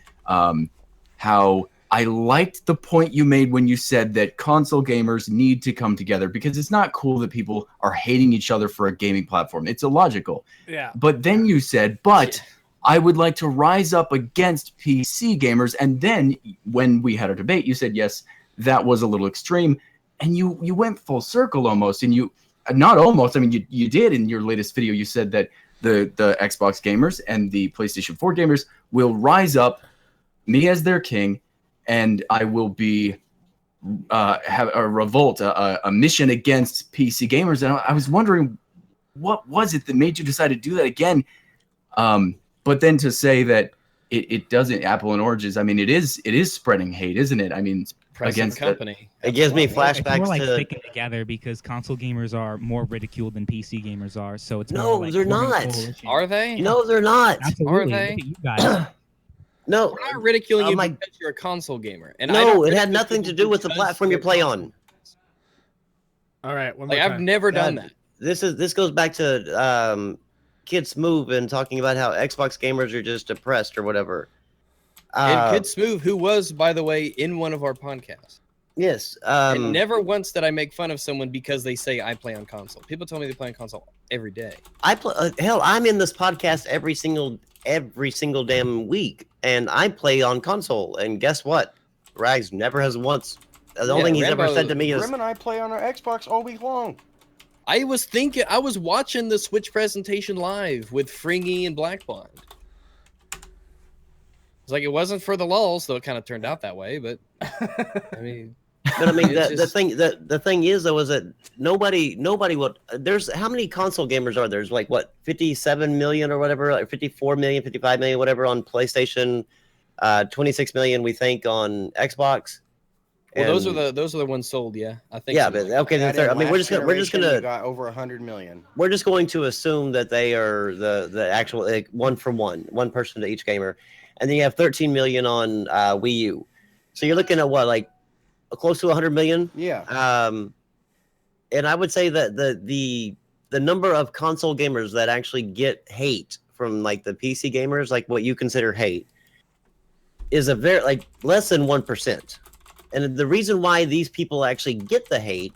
how I liked the point you made when you said that console gamers need to come together, because it's not cool that people are hating each other for a gaming platform. It's illogical. Yeah. But then you said, but I would like to rise up against PC gamers. And then when we had a debate, you said, yes, that was a little extreme. And you went full circle almost. And you, not almost, I mean, you did in your latest video. You said that the Xbox gamers and the PlayStation 4 gamers will rise up, me as their king, and I will be have a revolt, a mission against PC gamers. And I was wondering, what was it that made you decide to do that again? But then to say that it doesn't, apple and oranges, I mean, it is spreading hate, isn't it? I mean, against company. It gives me It's flashbacks more like to sticking together, because console gamers are more ridiculed than PC gamers are. So it's No, more like they're forming a not. coalition. Are they? no, they're not. Absolutely. Are they? Look at you guys. No, We're not ridiculing you my- because you're a console gamer. And I no, don't it had ridicule nothing to people do with the because platform you they're play console on. All right. One more Like, I've time. never God, done that. This goes back to Kid Smooth and talking about how Xbox gamers are just depressed or whatever. And Kid Smooth, who was, by the way, in one of our podcasts. Yes. And never once did I make fun of someone because they say I play on console. People tell me they play on console every day. I play. Hell, I'm in this podcast every single damn week, and I play on console. And guess what? Rags never has once. The only thing he's ever said to me is, Grim and I play on our Xbox all week long. I was watching the Switch presentation live with Fringy and Blackbond. It's like, it wasn't for the lulls, though it kind of turned out that way, but I mean. But I mean, It's the thing is though, is that nobody would. There's how many console gamers are there? There's like what 57 million or whatever, like 54 million, 55 million, whatever on PlayStation, 26 million we think on Xbox. Well, those are the ones sold, yeah. I think. Yeah, so. but okay, then I mean, we're just gonna got over 100 million. we're just going to assume that they are the actual, like, one person to each gamer, and then you have 13 million on Wii U. So you're looking at what, like close to 100 million. Yeah. And I would say that the number of console gamers that actually get hate from like the PC gamers, like what you consider hate, is a very like less than 1%. And the reason why these people actually get the hate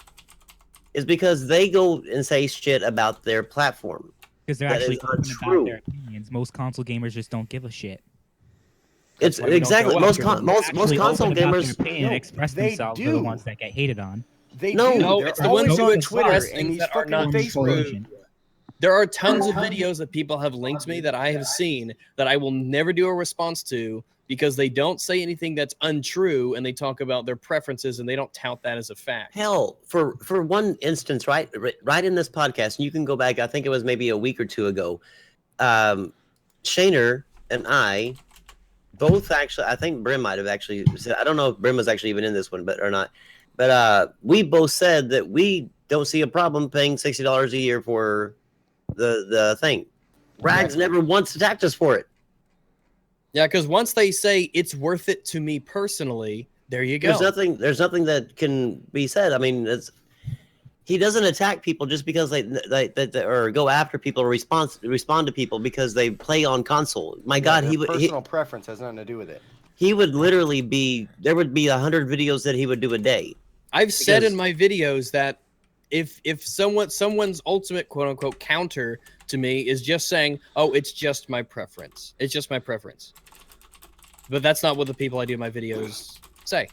is because they go and say shit about their platform. Because they're That actually is open untrue. about their opinions. Most console gamers just don't give a shit. It's why we don't exactly go most after them. most Actually console open about their gamers. opinion and express they themselves are do. the ones that get hated on. They No, do. No, They're it's the ones always who on express Twitter things and these that are fucking not Facebook. true. There are tons of videos that people have linked me that I have seen that I will never do a response to because they don't say anything that's untrue, and they talk about their preferences and they don't tout that as a fact. Hell, for one instance, right in this podcast, and you can go back, I think it was maybe a week or two ago, Shaner and I both actually, I think Brim might have actually said, I don't know if Brim was actually even in this one, but or not, but we both said that we don't see a problem paying $60 a year for the thing. Rags never once attacked us for it. Yeah, because once they say it's worth it to me personally, there you go. There's nothing that can be said. I mean, he doesn't attack people just because they or go after people or respond to people because they play on console. My God, personal preference has nothing to do with it. He would literally be, there would be 100 videos that he would do a day. I've said in my videos that if someone's ultimate quote unquote counter to me is just saying, "Oh, it's just my preference. It's just my preference," but that's not what the people I do my videos say.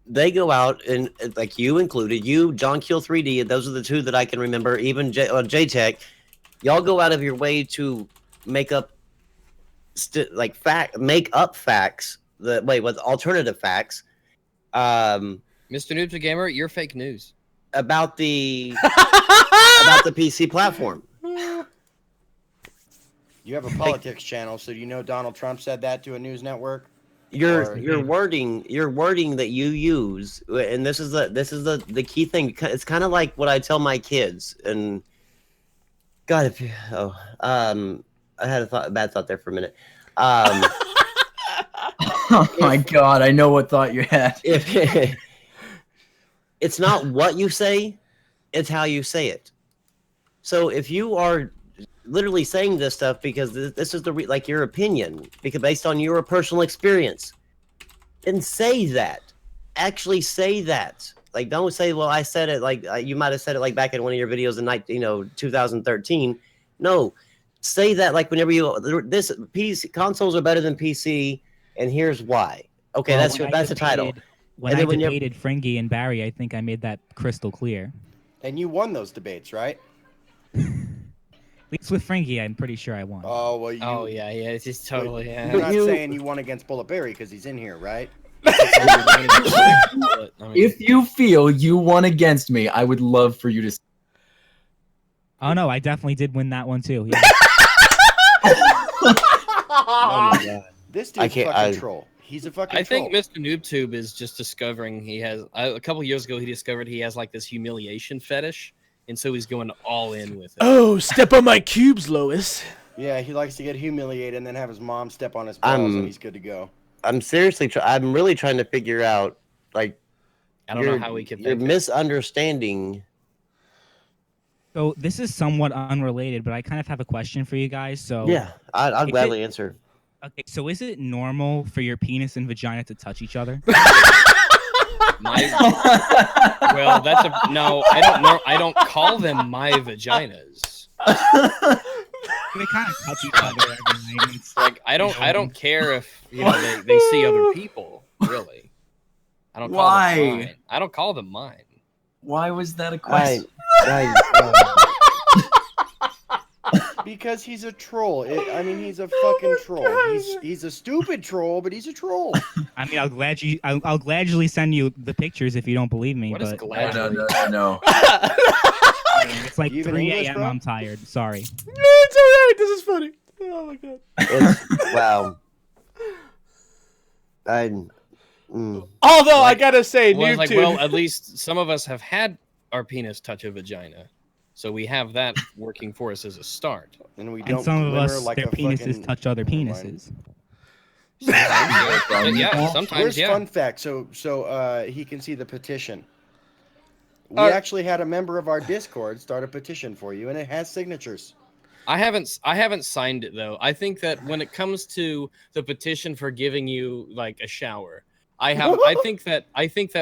They go out and, like you included, you, John Kill 3D, and those are the two that I can remember. Even JTech, y'all go out of your way to make up facts with alternative facts. MrNoobtubeGamer, you're fake news About the PC platform. You have a politics channel, so you know Donald Trump said that to a news network. Your wording that you use, and this is the key thing. It's kind of like what I tell my kids. And God, I had a bad thought there for a minute. Oh my God, I know what thought you had. It's not what you say, it's how you say it. So if you are literally saying this stuff because this is like your opinion, because based on your personal experience, then say that. Actually say that. Like, don't say, well, I said it like you might have said it like back in one of your videos in 2013. No, say that like whenever this PC consoles are better than PC, and here's why. Okay, well, that's the title. When I debated Fringy and Barry, I think I made that crystal clear. And you won those debates, right? At least with Fringy, I'm pretty sure I won. Oh well. Oh yeah, it's just totally. Yeah. You're not saying you won against Bullet Barry because he's in here, right? If you feel you won against me, I would love for you to. Oh no, I definitely did win that one too. Yeah. Oh my god, this dude's fucking troll. He's a fucking troll. I think Mr. NoobTube is just discovering he has. A couple years ago, he discovered he has like this humiliation fetish, and so he's going all in with it. Oh, step on my cubes, Lois. Yeah, he likes to get humiliated and then have his mom step on his balls, and he's good to go. I'm seriously I'm really trying to figure out, like, I don't know how we can. You're misunderstanding. So this is somewhat unrelated, but I kind of have a question for you guys. So yeah, I'll gladly answer. Okay, so is it normal for your penis and vagina to touch each other? Well, that's no. I don't know. I don't call them my vaginas. They kind of touch each other every night. It's like I don't care if they see other people. Really, I don't. Call them mine. I don't call them mine. Why was that a question? Because he's a troll. I mean, he's a fucking troll. He's a stupid troll, but he's a troll. I mean, I'll gladly send you the pictures if you don't believe me. What but is gladly? No. It's like 3 a.m. I'm tired. Sorry. No, it's alright. This is funny. Oh my god. Wow. Although I gotta say, well, like, well, at least some of us have had our penis touch a vagina, so we have that working for us as a start. And we don't. And some of us, like their penises touch other penises. Yeah, sometimes. Here's yeah. fun fact. So he can see the petition. We actually had a member of our Discord start a petition for you, and it has signatures. I haven't signed it though. I think that when it comes to the petition for giving you like a shower, I think that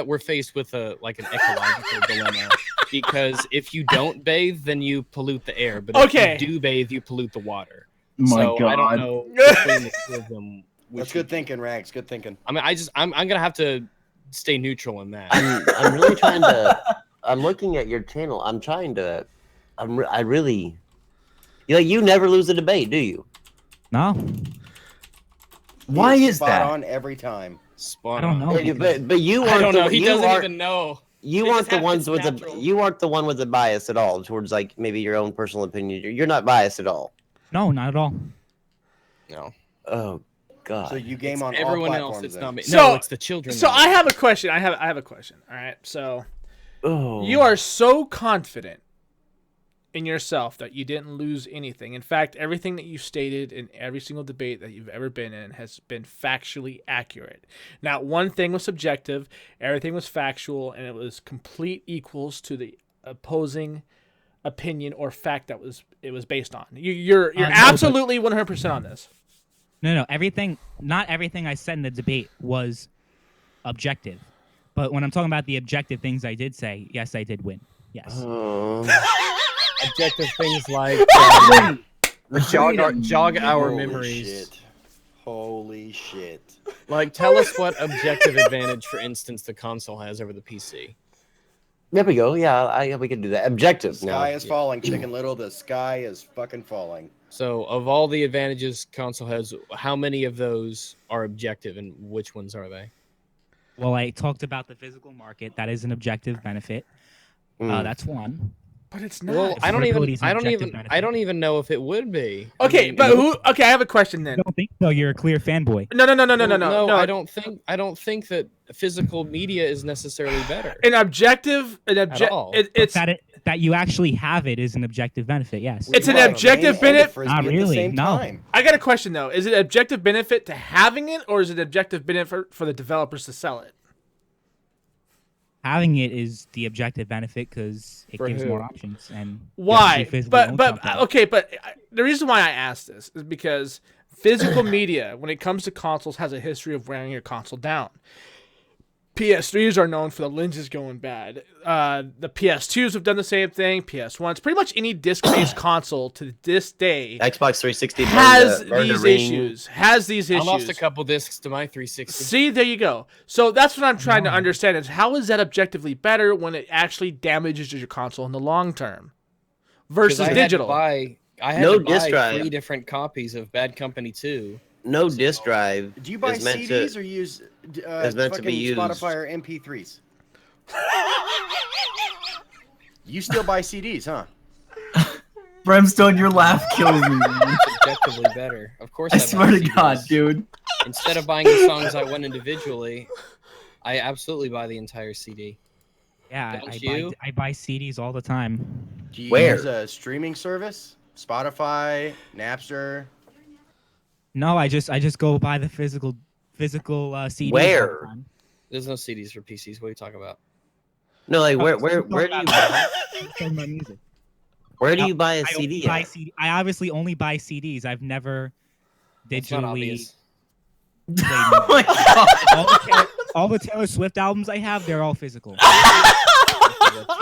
we're faced with an ecological dilemma, because if you don't bathe, then you pollute the air, but if you do bathe, you pollute the water. My God. I don't know between the two of them. That's good thinking, Rags. Good thinking. I mean, I'm gonna have to stay neutral in that. I'm really trying to. I'm looking at your channel. I'm trying to. I really. You never lose a debate, do you? No. Why is spot that? on every time. I don't know. But you aren't. I don't know. He doesn't even know. You aren't the ones with the. You aren't the one with the bias at all towards like maybe your own personal opinion. You're not biased at all. No, not at all. No. Oh God. So you game on everyone all else. platforms, It's then. not me. So, no, it's the children. So I have a question. I have a question. All right. So you are so confident in yourself that you didn't lose anything. In fact, everything that you stated in every single debate that you've ever been in has been factually accurate. Not one thing was subjective. Everything was factual, and it was complete equals to the opposing opinion or fact that it was based on. You're absolutely 100% on this. No, not everything I said in the debate was objective. But when I'm talking about the objective things I did say, yes, I did win. Yes. Objective things like jog our memories. Shit. Holy shit. Like, tell us what objective advantage, for instance, the console has over the PC. There we go. Yeah, we can do that. Objective. The sky is falling, Chicken Little. The sky is fucking falling. So, of all the advantages console has, how many of those are objective, and which ones are they? Well, I talked about the physical market. That is an objective benefit. That's one. But it's not. Well, I don't even know if it would be. Okay, I have a question then. I don't think so. You're a clear fanboy. No. I don't think that physical media is necessarily better. It's that you actually have it is an objective benefit. Yes. It's an objective benefit. Not really. No. I got a question though. Is it objective benefit to having it, or is it objective benefit for the developers to sell it? having it is the objective benefit because it For gives who? more options. And Why? But something. okay, but the reason why I asked this is because physical media, when it comes to consoles, has a history of wearing your console down. PS3s are known for the lenses going bad. The PS2s have done the same thing. PS1s, pretty much any disc-based console to this day, Xbox 360 has burned these the ring. issues. Has these issues. I lost a couple discs to my 360. See, there you go. So that's what I'm trying to understand is how is that objectively better when it actually damages your console in the long term versus digital? I had No to disc buy drive. 3 different copies of Bad Company 2. No disc drive. Do you buy is meant CDs to, or use is meant to be used. Spotify or MP3s? You still buy CDs, huh? Brimstone, your laugh kills me. It's objectively better. Of course, I buy swear to CDs. God, dude. Instead of buying the songs I want individually, I absolutely buy the entire CD. Yeah, Don't I buy CDs all the time. Do you Where? use a streaming service? Spotify, Napster? No, I just go buy the physical CDs. Where? all the time. There's no CDs for PCs. What are you talking about? No, like where I'm do talking you about music. where do you buy a I CD? only buy at? I obviously only buy CDs. I've never That's not digitally obvious. played Oh music. my God. all the Taylor Swift albums I have, they're all physical.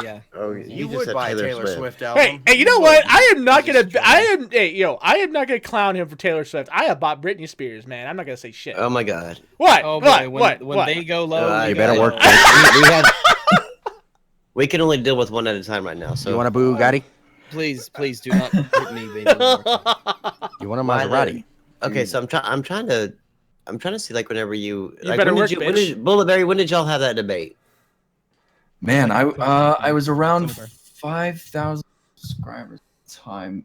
Yeah. Oh, You just would said buy a Taylor Swift. Swift album. Hey, you know what? I am not Just gonna. stream. I am not gonna clown him for Taylor Swift. I have bought Britney Spears, man. I'm not gonna say shit. Oh my God. What? Oh What? boy, What? when What? they go low, You we better go work, low. we have. We can only deal with one at a time right now. So You want a Bugatti? Please do not hit me, baby. You want a Why Maserati? Okay, so I'm trying to see like whenever you like better when work, did you, bitch. Bulletberry, when did y'all have that debate? Man, I was around October. 5,000 subscribers at the time.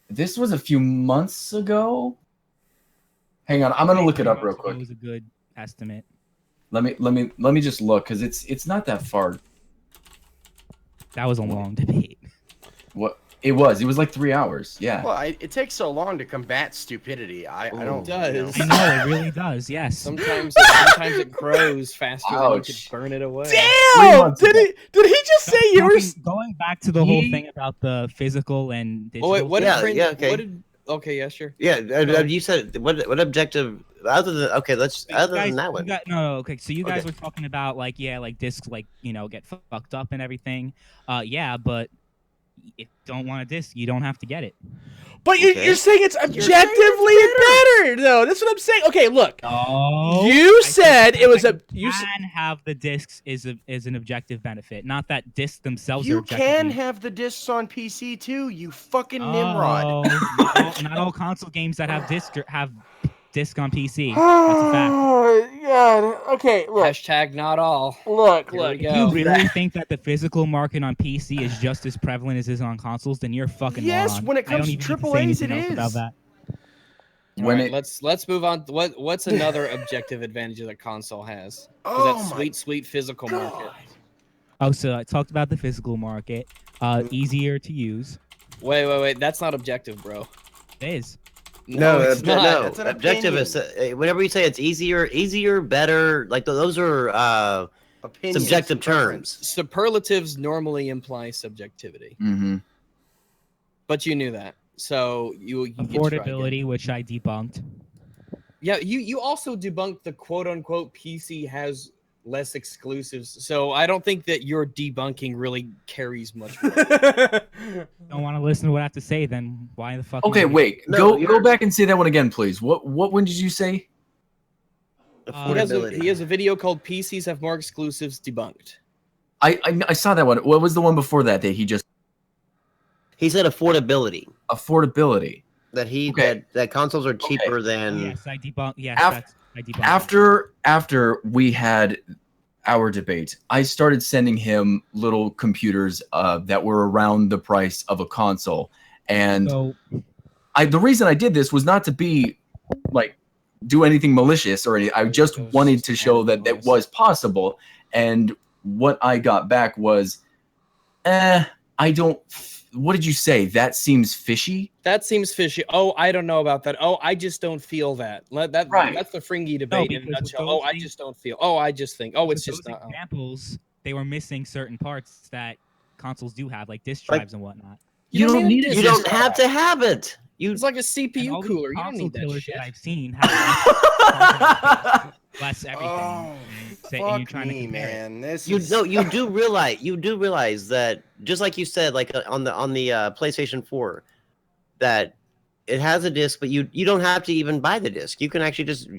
This was a few months ago. Hang on, I'm gonna look it up real It quick. was a good estimate. Let me just look because it's not that far. That was a long debate. What it was like 3 hours. Yeah. Well, it takes so long to combat stupidity. I don't. It does. I know it really does. Yes. Sometimes it grows faster than you Ouch. can burn it away. 3 Damn! months Did ago. he just say you were? Going back to the whole He- thing about the physical and digital. Oh wait, what Yeah, did Brent, yeah, okay. what did Okay, yeah, sure. Yeah, you said what objective other than okay, let's You other guys- than that you one. no, okay. So you guys Okay. were talking about like discs get fucked up and everything. Yeah, but if you don't want a disc, you don't have to get it. But you're Okay. saying it's objectively better, though. That's what I'm saying. Okay, look. Oh, You said it was a. You You can have the discs is an objective benefit, not that discs themselves are You objectively. can have the discs on PC too. You fucking Nimrod. Oh, not all console games that have disc on PC. That's a fact. Oh God. Okay, look. Hashtag not all. Look. Here we Look. go. If you really think that the physical market on PC is just as prevalent as it is on consoles, then you're fucking Yes, moron. when it I don't comes to even need AAAs, say anything it else about is. that. When Alright, it let's move on. What's another objective advantage that console has? Is Oh that my sweet physical market. God. Oh, so I talked about the physical market. Easier to use. Wait. That's not objective, bro. It is. No, it's not. no. That's an Objective is whenever you say it's easier, better. Like those are Opinions subjective and preference. terms. Superlatives normally imply subjectivity, mm-hmm. but you knew that, so you get to try again. Affordability, which I debunked. Yeah, you also debunked the quote unquote PC has less exclusives, so I don't think that your debunking really carries much weight. Don't want to listen to what I have to say, then why the fuck? Okay, am I- wait. No, go you're- back and say that one again, please. What one did you say? Affordability. He has a video called "PCs Have More Exclusives Debunked." I saw that one. What was the one before that he just He said affordability. affordability? That Okay. that consoles are cheaper than. Yes, I debunked. Yes, I debunked. After we had our debate, I started sending him little computers that were around the price of a console, and So the reason I did this was not to be like do anything malicious or anything. I just wanted to show that it was possible. And what I got back was, I don't what did you say? That seems fishy. That seems fishy. Oh, I don't know about that. Oh, I just don't feel that. That's the Fringy debate in a nutshell. Oh, I just don't feel. Oh, I just think. Oh, it's just not. Examples. They were missing certain parts that consoles do have, like disk drives and whatnot. You don't need it. You don't have to have it. It's like a CPU cooler. You don't need that shit. That I've seen have less everything. Oh, fuck me, man. This you do realize that, just like you said, like on the PlayStation 4, that it has a disc, but you don't have to even buy the disc. You can actually just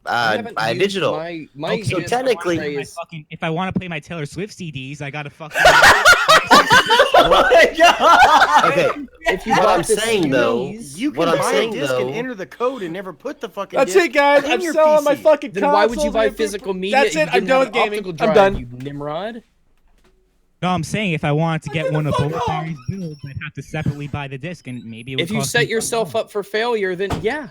buy a digital. So technically, if I want to play my Taylor Swift CDs, I gotta fucking. Oh my god! Okay, what I'm saying though, you can buy a disc and enter the code and never put the fucking. That's disc it, guys. I'm selling my fucking. Then why would you buy physical media? That's it. I'm done with gaming. I'm done. You Nimrod. No, I'm saying if I wanted to get one of both Barry's builds, I'd have to separately buy the disc, and maybe it would if you set yourself up for failure, then yeah.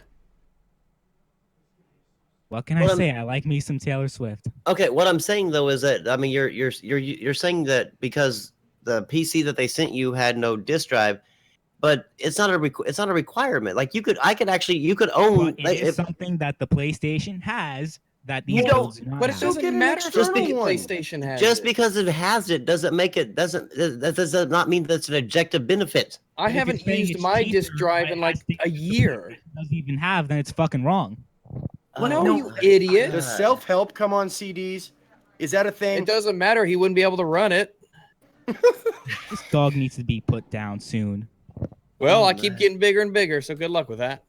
What can I say? I like me some Taylor Swift. Okay, what I'm saying though is that, I mean, you're saying that because the PC that they sent you had no disk drive, but it's not a requirement. Like you could own. But it is something that the PlayStation has that these don't. do not But it have. doesn't matter just because PlayStation has. Just because it has it doesn't make it that does not mean that's an objective benefit. I haven't used my disk drive in like a year. If it doesn't even have, then it's fucking wrong. No, you idiot. Does self-help come on CDs? Is that a thing? It doesn't matter. He wouldn't be able to run it. This dog needs to be put down soon. Well, I keep getting bigger and bigger, so good luck with that.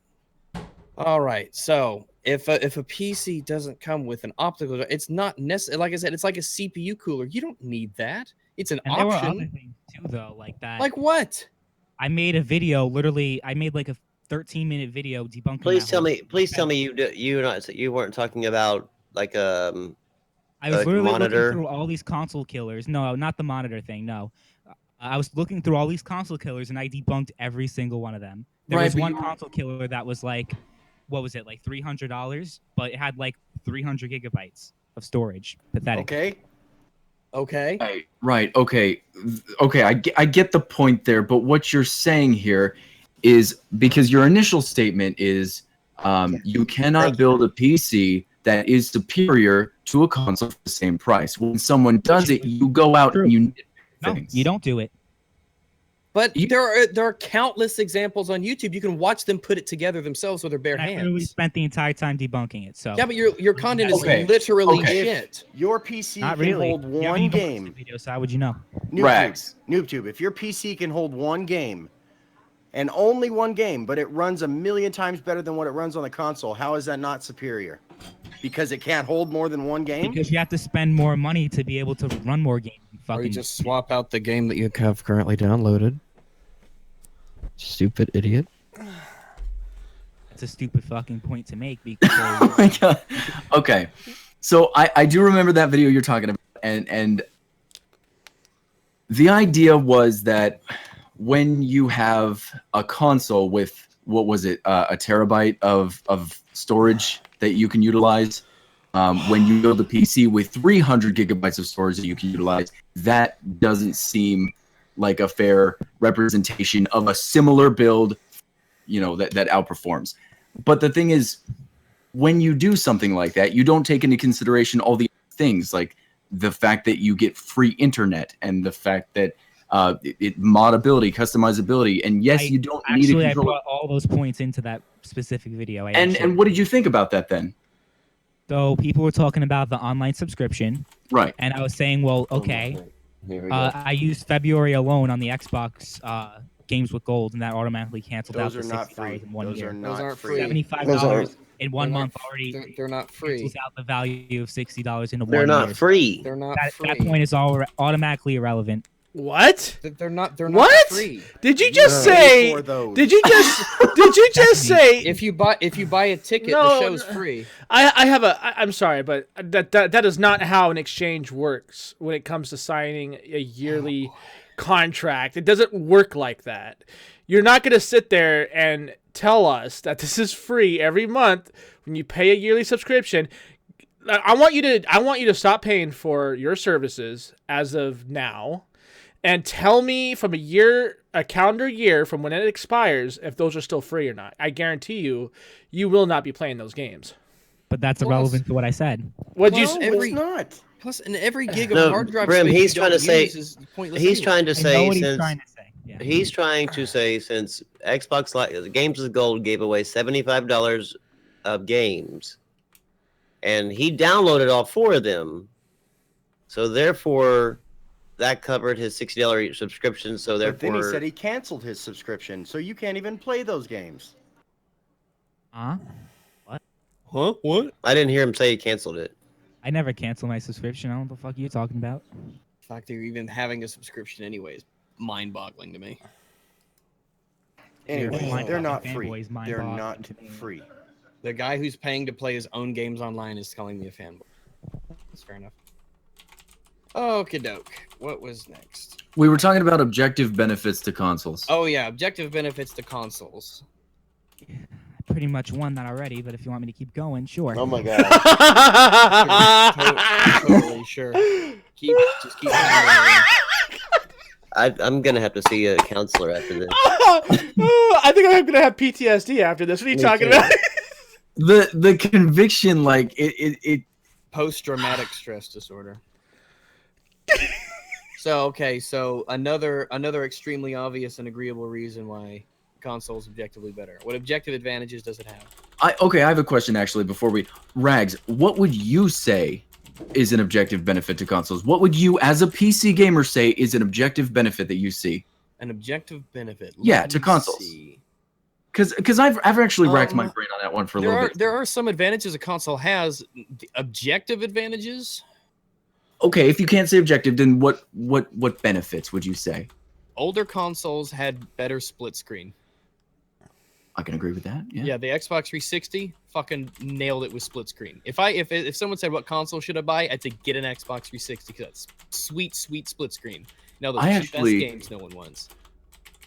All right. So if a PC doesn't come with an optical, it's not necessary. Like I said, it's like a CPU cooler. You don't need that. It's an option. There were other things too, though, like that. Like what? I made a video. Literally, I made like a 13-minute video debunking. Please tell me you weren't talking about like I was literally looking through all these console killers. No, not the monitor thing. No, I was looking through all these console killers and I debunked every single one of them. There was one console killer that was like, what was it, like $300, but it had like 300 gigabytes of storage. Pathetic. Okay. Right. Okay. I get the point there, but what you're saying here is, because your initial statement is you cannot build a PC that is superior to a console for the same price. When someone does it, you go out and you things. No, you don't do it. But there are countless examples on YouTube. You can watch them put it together themselves with their bare hands. I literally spent the entire time debunking it. So yeah, but your content is literally shit. Your PC can hold one game. Video, so how would you know? NoobTube. If your PC can hold one game, and only one game, but it runs 1,000,000 times better than what it runs on the console, how is that not superior? Because it can't hold more than one game? Because you have to spend more money to be able to run more games. Or you just swap out the game that you have currently downloaded. Stupid idiot. That's a stupid fucking point to make. Because oh my god. Okay. So I do remember that video you're talking about, and the idea was that when you have a console with, what was it, a terabyte of storage that you can utilize, when you build a PC with 300 gigabytes of storage that you can utilize, that doesn't seem like a fair representation of a similar build, that outperforms. But the thing is, when you do something like that, you don't take into consideration all the things, like the fact that you get free internet and the fact that modability, customizability, and yes, you don't need a controller. I brought all those points into that specific video. And what did you think about that then? So people were talking about the online subscription, right? And I was saying, well, okay, I used February alone on the Xbox games with gold, and that automatically canceled out the $60 in 1 year. Those are not free. $75 in 1 month already. They're not free. Cancels out the value of $60 in 1 year. They're not free. They're not free. That point is automatically irrelevant. What? They're not free. Did you just say? Did you just say? If you buy a ticket, the show's free. I'm sorry, but that is not how an exchange works when it comes to signing a yearly contract. It doesn't work like that. You're not going to sit there and tell us that this is free every month when you pay a yearly subscription. I want you to stop paying for your services as of now. and tell me from a calendar year from when it expires, if those are still free or not. I guarantee you, you will not be playing those games. But that's irrelevant to what I said. What'd you? No, every- it's not. Plus, and every gig of No, hard drive Brim, space he's you trying don't to say- use is pointless. He's anyway. trying to I know say what he's since trying to say. Yeah. he's trying to say since Xbox Live Games with Gold gave away $75 of games, and he downloaded all 4 of them, so therefore that covered his $60 subscription. So But then he therefore, said he canceled his subscription, so you can't even play those games. Huh? Huh? What? I didn't hear him say he canceled it. I never cancel my subscription. I don't know what the fuck you're talking about. The fact that you're even having a subscription anyway is mind-boggling to me. Anyway, Mind they're not fucking free. fanboys, mind They're boggling not to me. free. The guy who's paying to play his own games online is calling me a fanboy. That's fair enough. Okie doke. What was next? We were talking about objective benefits to consoles. Oh yeah, objective benefits to consoles. I pretty much won that already, but if you want me to keep going, sure. Oh my god! Totally sure. Just keep going. I'm gonna have to see a counselor after this. I think I'm gonna have PTSD after this. What are you Me talking too. about? The conviction, like it Post-traumatic stress disorder. So another extremely obvious and agreeable reason why console's objectively better. What objective advantages does it have? I have a question actually before we Rags, what would you say is an objective benefit to consoles? What would you as a PC gamer say is an objective benefit that you see? An objective benefit. Yeah, Let to me consoles. see. Cuz I've actually racked my Um, brain on that one for a little bit. There are some advantages a console has. The objective advantages. Okay, if you can't say objective, then what benefits would you say? Older consoles had better split screen. I can agree with that. Yeah. Yeah, the Xbox 360 fucking nailed it with split screen. If someone said what console should I buy, I'd say get an Xbox 360 because that's sweet split screen. Now those I are actually- the best games no one wants.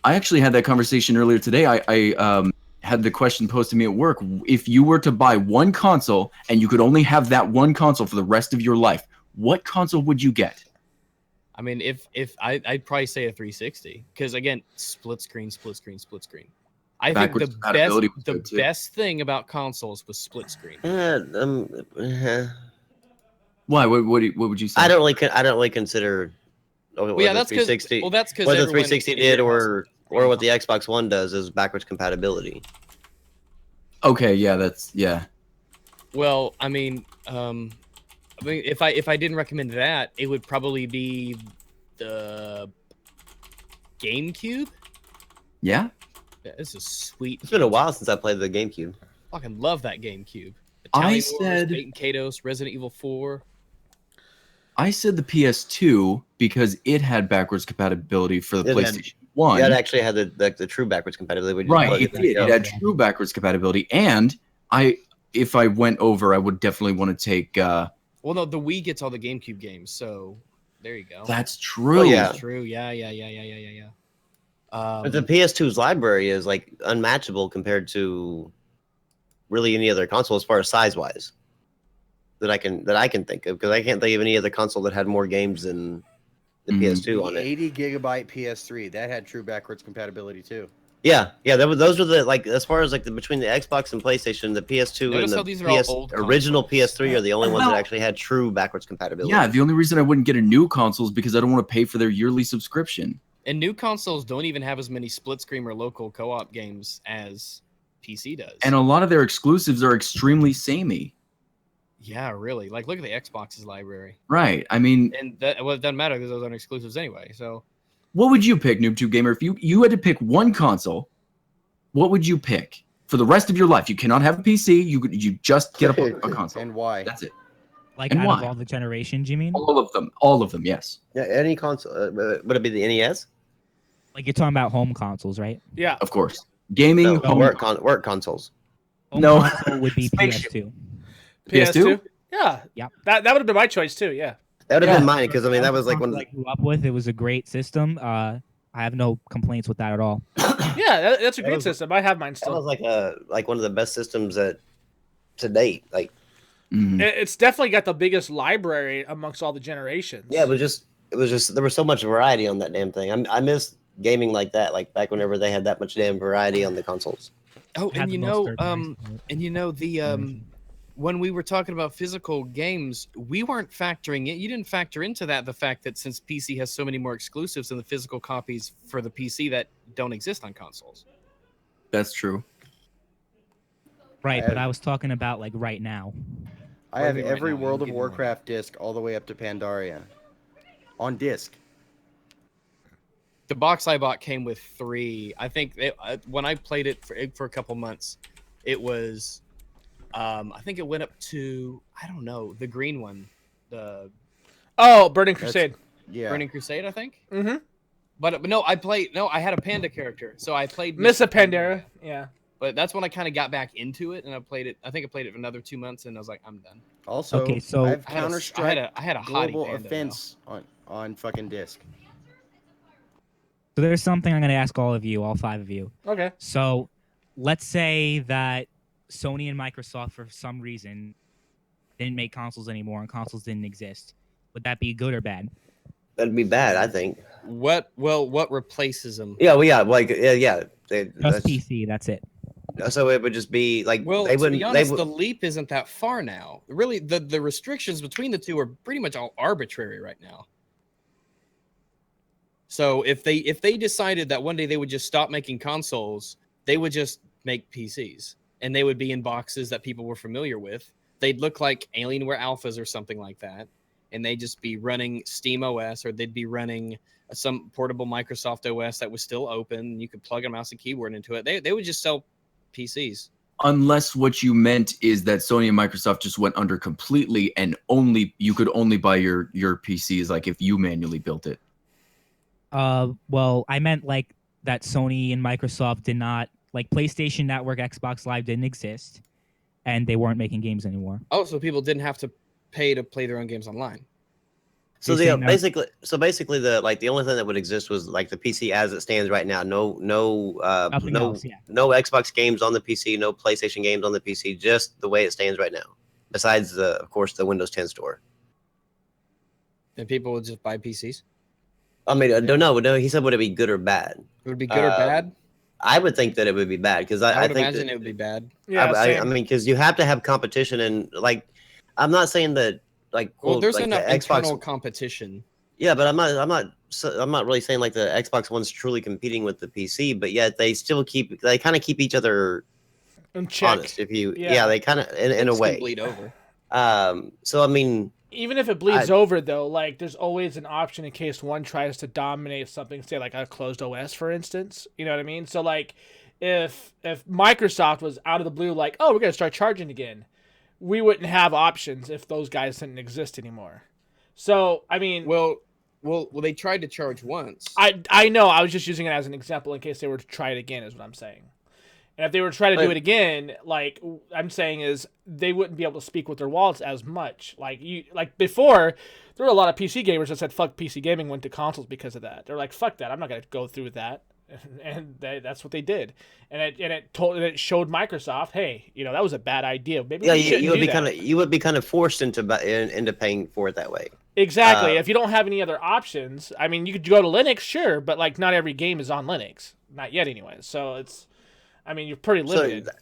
I actually had that conversation earlier today. I had the question posed to me at work. If you were to buy one console and you could only have that one console for the rest of your life, what console would you get? I mean, I'd probably say a 360 because again, split screen. I think Backwards compatibility was the good, too. best thing about consoles was split screen. Why? What would you say? I don't really consider. Well, yeah, that's because 360. well, that's because What the 360 did, or what the Xbox One does, is backwards compatibility. Okay, yeah, yeah. Well, I mean, if I didn't recommend that, it would probably be the GameCube. Yeah? Yeah, this is sweet. It's been a while since I played the GameCube. Fucking love that GameCube. I Italian Wars, said- Bait and Kados, Resident Evil 4. I said the PS2 because it had backwards compatibility for the It had- PlayStation 1. Yeah, it actually had the true backwards compatibility. Where you Right, plug it in. did. It had true backwards compatibility. And if I went over, I would definitely want to take Well, no, the Wii gets all the GameCube games, so there you go. that's true. Oh, yeah. That's true. Yeah. But the PS2's library is like unmatchable compared to really any other console as far as size wise that I can think of, because I can't think of any other console that had more games than the PS2 on The it. 80 gigabyte PS3 that had true backwards compatibility too. Yeah, those were the, like, as far as like between the Xbox and PlayStation, the PS2 Notice and how the these are all PS old original consoles. PS3 are the only ones Well- that actually had true backwards compatibility. Yeah, the only reason I wouldn't get a new console is because I don't want to pay for their yearly subscription. And new consoles don't even have as many split screen or local co-op games as PC does. And a lot of their exclusives are extremely samey. yeah, really. Like, look at the Xbox's library. Right. I mean, And it doesn't matter because those aren't exclusives anyway. So what would you pick, NoobTubeGamer? If you had to pick one console, what would you pick for the rest of your life? You cannot have a PC. You just get a console. And why? That's it. Like And out why? of all the generations, you mean? All of them. Yes. Yeah, any console. Would it be the NES? Like you're talking about home consoles, right? Yeah. Of course. Gaming. No, home- work consoles. Home No. console would be Spaceship. PS2. PS2? Yeah. Yep. That would have been my choice too. Yeah. That would have Yeah. been mine, because I mean that was like one of I grew up with. It was a great system. I have no complaints with that at all. Yeah, that's a That great was- system. I have mine that was still. like one of the best systems to date. Like, Mhm. It's definitely got the biggest library amongst all the generations. yeah, it was just it was just there was so much variety on that damn thing. I miss gaming like that, like back whenever they had that much damn variety on the consoles. Oh, Had and the you most know, third-party support. when we were talking about physical games, we weren't factoring it. You didn't factor into that the fact that since PC has so many more exclusives than the physical copies for the PC that don't exist on consoles. That's true. Right, I but have- I was talking about like right now. I What have do you mean right every now? You World can of give me more. Warcraft disc all the way up to Pandaria on disc. The box I bought came with 3. I think when I played it for a couple months, it was, I think it went up to, I don't know, the green one, the Oh, Burning Crusade. Yeah. Burning Crusade, I think. Mm-hmm. But no, I had a panda character, so I played Miss a Mr. Pandera. Yeah. But that's when I kind of got back into it, and I played it. I think I played it for another 2 months, and I was like, I'm done. Also, Okay, so- I have I had a- Counter Strike I had a hottie Global panda, Offense on fucking disc. So there's something I'm going to ask all of you, all 5 of you. Okay. So let's say that Sony and Microsoft, for some reason, didn't make consoles anymore and consoles didn't exist. Would that be good or bad? That'd be bad, I think. What replaces them? Yeah, well, yeah, like yeah. Just PC, that's it. So it would just be like Well, they to wouldn't. be honest, they the would, leap isn't that far now. Really, the restrictions between the two are pretty much all arbitrary right now. So if they decided that one day they would just stop making consoles, they would just make PCs, and they would be in boxes that people were familiar with. They'd look like Alienware Alphas or something like that, and they'd just be running Steam OS, or they'd be running some portable Microsoft OS that was still open. You could plug a mouse and keyboard into it. They would just sell PCs. Unless what you meant is that Sony and Microsoft just went under completely, and you could only buy your PCs like if you manually built it. Well, I meant like that Sony and Microsoft did not, like PlayStation Network, Xbox Live didn't exist, and they weren't making games anymore. Oh, so people didn't have to pay to play their own games online. so You're the saying that- basically the only thing that would exist was like the PC as it stands right now. No Nothing else, yeah. no Xbox games on the PC, no PlayStation games on the PC, just the way it stands right now. Besides of course the Windows 10 store. And people would just buy PCs. I mean, I don't know. No, he said would it be good or bad? It would be good or bad. I would think that it would be bad because I I would think imagine that, it would be bad. Yeah. I same. mean, because you have to have competition and like, I'm not saying that like, Well, quote, there's like enough the internal Xbox. competition. Yeah, but I'm not really saying like the Xbox One's truly competing with the PC, but yet they kind of keep each other And check. honest. If you, Yeah. yeah, they kind of in a Things can way. bleed over. So I mean, Even if it bleeds over, though, like there's always an option in case one tries to dominate something, say like a closed OS, for instance. You know what I mean? So like, if Microsoft was out of the blue, like, oh, we're gonna start charging again, we wouldn't have options if those guys didn't exist anymore. So I mean, Well, they tried to charge once. I know. I was just using it as an example in case they were to try it again, is what I'm saying. And if they were to try to do it again, like I'm saying is they wouldn't be able to speak with their wallets as much. Like before, there were a lot of PC gamers that said fuck PC gaming, went to consoles because of that. They're like fuck that, I'm not gonna go through that, and that's what they did. And it showed Microsoft, hey, that was a bad idea. Maybe yeah, we shouldn't you would do be that. you would be kind of forced into paying for it that way. Exactly. If you don't have any other options, I mean, you could go to Linux, sure, but like not every game is on Linux, not yet, anyways. So it's, I mean, you're pretty limited. So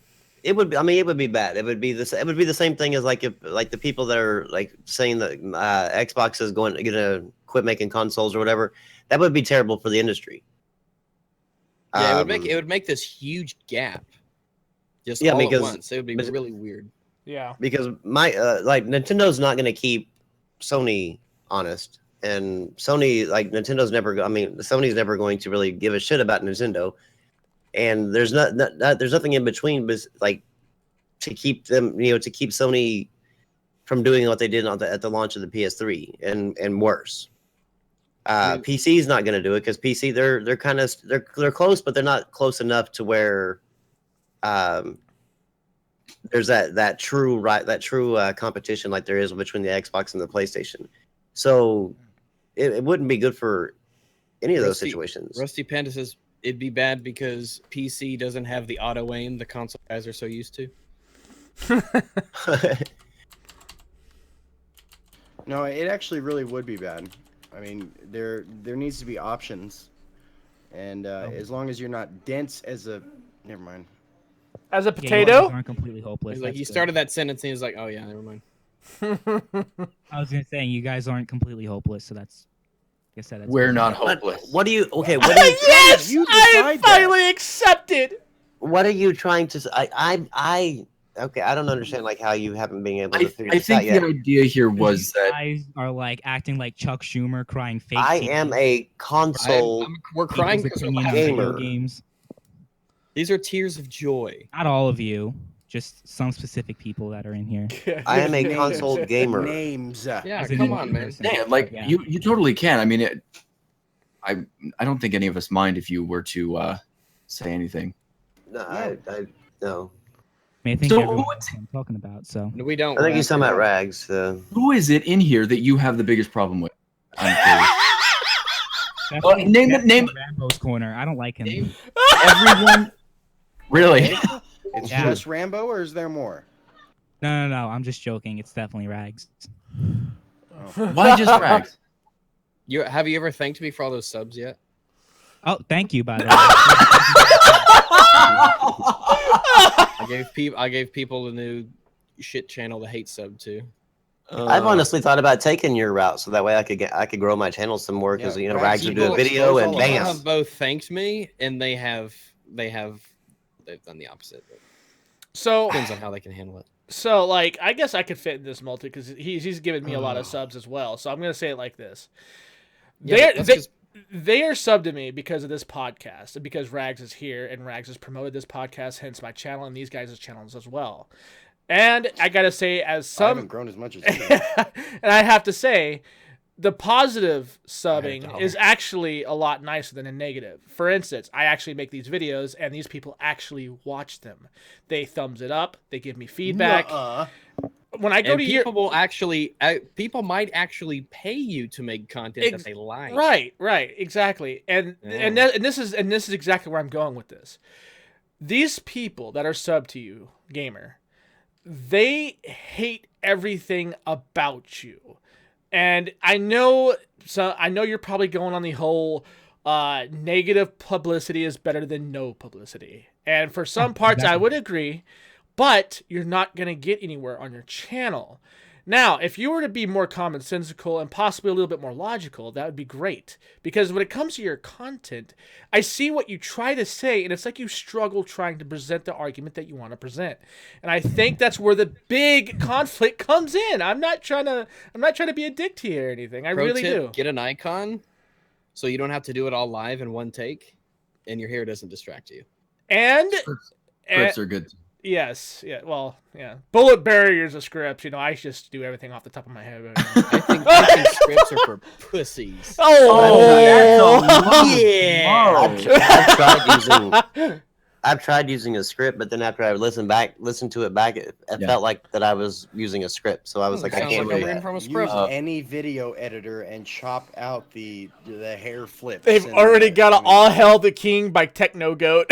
it would be. I mean, it would be bad. It would be this. It would be the same thing as like if like the people that are like saying that Xbox is gonna quit making consoles or whatever. That would be terrible for the industry. Yeah, it would make this huge gap. Just Yeah, all because- at once. It would be really weird. Yeah. because like Nintendo's not going to keep Sony honest, and Sony Nintendo's never. I mean, Sony's never going to really give a shit about Nintendo, and there's there's nothing in between, but like to keep them, to keep Sony from doing what they did at the launch of the PS3 and worse. PC's not going to do it because PC they're kind of they're close, but they're not close enough to where there's that true competition like there is between the Xbox and the PlayStation. So it wouldn't be good for any of those situations. Rusty Panda says it'd be bad because PC doesn't have the auto aim the console guys are so used to. No, it actually really would be bad. I mean, there needs to be options, and as long as you're not dense as a, never mind. As a Yeah, you guys potato? aren't completely hopeless. He's like, That's he good. started that sentence and he was like, oh yeah, never mind. I was gonna say you guys aren't completely hopeless, so that's. Like I said, that's We're good. not But hopeless. what do you? Okay, what do you? Yes! You I decide that. finally accepted! What are you trying to? Okay, I don't understand like how you haven't been able to figure I this out think yet. the idea here was You that guys are like acting like Chuck Schumer crying fake. I tears, am a console. We're crying people's because opinion on gamer. video games. these are tears of joy. Not all of you, just some specific people that are in here. I am a Names. console gamer. Names. Yeah, As a come new on, man. person. yeah, like Yeah. you totally can. I mean, I don't think any of us mind if you were to say anything. No, I no. I mean, I think So everyone who- knows what I'm talking about. So We don't. I think he's rap. talking about rags. Who is it in here that you have the biggest problem with? I'm curious. definitely, name it- definitely name- Rambo's corner. I don't like him. Name- Everyone, really? It's Yeah. just Rambo, or is there more? No. I'm just joking. It's definitely Rags. Why just rags? Have you ever thanked me for all those subs yet? Oh, thank you, by the way. I gave people the new shit channel to hate sub to. I've honestly thought about taking your route, so that way I could grow my channel some more because Yeah, Rags Rags would people do a video expose and all of People us. bam. have both thanked me, and they've done the opposite. But So, depends on how they can handle it. so like, I guess I could fit in this multi because he's given me a lot of subs as well. So I'm gonna say it like this: Yeah, but that's 'cause- they are subbed to me because of this podcast and because Rags is here and Rags has promoted this podcast, hence my channel and these guys' channels as well. And I gotta say, as I haven't some, grown as much as you. and I have to say, the positive I subbing had a is actually a lot nicer than a negative. For instance, I actually make these videos and these people actually watch them. They thumbs it up. They give me feedback. Nuh-uh. When I go and to your people will actually, people might actually pay you to make content that they like. right, exactly, and this is exactly where I'm going with this. These people that are sub to you, gamer, they hate everything about you, and I know you're probably going on the whole negative publicity is better than no publicity, and for some parts I would agree. But you're not going to get anywhere on your channel. Now, if you were to be more commonsensical and possibly a little bit more logical, that would be great. Because when it comes to your content, I see what you try to say, and it's like you struggle trying to present the argument that you want to present. And I think that's where the big conflict comes in. I'm not trying to be a dick to you or anything. I Pro really tip, do. Get an icon so you don't have to do it all live in one take, and your hair doesn't distract you. And Scripts are good. yes, yeah, well, yeah. Bullet barriers of scripts, I just do everything off the top of my head. I think scripts are for pussies. Oh, I've tried using a script, but then after I listened to it back, it felt like that I was using a script. So I was like, I Sounds can't like do I'm reading that. from a Use script. any video editor and chop out the hair flips. they've and already got I an mean, All Hail the King by Techno Goat.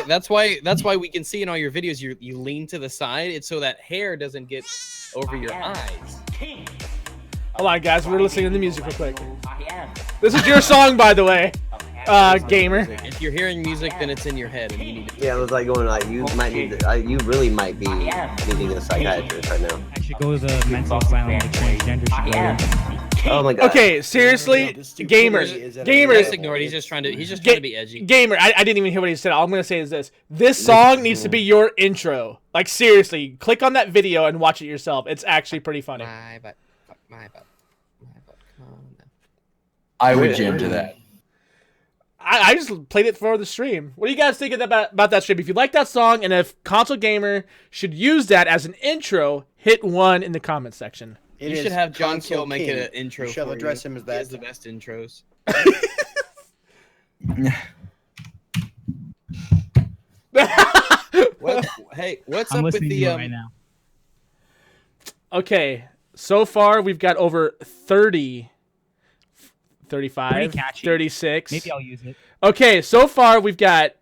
That's why we can see in all your videos you lean to the side. It's so that hair doesn't get over your eyes. Hold on, guys, we're listening to the music real quick. This is your song, by the way, gamer. If you're hearing music, then it's in your head, and you need to. Yeah, it was like going like you might need to, you really might be needing a psychiatrist right now. I should go to the mental asylum like transgender should go to. Oh my god. Okay, seriously, The stupidity is at a gamers, Just ignore it. He's just trying to be edgy. gamer. I didn't even hear what he said. All I'm gonna say is this: this song needs to be your intro. Like seriously, click on that video and watch it yourself. It's actually pretty funny. My butt. Come on. I would jam to that. I just played it for the stream. What do you guys think about that stream? If you like that song and if Console Gamer should use that as an intro, hit 1 in the comments section. it You is should have John Console Kill make King. it an intro. You shall for address you. him as He that. has the best intros. What's I'm up with listening to the it right now. Okay, so far we've got over 30, 35, Pretty catchy. 36. Maybe I'll use it. Okay, so far we've got.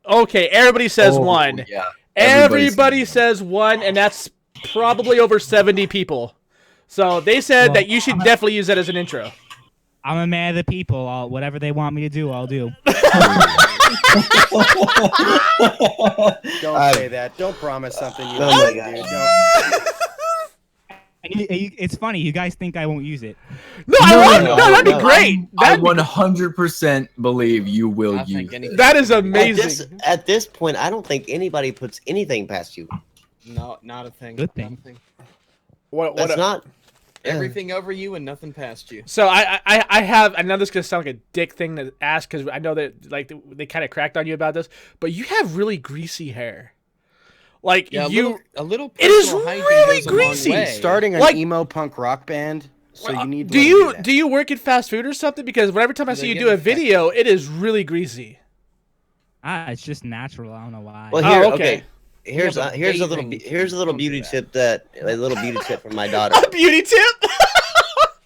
Okay, everybody says Oh, 1. Yeah. Everybody says 1, and that's probably over 70 people. So they said Well, that you should definitely use that as an intro. I'm a man of the people. Whatever they want me to do, I'll do. Don't say that. Don't promise something you Oh don't my do. God. Don't. It's funny. You guys think I won't use it? No, that'd be great. I 100% believe you will I use think it. anything. That is amazing. At this point, I don't think anybody puts anything past you. No, not a thing. Good Not a thing. thing. That's not. Everything over you and nothing past you. So I have. I know this is gonna sound like a dick thing to ask because I know that like they kind of cracked on you about this, but you have really greasy hair. Like Yeah, you, a little it is personal hygiene really goes a long greasy. way. Starting an Like- emo punk rock band, so you need. do to you that. do you work in fast food or something? Because every time I They see you get do a infected. video, it is really greasy. It's just natural. I don't know why. Well, Oh, here, okay. okay. Here's Yeah, but here's a little bathing here's a little comes with beauty that. tip a little beauty tip from my daughter A beauty tip.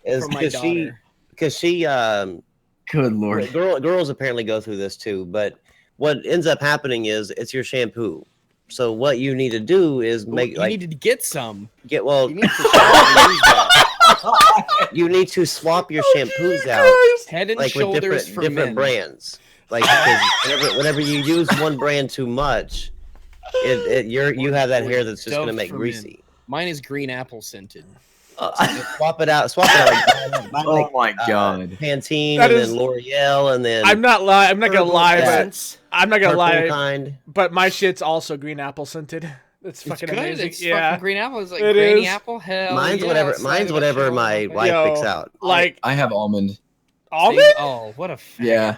is From my daughter. because she Good lord. girls apparently go through this too, but what ends up happening is it's your shampoo. So what you need to do is make You needed to get some. get well. You need to stop and use that. You need to swap your shampoos out Head and like with shoulders for different men. brands. Like 'cause whenever you use one brand too much, you have that hair that's just Dove gonna make for men. greasy. Mine is green apple scented. Swap it out. Like, Oh my god. Pantene That and is- then L'Oreal and then I'm not lying. I'm not gonna Herbal lie, but essence. I'm not gonna purple lie. kind. But my shit's also green apple scented. It's fucking good. amazing. It's yeah, fucking green apple. It's like It granny is. apple. Hell Mine's yeah, whatever. side Mine's of a whatever show, my okay. wife Yo. picks out. like I have almond. almond. Oh, what a fag. Yeah.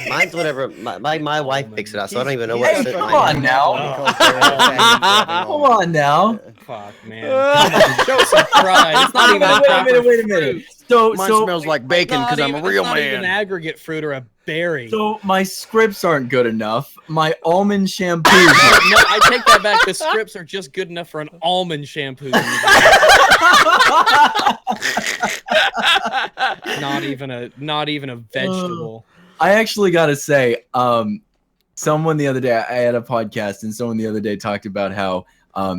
Mine's whatever my wife picks it out. So I don't even know He's what. a scent fucking mine is. on now. when he calls Barry a faggot for having Come all- on now. Fuck, man. Show some pride. It's not even a Wait a proper minute, wait a fruit. minute. So, Mine so, smells like bacon Not because I'm a even- real it's not even an man. aggregate fruit or a berry. so my scripts aren't good enough. My almond shampoo. No, I take that back. The scripts are just good enough for an almond shampoo. not even a vegetable. I actually got to say, someone the other day, I had a podcast, and someone the other day talked about how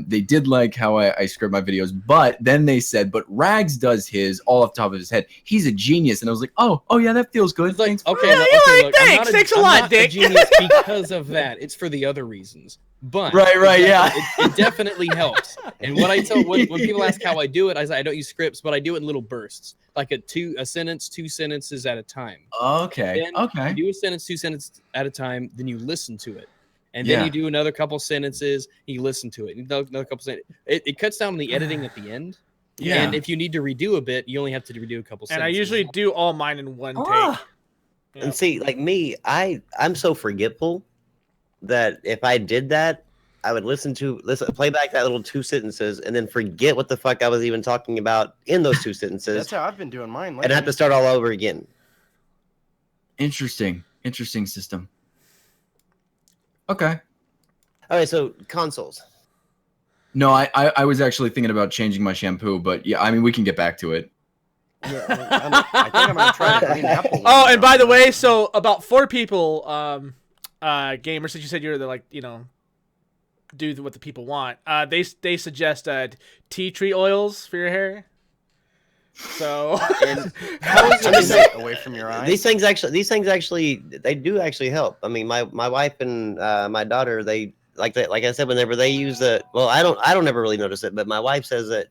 they did like how I script my videos, but then they said, but Rags does his all off the top of his head. He's a genius, and I was like, oh yeah, that feels good. It's like, Thanks. okay, Yeah, look, you're okay, like, look, I'm thanks, not thanks a I'm lot, not Dick. genius because of that. It's for the other reasons. But Right, yeah. it definitely helps. And what I tell when people ask how I do it, I say I don't use scripts, but I do it in little bursts, like a sentence, 2 sentences at a time. Okay, Then okay. You do a sentence, 2 sentences at a time, then you listen to it. And then Yeah. you do another couple sentences, you listen to it. Another couple sentences. It cuts down on the editing at the end. Yeah. And if you need to redo a bit, you only have to redo a couple And I sentences. usually do all mine in one take. Ah. Yeah. And see, like me, I'm so forgetful that if I did that, I would play back that little 2 sentences and then forget what the fuck I was even talking about in those 2 sentences That's how I've been doing mine. and have to start all over again. Interesting system. Okay. All right, so consoles. No, I was actually thinking about changing my shampoo, but yeah, I mean, we can get back to it. Yeah, I think I'm gonna try the green apple. one Oh, and now. by the way, so about 4 people, gamers, since you said you're the like, do what the people want. They suggest tea tree oils for your hair. So And How is I'm just it? saying, away from your eyes. these things actually they do actually help. I mean, my wife and my daughter, they like I said, whenever they use the I don't ever really notice it, but my wife says that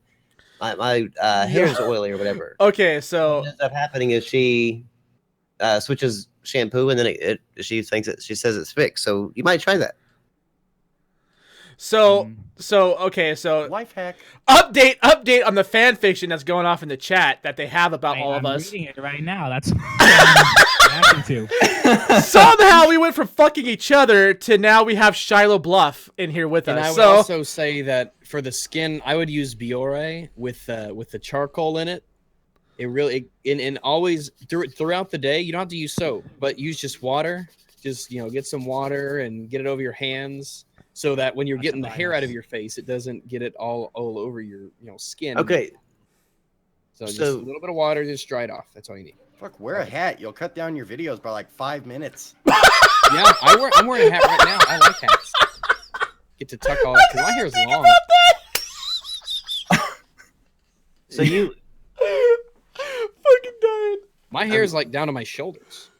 my hair is oily or whatever. okay, so What ends up happening is she switches shampoo and then she says it's fixed. So you might try that. so okay, so Life hack. update on the fan fiction that's going off in the chat that they have about all of I'm us. reading it right now. That's what I'm reacting to. Somehow we went from fucking each other to now we have Shiloh Bluff in here with And I us. would So also say that for the skin, I would use Biore with the charcoal in it. It really and always throughout the day, you don't have to use soap, but use just water. Just get some water and get it over your hands, so that when you're getting the hair out of your face, it doesn't get it all over your skin. Okay. So just So- a little bit of water, just dry it off. That's all you need. Fuck, wear a hat. You'll cut down your videos by like 5 minutes. Yeah, I'm wearing a hat right now. I like hats. Get to tuck all that because my hair is long. So you fucking dying. My hair is like down to my shoulders.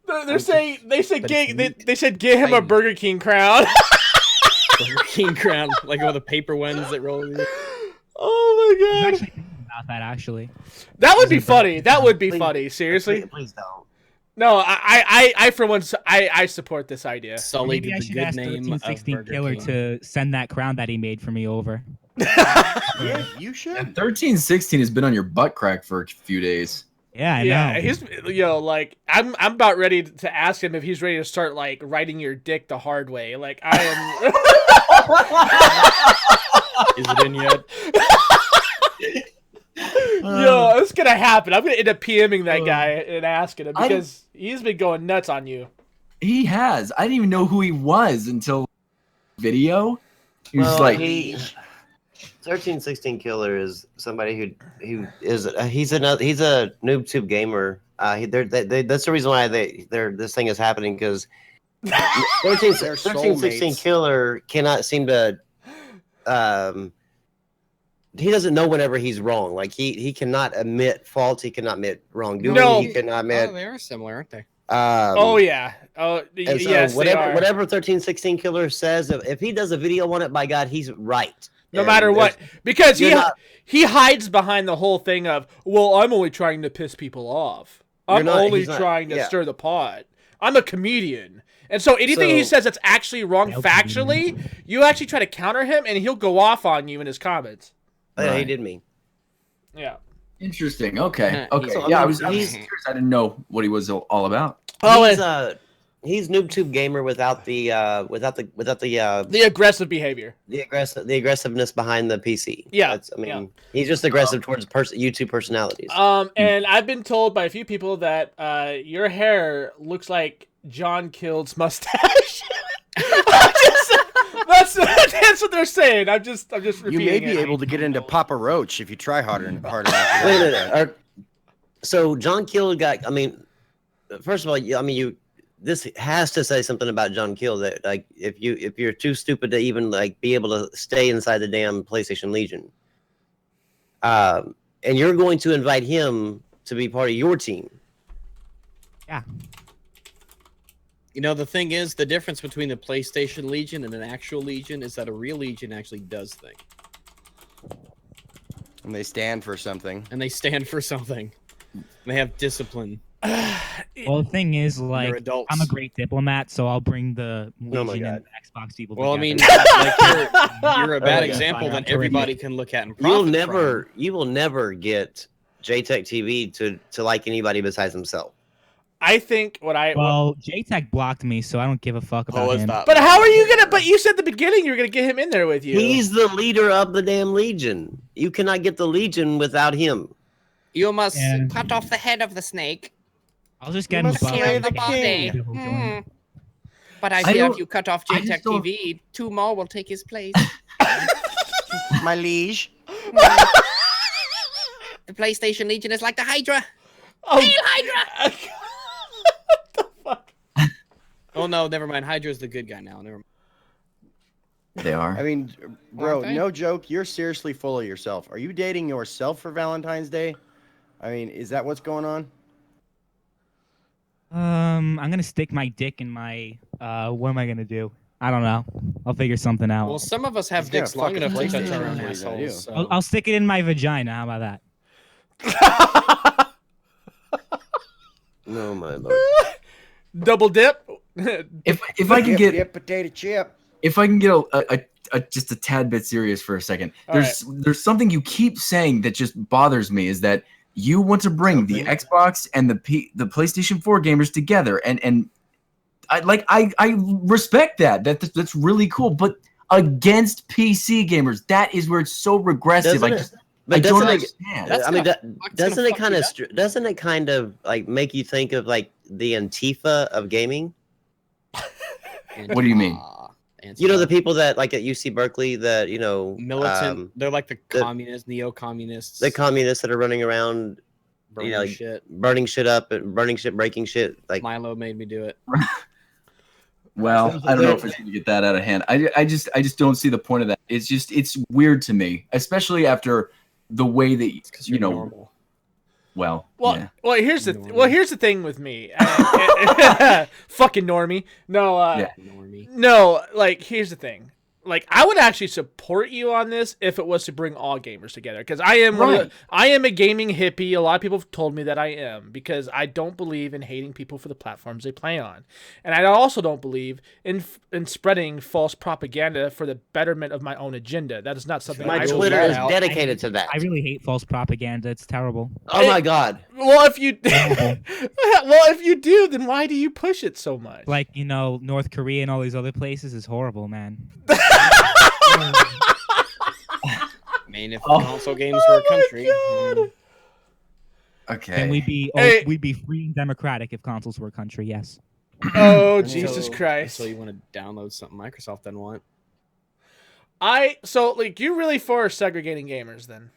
They said get him a Tiny. Burger King crown. Burger King crown, like one of the paper ones that roll. Oh my I was god. actually thinking about that actually. That would be funny. That would be Please- funny. Seriously. Please don't. No, I for once, I support this idea. Sullied Maybe I with the should good ask name of 1316 Burger Killer King. to send that crown that he made for me over. Yeah, you should. And 1316 has been on your butt crack for a few days. Yeah, I Yeah, know. he's like I'm about ready to ask him if he's ready to start like riding your dick the hard way. Like I am. Is it in yet? Yo, it's gonna happen. I'm gonna end up PMing that guy and asking him because he's been going nuts on you. He has. I didn't even know who he was until video. He was Well, like, 1316 Killer is somebody who is he's a NoobTube gamer. That's the reason why this thing is happening because 1316 soulmates. Killer cannot seem to he doesn't know whenever he's wrong. Like he cannot admit fault. He cannot admit wrongdoing. No. He cannot Oh, admit. they are similar, aren't they? Oh yeah. Oh And so yes. they are. whatever 1316 Killer says, if he does a video on it, by God, he's right. No And matter what, because you're not- he hides behind the whole thing of, well, I'm only trying to piss people off. I'm only he's not- trying to yeah. stir the pot. I'm a comedian. And so anything he So- says that's actually wrong factually, you actually try to counter him and he'll go off on you in his comments. Yeah, he Right. did me. Yeah. interesting. Okay. Okay. So, Yeah, I I mean, was curious. I didn't know what he was all about. Oh, He's NoobTube gamer without the the aggressive behavior. the aggressiveness behind the PC. Yeah, He's just aggressive towards YouTube personalities. And I've been told by a few people that your hair looks like John Killed's mustache. That's what they're saying. I'm just You repeating may be it. able to get into Papa Roach if you try harder and harder. Wait a minute. So John Kill got. I mean, first of all, this has to say something about John Kill that like if you're too stupid to even like be able to stay inside the damn PlayStation Legion, and you're going to invite him to be part of your team. Yeah. You know, the thing is, the difference between the PlayStation Legion and an actual Legion is that a real Legion actually does things. And they stand for something. And they stand for something. They have discipline. Well, the thing is, like, adults. I'm a great diplomat, so I'll bring the Oh my Legion God. and the Xbox people Well, I together. mean, like you're a bad my example God. that everybody can look at and You will profit never get JTech TV to like anybody besides himself. I think Well, JTech blocked me, so I don't give a fuck about him. But how are you gonna? But you said at the beginning you were gonna get him in there with you. He's the leader of the damn Legion. You cannot get the Legion without him. You must Yeah. cut off the head of the snake. I'll just get him must above slay and the take king. people who join. Hmm. But I I fear if don't- you cut off I just JTech don't- TV, 2 more will take his place. My liege. The PlayStation Legion is like the Hydra. Oh, Hail Hydra! what the fuck? Oh no, never mind. Hydra's the good guy now. Never mind. They are. I mean, bro, Aren't they? no joke. You're seriously full of yourself. Are you dating yourself for Valentine's Day? I mean, is that what's going on? I'm gonna stick my dick in my. What am I gonna do? I don't know. I'll figure something out. Well, some of us have He's got a dicks long fucking enough to touch PlayStation. our own What he's gonna do. assholes. So. I'll stick it in my vagina. How about that? No, my lord. Double dip. If I can get potato chip. if I can get a just a tad bit serious for a second, All there's something you keep saying that just bothers me is that you want to bring the Xbox and the PlayStation 4 gamers together, and I respect that. That's really cool, but against PC gamers, that is where it's so regressive. Doesn't I it- just But I don't doesn't it, understand. That's I mean, gonna- what's gonna doesn't it fuck kind you of up? doesn't it kind of like make you think of like the Antifa of gaming? What do you mean? You know, the people that like at UC Berkeley that militant. They're like the the- communists, neo-communists. the communists that are running around burning like, shit. burning shit up and burning shit, breaking shit. Like Milo made me do it. Well, I don't know if it's going to get that out of hand. I just don't see the point of that. It's weird to me, especially after the way that Because you're you know. normal. Well, Well, yeah. here's the thing with me. Fucking normie. No, Yeah. Normie. no. Like, here's the thing. Like, I would actually support you on this if it was to bring all gamers together. Because I am I am a gaming hippie. A lot of people have told me that I am, because I don't believe in hating people for the platforms they play on, and I also don't believe in spreading false propaganda for the betterment of my own agenda. That is not something My I will Twitter do. is dedicated to that. I really hate false propaganda. It's terrible. Oh my god. Well, if you if you do, then why do you push it so much? Like, you know, North Korea and all these other places is horrible, man. I mean, if console games were a country. Okay. And we'd be we'd be free and democratic if consoles were a country. Yes. Oh, Jesus Christ! So you want to download something Microsoft doesn't want? So like, you're really for segregating gamers then?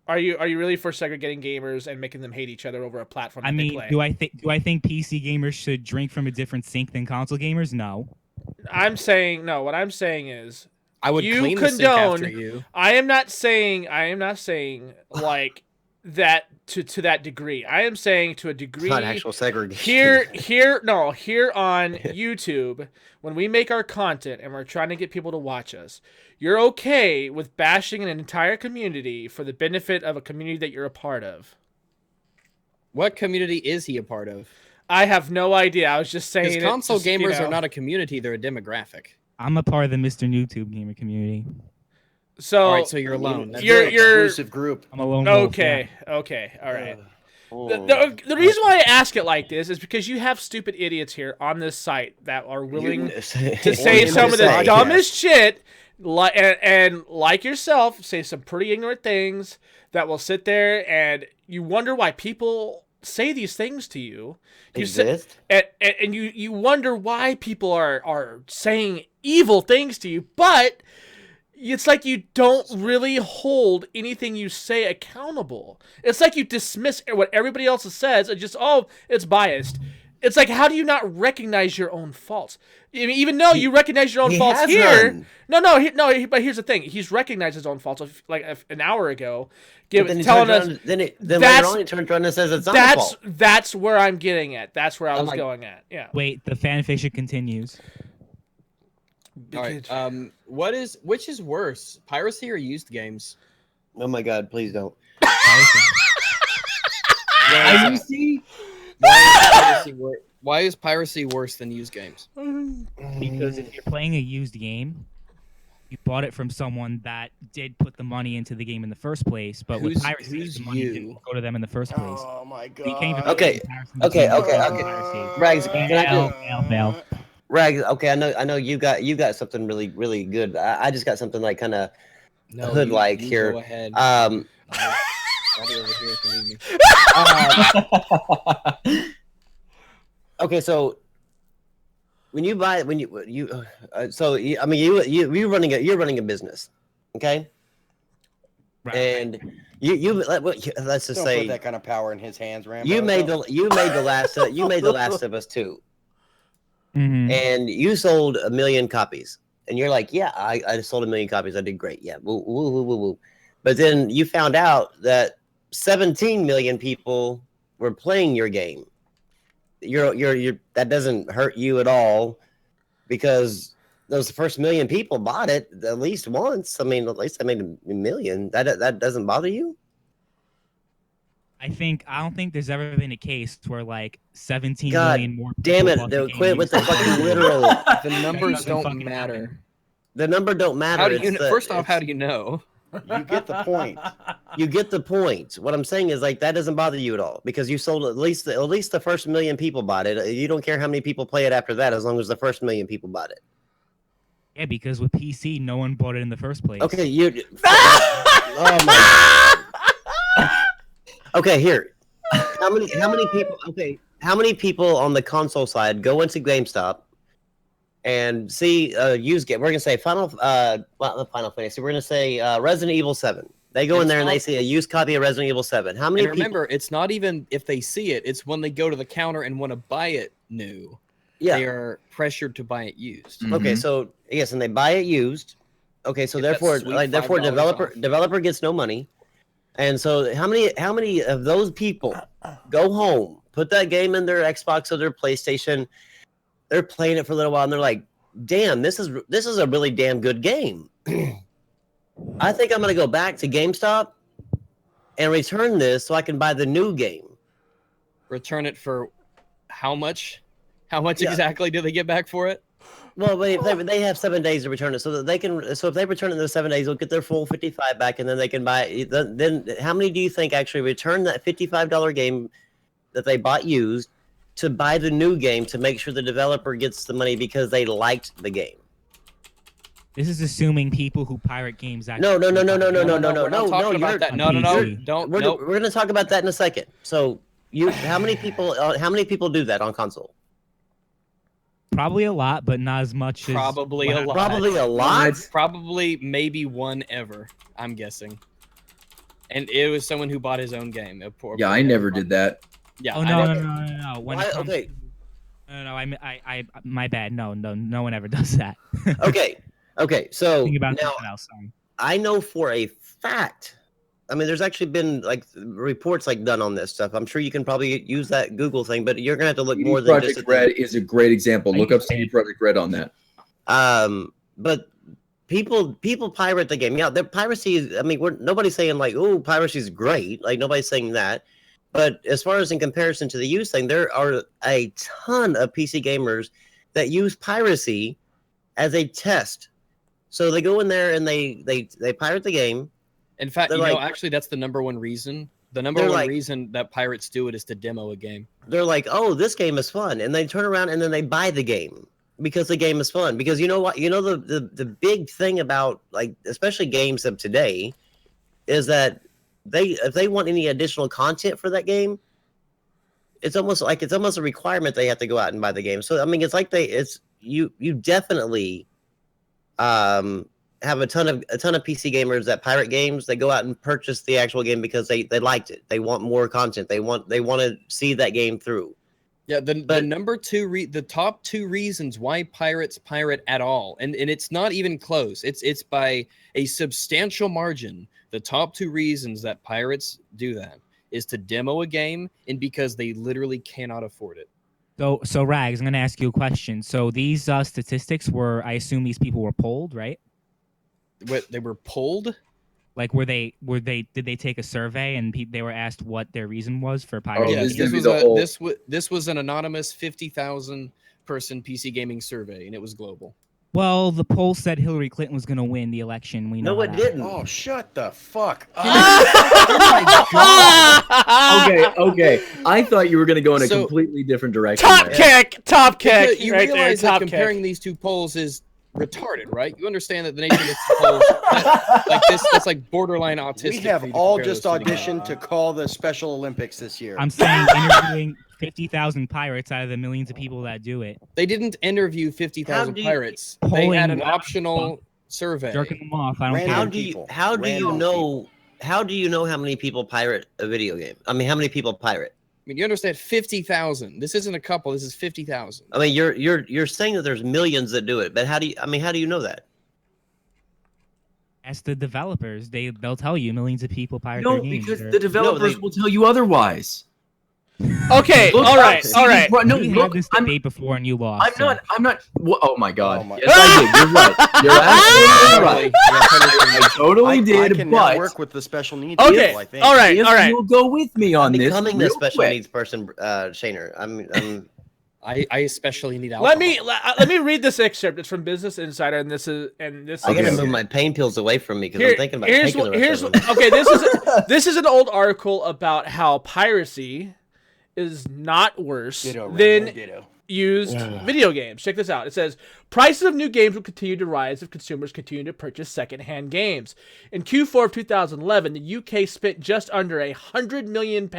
Are you really for segregating gamers and making them hate each other over a platform that they play? do I think PC gamers should drink from a different sink than console gamers? No. I'm saying no. What I'm saying is, I would you clean the sink after condone. you. I am not saying like that to that degree. I am saying to a degree. It's not actual segregation. Here on YouTube, when we make our content and we're trying to get people to watch us, you're okay with bashing an entire community for the benefit of a community that you're a part of. What community is he a part of? I have no idea. I was just saying. Because console gamers are not a community; they're a demographic. I'm a part of the MrNoobtubeGamer community. So, all right, so you're alone. You're exclusive group. I'm a lone wolf, okay. yeah. Okay. All right. The reason why I ask it like this is because you have stupid idiots here on this site that are willing to say some of the dumbest shit, and like yourself, say some pretty ignorant things that will sit there, and you wonder why people say these things to you. And you wonder why people are saying evil things to you, but it's like you don't really hold anything you say accountable. It's like you dismiss what everybody else says and just, it's biased. It's like, how do you not recognize your own faults? I mean, even though you recognize your own faults here. None. But here's the thing. He's recognized his own faults an hour ago. Telling us. Then later on he turns around and says it's not his fault. That's where I'm getting at. That's where I was going at. Yeah. Wait, the fanfiction continues. All right. Which is worse, piracy or used games? Oh my god! Please don't. Why is piracy worse than used games? Because if you're playing a used game, you bought it from someone that did put the money into the game in the first place. But with piracy, the money didn't go to them in the first place. Oh my god! So you can't even Okay. Rags, fail. Rags, okay, I know you got something really, really good. I just got something like kind of hood-like here. Go ahead. I'll be over here if you need me. Okay, so you're running a business, okay? Right. And let's just Don't say put that kind of power in his hands, Rambo. you made the Last of Us 2. Mm-hmm. And you sold 1 million copies, and you're like, yeah, I sold 1 million copies. I did great. Yeah, woo, woo, woo, woo, woo. But then you found out that 17 million people were playing your game. You're that doesn't hurt you at all, because those first 1 million people bought it at least once. I mean, at least I made 1 million. That doesn't bother you? I don't think there's ever been a case where like 17 God million more. Damn it! They'll quit with the fucking literal. The numbers don't matter. The number don't matter. How do you? First off, how do you know? You get the point. You get the point. What I'm saying is, like, that doesn't bother you at all, because you sold at least the first 1 million people bought it. You don't care how many people play it after that, as long as the first 1 million people bought it. Yeah, because with PC, no one bought it in the first place. Okay, oh my. Okay, here. How many people? Okay, how many people on the console side go into GameStop and see used game? We're gonna say Final Fantasy. We're gonna say Resident Evil 7. They go in there and they see a used copy of Resident Evil 7. How many? And remember, it's not even if they see it; it's when they go to the counter and want to buy it new. Yeah, they are pressured to buy it used. Mm-hmm. Okay, so yes, and they buy it used. Okay, so therefore, developer gets no money. And so how many of those people go home, put that game in their Xbox or their PlayStation, they're playing it for a little while, and they're like, "Damn, this is a really damn good game. I think I'm gonna go back to GameStop and return this so I can buy the new game." Return it for how much? How much Yeah. exactly do they get back for it? Well, they have 7 days to return it, so that they can. So if they return it in those 7 days, they'll get their full 55 back, and then they can buy it. Then how many do you think actually return that $55 game that they bought used to buy the new game to make sure the developer gets the money because they liked the game? This is assuming people who pirate games actually. No. We're not talking you're- about that. on No. PC. Don't. We're Nope. going to talk about that in a second. So how many people do that on console? Probably a lot, but not as much as. Probably a lot. Probably a lot. Probably maybe one ever. I'm guessing. And it was someone who bought his own game. Yeah, I never did that. Yeah. Oh I no, didn't- no. When it comes Okay. No, I, my bad. No one ever does that. Okay. So Think about now something else. Sorry. I know for a fact. I mean, there's actually been like reports like done on this stuff. I'm sure you can probably use that Google thing, but you're gonna have to look more CD than just Project at the- Red is a great example. Look up Okay. CD Project Red on that. But people pirate the game. Yeah, the piracy is. I mean, nobody's saying like, "Oh, piracy is great." Like nobody's saying that. But as far as in comparison to the use thing, there are a ton of PC gamers that use piracy as a test. So they go in there and they pirate the game. In fact, They're you know, like- actually, that's the number one reason. The number They're one like- reason that pirates do it is to demo a game. They're like, "Oh, this game is fun," and they turn around and then they buy the game because the game is fun. Because you know what? You know the big thing about like especially games of today is that if they want any additional content for that game, it's almost a requirement they have to go out and buy the game. So I mean, it's like you definitely have a ton of PC gamers that pirate games. They go out and purchase the actual game because they liked it. They want more content. They want to see that game through. Yeah, the But- number two, the top two reasons why pirates pirate at all, and it's not even close. It's by a substantial margin. The top two reasons that pirates do that is to demo a game and because they literally cannot afford it. So Rags, I'm gonna ask you a question. So these statistics I assume these people were polled, right? What, they were pulled? Like did they take a survey and they were asked what their reason was for Oh, pirating? this Yes, is gonna be the whole- this was an anonymous 50,000 person PC gaming survey, and it was global. Well, the poll said Hillary Clinton was gonna win the election. We know No, it that. didn't. Oh, shut the fuck up. Okay. I thought you were going to go in a So- completely different direction. Top there. kick, top kick, Because you right there, realize that top comparing kick. these two polls is retarded, right? You understand that the nature of this polls like this, that's like borderline autistic. We for have you to all compare just those two together. auditioned to call the Special Olympics this year. I'm saying interviewing 50,000 pirates out of the millions of people that do it, They didn't interview How 50,000 do you- pirates. They Polling had an random optional survey. jerking them off. I don't Random care. How do you people. how do you Random know how do you know how many people pirate a video game? I mean, how many people pirate? I mean, you understand 50,000. This isn't a couple. This is 50,000. I mean, you're saying that there's millions that do it, but how do you know that? Ask the developers. They'll tell you millions of people pirate No, their games. because or- the developers they- will tell you otherwise. Okay, Look all up right, CD all right. Pro- No, we look, had this I'm debate before and you lost. I'm not. Oh my god. Oh my- Yes, I did. You're right. You're absolutely right. I totally I did, can but work with the special needs Okay, people, I think. all right, if all right. you'll go with me on I'm this, becoming the real special quick. needs person, Shaner. I'm I especially need alcohol. Let me read this excerpt. It's from Business Insider, and this is I Okay. gotta move my pain pills away from me because Here- I'm thinking about here's taking the what- rest here's of them. okay. This is an old article about how piracy is not worse Ditto, Rambo, than ditto. used video games. Check this out. It says prices of new games will continue to rise if consumers continue to purchase secondhand games. In Q4 of 2011, the UK spent just under £100 million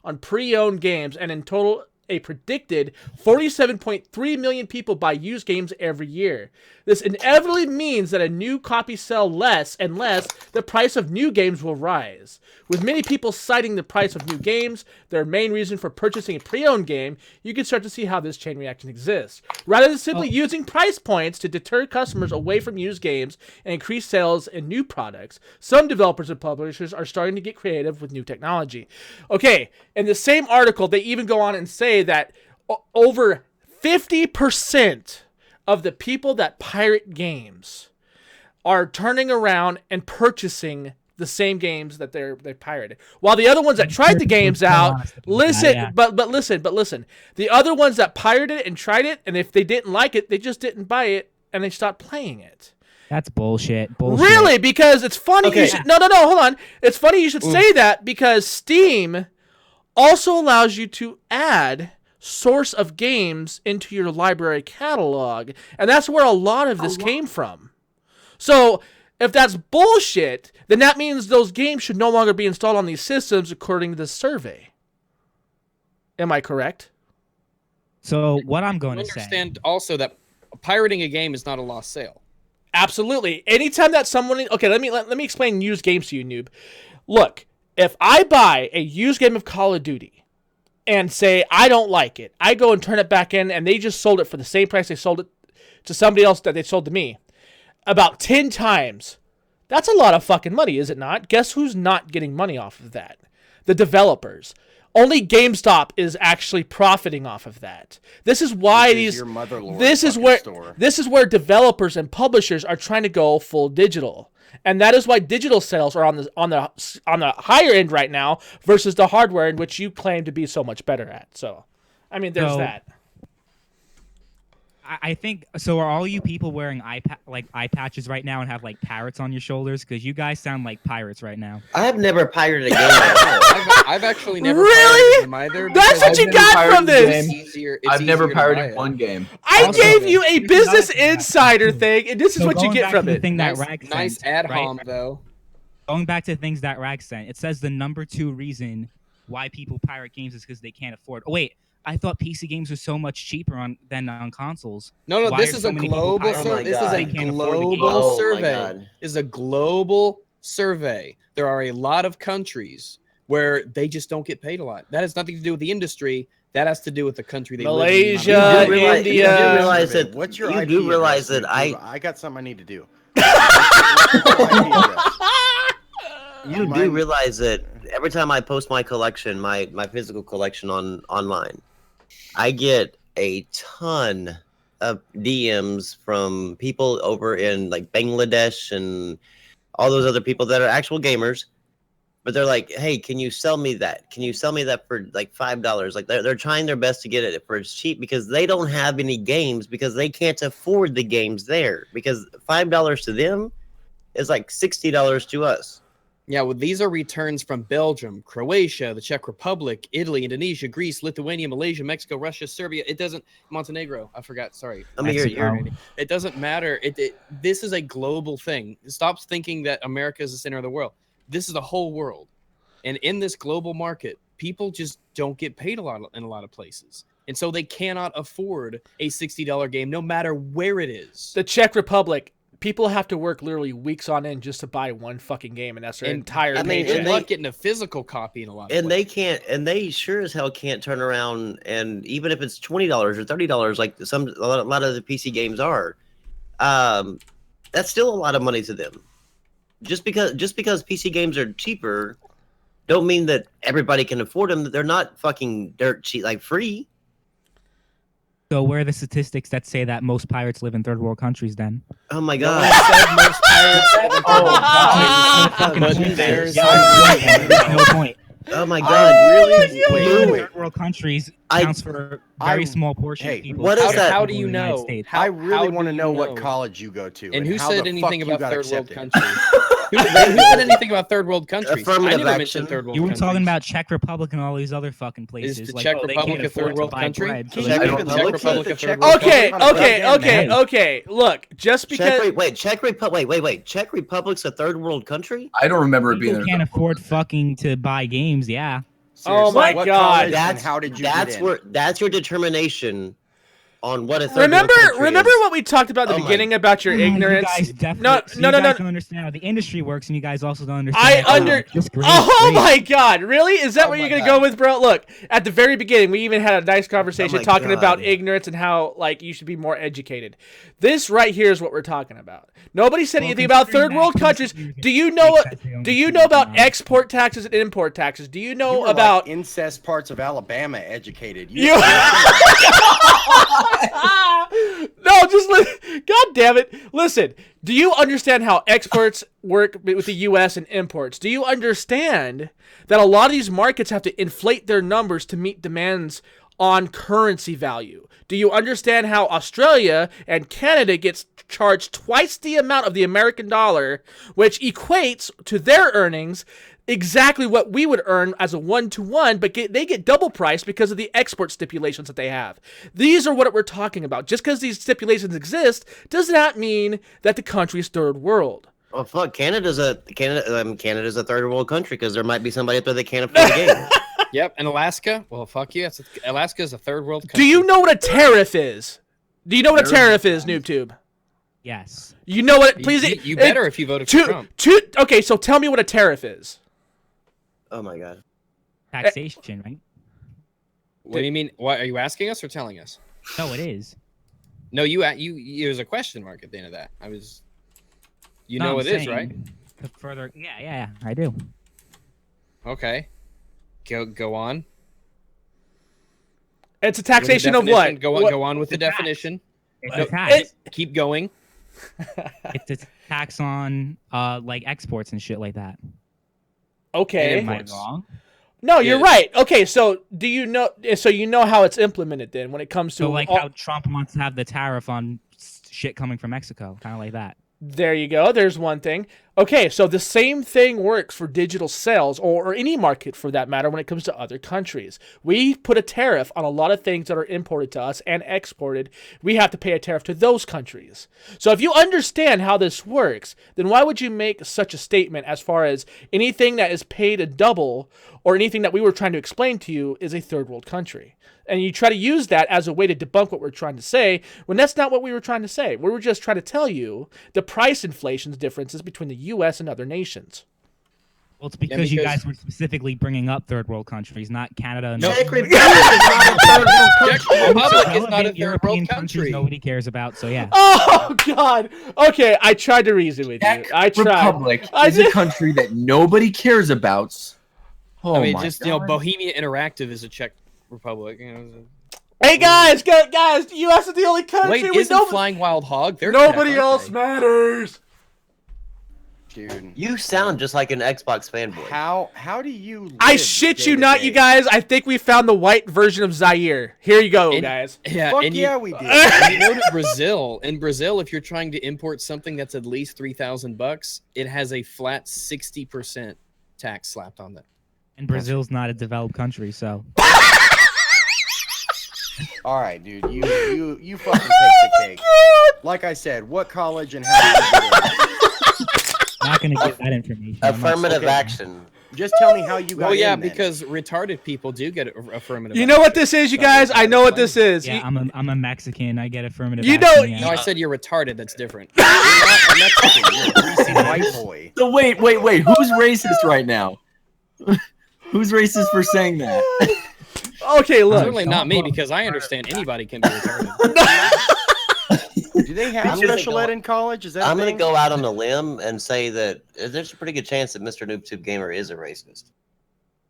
on pre-owned games, and in total a predicted 47.3 million people buy used games every year. This inevitably means that a new copy sell less and less, the price of new games will rise. With many people citing the price of new games, their main reason for purchasing a pre-owned game, you can start to see how this chain reaction exists. Rather than simply using price points to deter customers away from used games and increase sales in new products, some developers and publishers are starting to get creative with new technology. Okay, in the same article, they even go on and say that over 50% of the people that pirate games are turning around and purchasing the same games that they pirated, while the other ones that tried the games out, listen. The other ones that pirated it and tried it, and if they didn't like it, they just didn't buy it and they stopped playing it. That's bullshit. Really? Because it's funny. Okay. No, hold on. It's funny you should say that, because Steam also allows you to add source of games into your library catalog, and that's where a lot of this came from. So if that's bullshit, then that means those games should no longer be installed on these systems according to this survey. Am I correct? So what I'm going to say. Understand also that pirating a game is not a lost sale. Absolutely. Anytime that someone... Okay, let me explain used games to you, noob. Look, if I buy a used game of Call of Duty and say I don't like it, I go and turn it back in, and they just sold it for the same price they sold it to somebody else that they sold to me, about 10 times, that's a lot of fucking money, is it not? Guess who's not getting money off of that? The developers. Only GameStop is actually profiting off of that. This is why this is where developers and publishers are trying to go full digital. And that is why digital sales are on the higher end right now versus the hardware, in which you claim to be so much better at. So, I mean, there's that. I think so. Are all you people wearing eye patches right now and have like parrots on your shoulders? Because you guys sound like pirates right now. I have never pirated a game. I've actually never really. pirated them either. That's what you got from this. I've never pirated one game. I gave you a Business Insider thing, and this is what you get from it. Nice ad hom though. Going back to things that Rag sent, it says the number 2 reason why people pirate games is because they can't afford. Oh wait. I thought PC games were so much cheaper than on consoles. No, this is a global survey. This is a global survey. This is a global survey. There are a lot of countries where they just don't get paid a lot. That has nothing to do with the industry. That has to do with the country they Malaysia, live in. India. You do realize that. What's your idea? You do realize that I got something I need to do. You do realize that every time I post my collection, my physical collection online, I get a ton of DMs from people over in like Bangladesh and all those other people that are actual gamers, but they're like, "Hey, can you sell me that? Can you sell me that for like $5?" Like they're trying their best to get it for cheap because they don't have any games, because they can't afford the games there, because $5 to them is like $60 to us. Yeah, well, these are returns from Belgium, Croatia, the Czech Republic, Italy, Indonesia, Greece, Lithuania, Malaysia, Mexico, Russia, Serbia. It doesn't Montenegro. I forgot. Sorry. It doesn't matter. This is a global thing. Stop thinking that America is the center of the world. This is the whole world, and in this global market, people just don't get paid a lot in a lot of places, and so they cannot afford a $60 game, no matter where it is. The Czech Republic. People have to work literally weeks on end just to buy one fucking game, and that's their entire paycheck. They're not getting a physical copy in a lot of places. They sure as hell can't turn around, and even if it's $20 or $30, like a lot of the PC games are, that's still a lot of money to them. Just because PC games are cheaper, don't mean that everybody can afford them. They're not fucking dirt cheap, like free. So where are the statistics that say that most pirates live in third world countries then? Oh my god. Most pirates live in no point. Oh my god. Really? Third world countries accounts for a very small portion of people. What is that? How do you know? I really want to know what college you go to. And who said anything about third world countries? Who said anything about third world countries? I never mentioned third world countries. You were talking about Czech Republic and all these other fucking places. Is the Czech Republic a third world country? Okay. Look, just because. Czech Republic's a third world country? I don't remember it being. People can't afford fucking to buy games. Yeah. Oh my What God. college and how did you get in? That's your determination on what a third Remember world country is. what we talked about at the Oh my- beginning about your ignorance? You guys definitely, No. you guys don't understand how the industry works, and you guys also don't understand. Great. Oh my God! Really? Is that Oh what you're my gonna God. go with, bro? Look, at the very beginning, we even had a nice conversation my talking about God. ignorance and how like you should be more educated. This right here is what we're talking about. Nobody said Well, anything about considering third world that countries. countries Do you make know sense, they don't Do you need know to about be honest. export taxes and import taxes? Do you You know were about like incest parts of Alabama educated. you? No, just God damn it. Listen, do you understand how exports work with the U.S. and imports? Do you understand that a lot of these markets have to inflate their numbers to meet demands on currency value? Do you understand how Australia and Canada gets charged twice the amount of the American dollar, which equates to their earnings exactly what we would earn as a one-to-one, but they get double price because of the export stipulations that they have. These are what we're talking about. Just because these stipulations exist does not mean that the country is third world. Well, fuck, Canada's a third world country because there might be somebody up there that can't afford the game. Yep, and Alaska. Well, fuck you. Alaska is a third world country. Do you know what a tariff is? Do you know what a tariff is, NoobTube? Yes. You know what? Please, You better if you voted for Trump. Okay, so tell me what a tariff is. Oh my God. Taxation, right? What do you mean? What are you asking us or telling us? No, it is. No, you. There's a question mark at the end of that. I was. You No, know I'm it is, saying right? to further, yeah, I do. Okay. Go on. It's a taxation of what? Go on with the definition. It's a tax. Keep going. It's a tax on like exports and shit like that. Okay. Am I Imports. wrong? No, you're Yeah. right. Okay, so do you know? So you know how it's implemented then when it comes to So like how Trump wants to have the tariff on shit coming from Mexico, kind of like that. There you go. There's one thing. Okay, so the same thing works for digital sales or any market for that matter when it comes to other countries. We put a tariff on a lot of things that are imported to us and exported. We have to pay a tariff to those countries. So if you understand how this works, then why would you make such a statement as far as anything that is paid a double or anything that we were trying to explain to you is a third world country? And you try to use that as a way to debunk what we're trying to say, when that's not what we were trying to say. We were just trying to tell you the price inflation's differences between the U.S. and other nations. Well, it's because you guys were specifically bringing up third world countries, not Canada. And No. Czech Republic is not a third world country. Czech Republic is relevant not a third European world countries country. nobody cares about. So yeah. Oh, God. Okay, I tried to reason with you. Czech I tried. Republic I is a did. country that nobody cares about. Oh I mean, my just God. Bohemia Interactive is a Czech Republic. Hey, guys, the U.S. is the only country Wait, we isn't know. Flying Wild Hog? They're Nobody Czech, aren't else they? matters. Dude, You sound just like an Xbox fanboy. how do you? I live shit day you to not, day? you guys. I think we found the white version of Zaire. Here you go, And- guys. Yeah, Fuck and yeah, we did. and you know to Brazil. In Brazil, if you're trying to import something that's at least $3,000, it has a flat 60% tax slapped on that. And Brazil's not a developed country, so All right, dude, you fucking take the cake. Like I said, what college and how did you get in? I'm not gonna give that information. I'm not- Affirmative okay. action. Just tell me how you got Well, yeah, in then. because retarded people do get affirmative. You know what action. this is, you So guys? I know what explain. this is. Yeah, I'm a Mexican. I get affirmative. You action, know- yeah. No, I said you're retarded. That's different. You're not a Mexican, you're a greasy white boy. So wait. Who's racist right now? Who's racist for saying that? Okay, look. Certainly not me, because I understand anybody can be retarded. Do they have I'm gonna special go- ed in college? Is that a I'm going thing? to go out on a limb and say that there's a pretty good chance that MrNoobtubeGamer is a racist.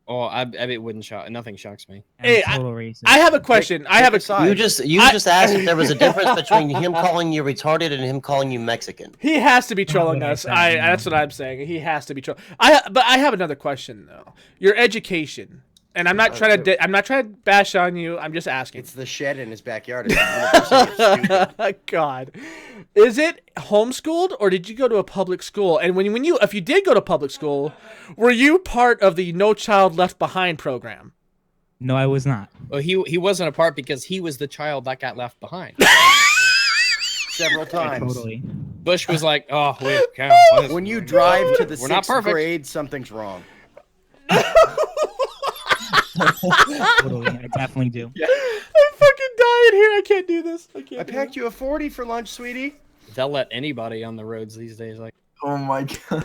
Oh, I bet it wouldn't shock. Nothing shocks me. I'm Hey, total racist. I have a question. I have a. Side. You just asked if there was a difference between him calling you retarded and him calling you Mexican. He has to be trolling what I us. said, yeah. That's what I'm saying. He has to be trolling. But I have another question though. Your education, and I'm not trying to. I'm not trying to bash on you. I'm just asking. It's the shed in his backyard. It's University of Stupid. God, is it homeschooled or did you go to a public school? And if you did go to public school, were you part of the No Child Left Behind program? No, I was not. Well, he wasn't a part because he was the child that got left behind. Several times. Totally. Bush was like, "Oh, wait, When you drive to the We're not sixth perfect. grade, something's wrong. Totally, I definitely do. I'm fucking dying here. I can't do this. I can't. I packed you a 40 for lunch, sweetie. They'll let anybody on the roads these days. Like, Oh my god.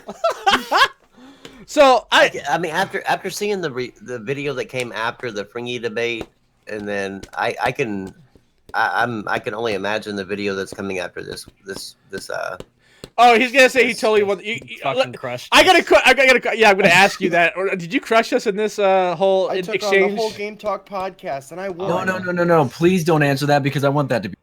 So I mean, after seeing the video that came after the Fringy debate, and then I can only imagine the video that's coming after this. Oh, he's gonna say he totally won. fucking crushed. I gotta. Yeah, I'm gonna ask you that. Or did you crush us in this whole I took exchange? on the whole Game Talk podcast, and I won. No. Please don't answer that because I want that to be.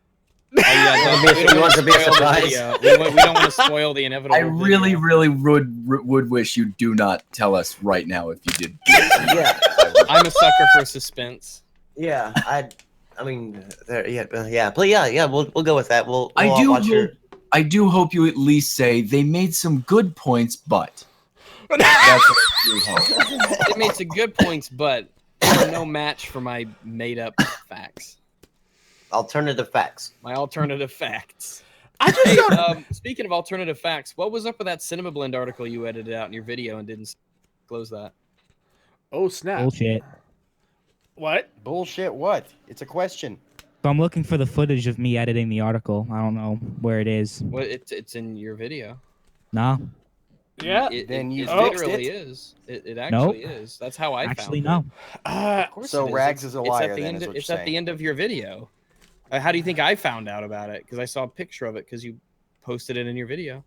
Oh, yeah, Maybe if you want to be a spoil the surprise. video. We don't want to spoil the inevitable. I really, video. really would wish you do not tell us right now if you did. Yeah, I'm a sucker for suspense. yeah. I mean, yeah. But yeah. We'll go with that. We'll I all do watch your. hope. I do hope you at least say they made some good points, but that's what I do hope. It made some good points, but they're no match for my made-up facts. Alternative facts. My alternative facts. I just Hey, don't. speaking of alternative facts, what was up with that Cinema Blend article you edited out in your video and didn't close that? Oh snap! Bullshit. What? Bullshit. What? It's a question. So I'm looking for the footage of me editing the article. I don't know where it is. Well, it's in your video. No, Yeah. Then you it fixed literally it? is. It actually is. That's how I actually found no. Of course So it is. Rags is a liar, It's at the then, end. is what It's you're at the saying. end of your video. How do you think I found out about it? Because I saw a picture of it because you posted it in your video.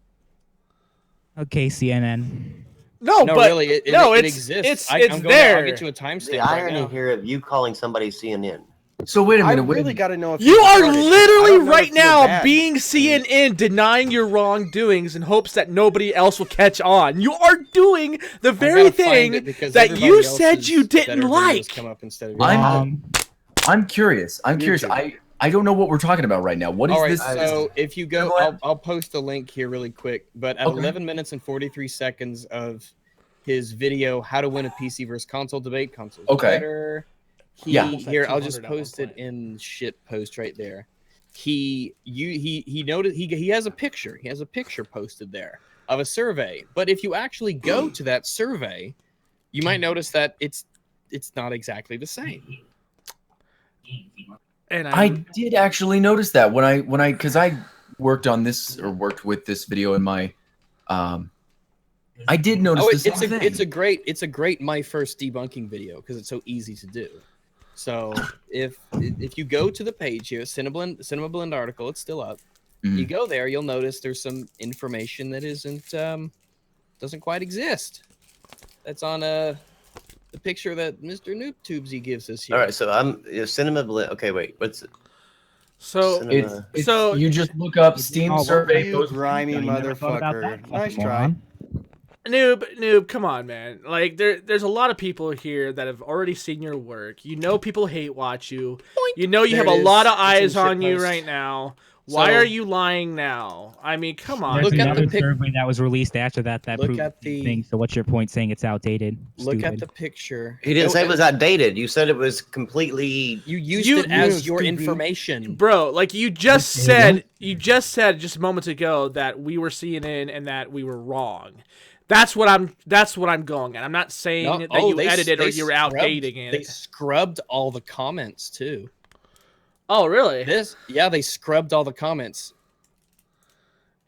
Okay, CNN. No, No, but really, it it's exists. it's I'm going there. I'll get you a timestamp The right irony now. here of you calling somebody CNN. So wait a I minute. wait a really minute. got to know if You you're are retarded. I literally don't know right if you're now bad. being CNN, denying your wrongdoings in hopes that nobody else will catch on. You are doing the I very gotta find it thing because that everybody you said else's you didn't better videos like. Come up instead of I'm curious. I'm curious. YouTube. I don't know what we're talking about right now. What is All right, this? so if you go, Go ahead. I'll post a link here really quick. But at Okay. 11 minutes and 43 seconds of his video, "How to Win a PC versus Console Debate," console's Okay. better. Yeah. Here, I'll just 200 at one post it point. in shit post right there. He noted he has a picture. He has a picture posted there of a survey. But if you actually go to that survey, you might notice that it's not exactly the same. And I did actually notice that when I because I worked on this or worked with this video in my I did notice Oh, the same thing. it's a great my first debunking video because it's so easy to do. So if you go to the page here, Cinema Blend article, it's still up. You go there, you'll notice there's some information that doesn't quite exist. That's on the picture that Mr. NoobtubeGamer gives us here. All right, so I'm Cinema Blend. Okay, wait, what's it? so Cinema- It's So- you just look up Steam Oh, survey. You goes- grimy You never thought about motherfucker. that, Nice fucking try. moron. Noob, come on, man. Like there's a lot of people here that have already seen your work. You know people hate watch you. You know you There have it a is. lot of It's in eyes on shitpost. you right now. Why So- are you lying now? I mean, come on. There's Look at another the pic- survey that was released after that Look proved at the the- thing. So what's your point saying it's outdated? Look at Stupid. the picture. He didn't Go- say it was outdated. You said it was completely. You used You- it as you your stupid. information. Bro, like you just Okay, said just moments ago that we were CNN and that we were wrong. That's what I'm going at. I'm not saying No, that oh, you they- edited or they you're scrubbed- outdating They it. scrubbed all the comments too. Oh, really? They scrubbed all the comments.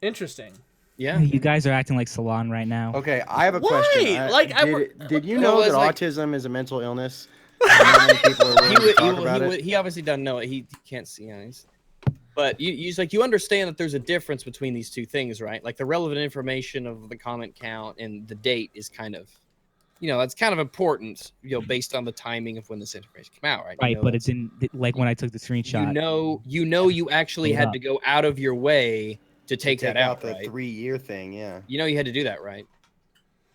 Interesting. Yeah. You guys are acting like Salon right now. Okay, I have a Why? question. Like, did you No, know it's that like- autism is a mental illness? Not many people are willing to talk about it. He obviously doesn't know it. He can't see eyes. But you understand that there's a difference between these two things, right? Like the relevant information of the comment count and the date is kind of, that's kind of important, based on the timing of when this information came out, right? Right, but it's in like when I took the screenshot. You actually Hold had up. to go out of your way to take that out, the right? 3-year thing, yeah. You know you had to do that, right?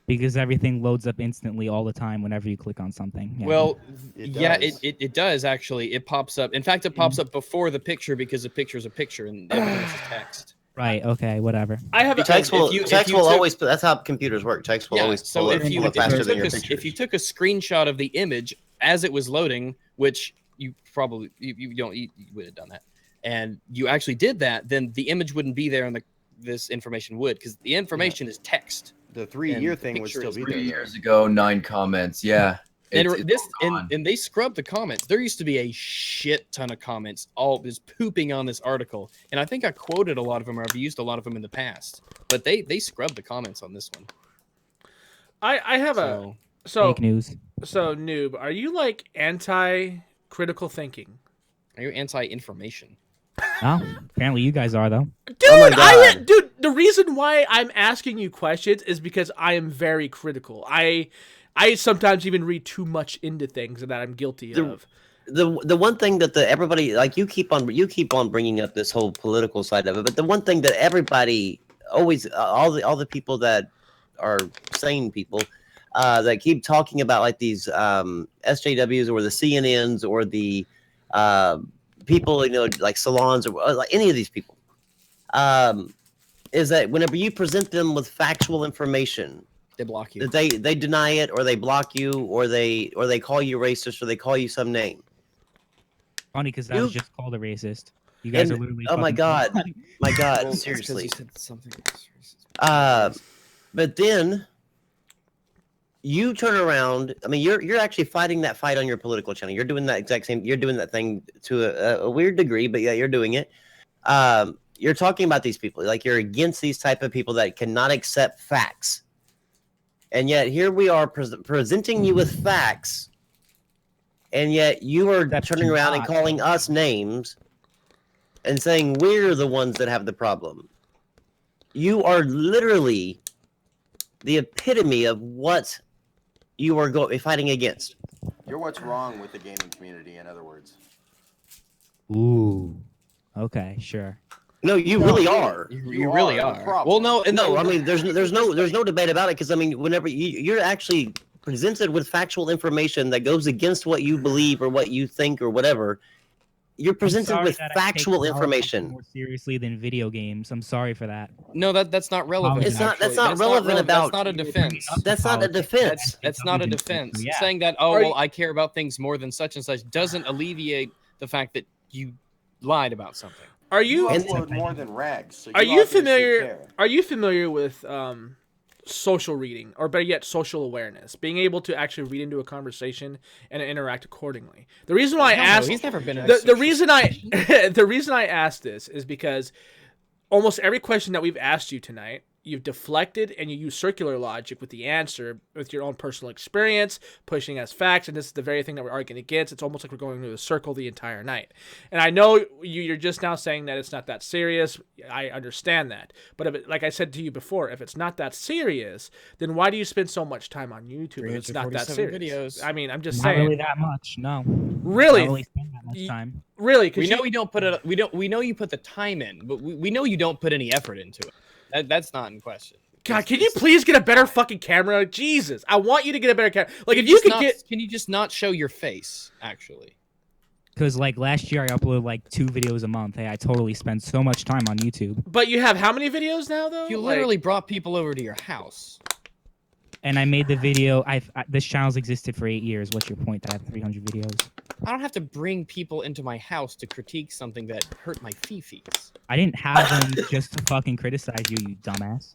Because everything loads up instantly all the time whenever you click on something. Yeah. Well, It yeah, does. it does actually. It pops up. In fact, it pops up before the picture because the picture is a picture and everything else is text. Right. Okay. Whatever. I have a Text will, if you text will took- always. That's how computers work. Text will Yeah, always so pull if it, you pull it faster than took your a, pictures. if you took a screenshot of the image as it was loading, which you probably you would have done that, and you actually did that, then the image wouldn't be there and this information would, because the information is text. The 3-year And the thing would picture still is be 3 there. years ago, 9 comments. Yeah. And they scrubbed the comments. There used to be a shit ton of comments, all just pooping on this article, and I think I quoted a lot of them, or I've used a lot of them in the past. But they scrubbed the comments on this one. I have Fake news. So Noob, are you like anti-critical thinking? Are you anti-information? Oh, apparently you guys are though. Dude, Oh my God. dude, the reason why I'm asking you questions is because I am very critical. I sometimes even read too much into things that I'm guilty of. The one thing that everybody, like, you keep on bringing up this whole political side of it, but the one thing that everybody always, all the people that are sane people, that keep talking about, like, these SJWs or the CNNs or the people, you know, like salons or like any of these people, is that whenever you present them with factual information, They block you. they deny it, or they block you, or they call you racist, or they call you some name. Funny because that was just called a racist. You guys are literally. Oh my fucking- God, my God, Well, seriously. You said something racist. But then you turn around. I mean, you're actually fighting that fight on your political channel. You're doing that exact same. You're doing that thing to a weird degree, but yeah, you're doing it. You're talking about these people, like you're against these type of people that cannot accept facts, and yet here we are presenting you with facts, and yet you are turning around and calling us names, and saying we're the ones that have the problem. You are literally the epitome of what you are fighting against. You're what's wrong with the gaming community, in other words. Ooh. Okay, sure. No, you really are. You really the are. problem. Well, no, and No, I mean, there's no debate about it, because I mean, whenever you're actually presented with factual information that goes against what you believe or what you think or whatever, you're presented with factual information. More seriously than video games. I'm sorry for that. no, that's not relevant. It's not- that's actually. not relevant about- That's not a defense. That's not a defense. That's not a defense. Yeah. Saying that, I care about things more than such and such, doesn't alleviate the fact that you lied about something. Are You you upload more than rags. So are you obviously familiar? care. Are you familiar with social reading, or better yet, social awareness? Being able to actually read into a conversation and interact accordingly. The reason why I Hell no, asked he's never been in the reason I the reason I asked this is because almost every question that we've asked you tonight, you've deflected and you use circular logic with the answer, with your own personal experience, pushing as facts, and this is the very thing that we're arguing against. It's almost like we're going through a circle the entire night. And I know you're just now saying that it's not that serious. I understand that. But if like I said to you before, if it's not that serious, then why do you spend so much time on YouTube if it's not that 347 serious? videos. I mean, I'm just Not saying. really that much. No. Really? I don't really spend that much time. Really? 'Cause We know you don't put it. We know you put the time in, but we know you don't put any effort into it. That's not in question. God, can you please get a better fucking camera? Jesus, I want you to get a better camera. Like, if you could get... Can you just not show your face, actually? Because like last year I uploaded like 2 videos a month. Hey, I totally spend so much time on YouTube. But you have how many videos now, though? You Like- literally brought people over to your house. And I made the video. This channel's existed for 8 years. What's your point? That I have 300 videos. I don't have to bring people into my house to critique something that hurt my fifis. I didn't have them just to fucking criticize you, you dumbass.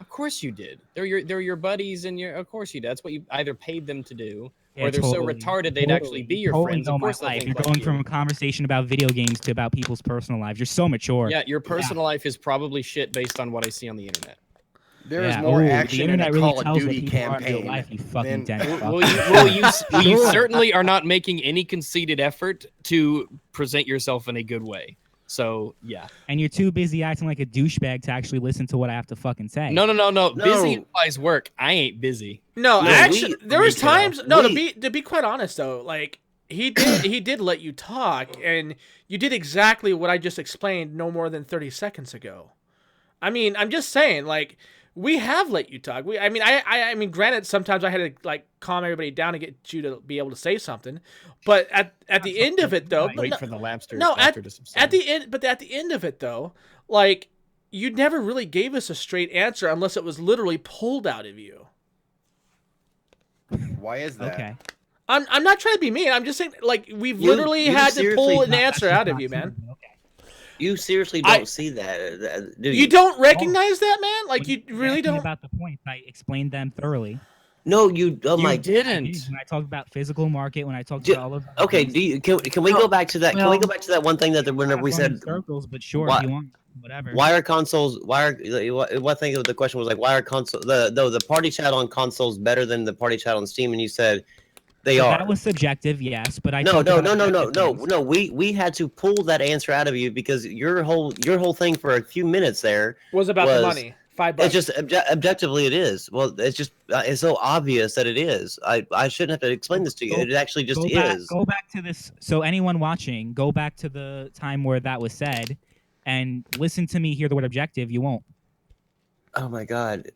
Of course you did. They're your buddies, and of course you did. That's what you either paid them to do, Yeah, or they're totally. so retarded they'd actually be your Totally friends. know Of my course, they'll life. think You're like going you. from a conversation about video games to about people's personal lives. You're so mature. Yeah, your personal life is probably shit based on what I see on the internet. There is Yeah. more Ooh, the action in a internet really Call of tells what Duty people are in real campaign. life, you fucking than- dense fuck. You certainly are not making any conceited effort to present yourself in a good way. So yeah. And you're too busy acting like a douchebag to actually listen to what I have to fucking say. No. No. Busy implies work. I ain't busy. No, No, actually, there was Retail. times. No, We- to be quite honest though, like he did let you talk, and you did exactly what I just explained no more than 30 seconds ago. I mean, I'm just saying, like, we have let you talk. I mean, granted, sometimes I had to like calm everybody down to get you to be able to say something, but at the end of it though, Wait for the laughter. no, laughter to subside. at the end of it though, like, you never really gave us a straight answer unless it was literally pulled out of you. Why is that? Okay. I'm not trying to be mean. I'm just saying, like, we've You- literally you had to seriously- pull an That's answer just out of not you, true, man. but okay. You seriously I- don't see that, do You don't recognize that, man? Like, When you you're really asking don't. about the points, I explained them thoroughly. No, you. Oh You my. didn't. When I talked about physical market, when I talked Ju- about all of Okay. Can we go back to that? Can we go back to that one thing that whenever we said circles, but sure, why- if you want, whatever. why are consoles? Why are what thing of the question was like? Why are the party chat on consoles better than the party chat on Steam? And you said they So are. that was subjective, yes, but I No, talked no, about no, no, no, objective no, things. no. We had to pull that answer out of you because your whole thing for a few minutes there Was about the money. $5. It's just objectively it is. Well, it's just it's so obvious that it is. I shouldn't have to explain this to you. It actually just is. Go back to this. So anyone watching, go back to the time where that was said, and listen to me hear the word objective. You won't. Oh my god.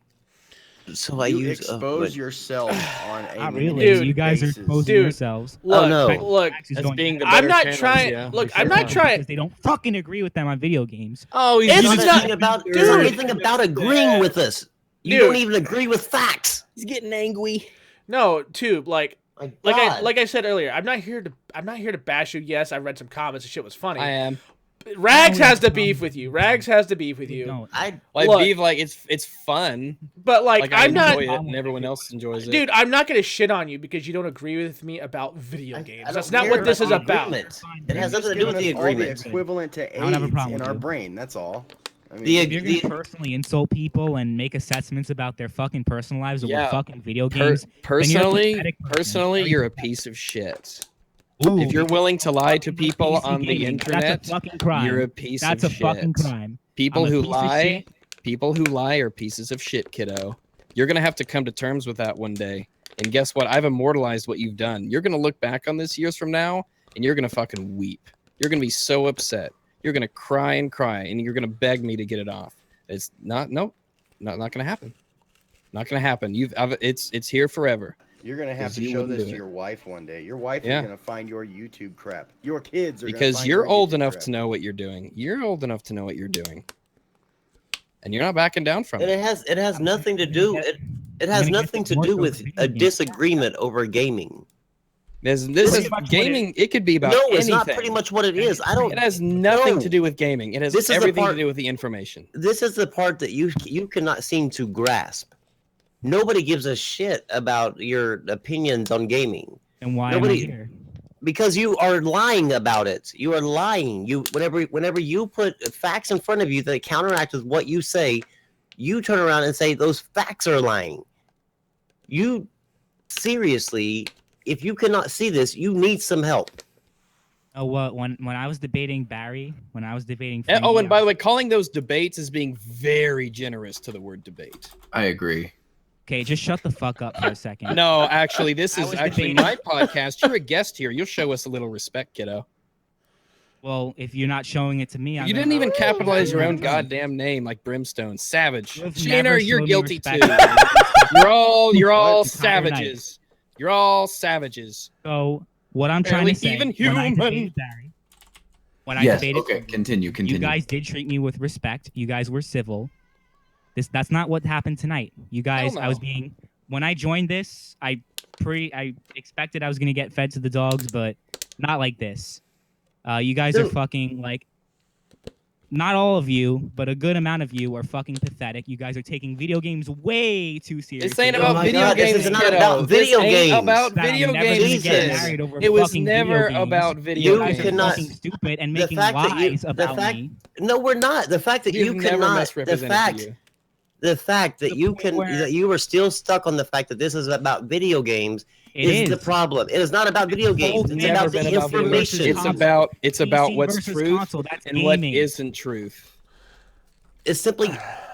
So You expose yourself on a Not really. Dude, You guys are basis. exposing Dude. yourselves. Look, no. look. As being the I'm better not channels, trying. yeah, Look, for I'm sure. not trying. Because they don't fucking agree with them on video games. Oh, It's It's not- not anything about. It's not dude. anything about agreeing with us. You Dude. don't even agree with facts. He's getting angry. No, Tube. Like My I God. said earlier, I'm not here to bash you. Yes, I read some comments and shit was funny. I am. Rags No, has the no, beef with you. Rags has the beef with We you. don't. I Like Look. beef, like it's fun. But like, Like I I'm not, enjoy it, and everyone else enjoys it. dude. I'm not gonna shit on you because you don't agree with me about video I games. don't That's not care what this is the about. agreement. It You're has just nothing to do with giving the us all agreement. equivalent to I don't have a AIDS problem in with our you. brain. That's all. I mean, The- If you're gonna personally insult people and make assessments about their fucking personal lives over Yeah. fucking video games, then you're a Personally, pathetic person. Very you're a pathetic. piece of shit. Ooh, If you're willing to lie to people PC on the gaming, internet, that's a fucking crime. you're a piece That's of a shit. fucking crime. People I'm a who piece of lie, shit. people who lie are pieces of shit, kiddo. You're gonna have to come to terms with that one day. And guess what? I've immortalized what you've done. You're gonna look back on this years from now, and you're gonna fucking weep. You're gonna be so upset. You're gonna cry, and you're gonna beg me to get it off. It's not gonna happen. Not gonna happen. It's here forever. you're gonna have 'Cause to you show wouldn't this do to it. your wife one day. Your wife Yeah. is gonna find your YouTube crap. Your kids are Because gonna find you're your old YouTube enough crap. to know what you're doing. You're old enough to know what you're doing. And you're not backing down from And it. it has nothing to do. It has gonna get nothing to more do so with video a games. disagreement over gaming. This Pretty is much what gaming. It could be about No, anything. it's not pretty much what it is. I don't. It has nothing No. to do with gaming. It has This is the everything part- to do with the information. This is the part that you cannot seem to grasp. Nobody gives a shit about your opinions on gaming And why Nobody- am I here? because you are lying about it. You are lying. You whenever you put facts in front of you that counteract with what you say, you turn around and say those facts are lying. You seriously, if you cannot see this, you need some help. Oh, what? When I was debating Barry, when I was debating. And, Freebie, and by the way, calling those debates is being very generous to the word debate. I agree. okay, just shut the fuck up for a second. No, actually, this I is was actually debating- my podcast. You're a guest here. You'll show us a little respect, kiddo. Well, if you're not showing it to me, I'm You gonna- didn't even capitalize your own You've goddamn name like Brimstone. Savage. never Sheener, you're shown me guilty too. respect. You're all What? savages. You're all savages. So what I'm trying Barely to say, even when I human. debated Barry, when I Yes. debated, Okay. Continue. you Continue. guys did treat me with respect. You guys were civil. That's not what happened tonight. You guys, Hell I was no. being when I joined this, I expected I was gonna get fed to the dogs, but not like this. You guys are Dude. fucking like. Not all of you, but a good amount of you are fucking pathetic. You guys are taking video games way too seriously. This ain't Oh about my video God, this games. is not kiddo. about This video ain't games. about That I'm video never games. gonna get Jesus. married over It was fucking video never games. about You video guys games. are cannot- fucking stupid and the making fact that you- lies the about fact- me. No, we're not. The fact that You've you never cannot. misrepresented The fact that The you point can where- that you are still stuck on the fact that this is about video games It is is. the problem. It is not about video games. Both It's never about the been about video games. information. It's about PC what's versus truth console, that's and what gaming. isn't truth. It's simply,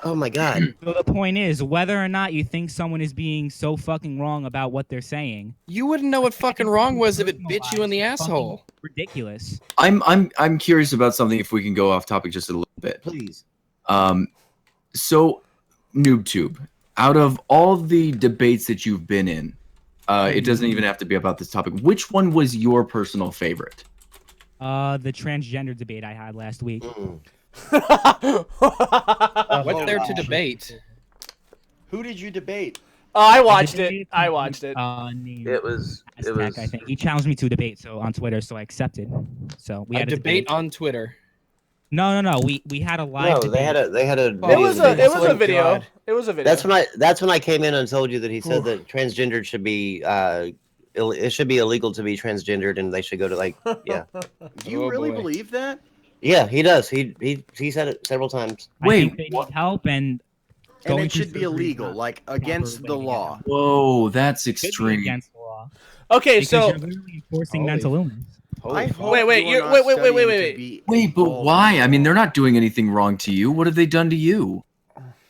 oh my god. So the point is, whether or not you think someone is being so fucking wrong about what they're saying, You wouldn't know what fucking wrong was if it bit you in the personalized, fucking asshole. ridiculous. I'm curious about something. If we can go off topic just a little bit. Please. So, NoobTube, out of all the debates that you've been in, it doesn't even have to be about this topic. Which one was your personal favorite? The transgender debate I had last week. Mm. What's there to gosh. debate? Who did you debate? Oh, I watched debated it. I watched it. Named It was. Aztec, I think he challenged me to a debate, so on Twitter, so I accepted. So we A had a debate on Twitter. No. We had a live No, debate. they had a Oh, It video was debate. a Oh my video. God. It was a video. That's when I came in and told you that he said that transgendered should be it should be illegal to be transgendered and they should go to like yeah. Do you Oh, really boy. believe that? Yeah, he does. He said it several times. I think they need help and And going it through should be surgery is illegal, not like the proper against way the to get law. help. Whoa, that's It should be extreme. against the law. Okay, Because so you're literally enforcing Holy mental illness. I hope Wait, you're you're- not wait, studying to wait. be Wait, but involved why? in I mean, law. they're not doing anything wrong to you. What have they done to you?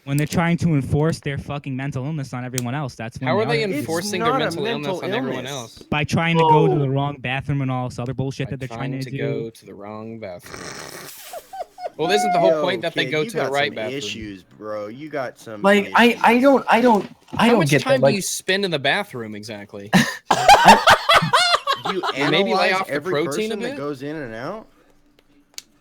When they're trying to enforce their fucking mental illness on everyone else, that's when How are they It's enforcing their not a mental illness mental on everyone illness. else? by trying to go to the Oh. wrong bathroom and all this other bullshit that By they're trying to do. go to the wrong bathroom. Well, isn't the whole Yo, point that they kid, go you to the got right some bathroom? issues, bro. You got some. Like, I issues. don't How much get time that. do you Like, spend in the bathroom exactly? Do you maybe lay analyze off the every protein a person that bit? goes in and out?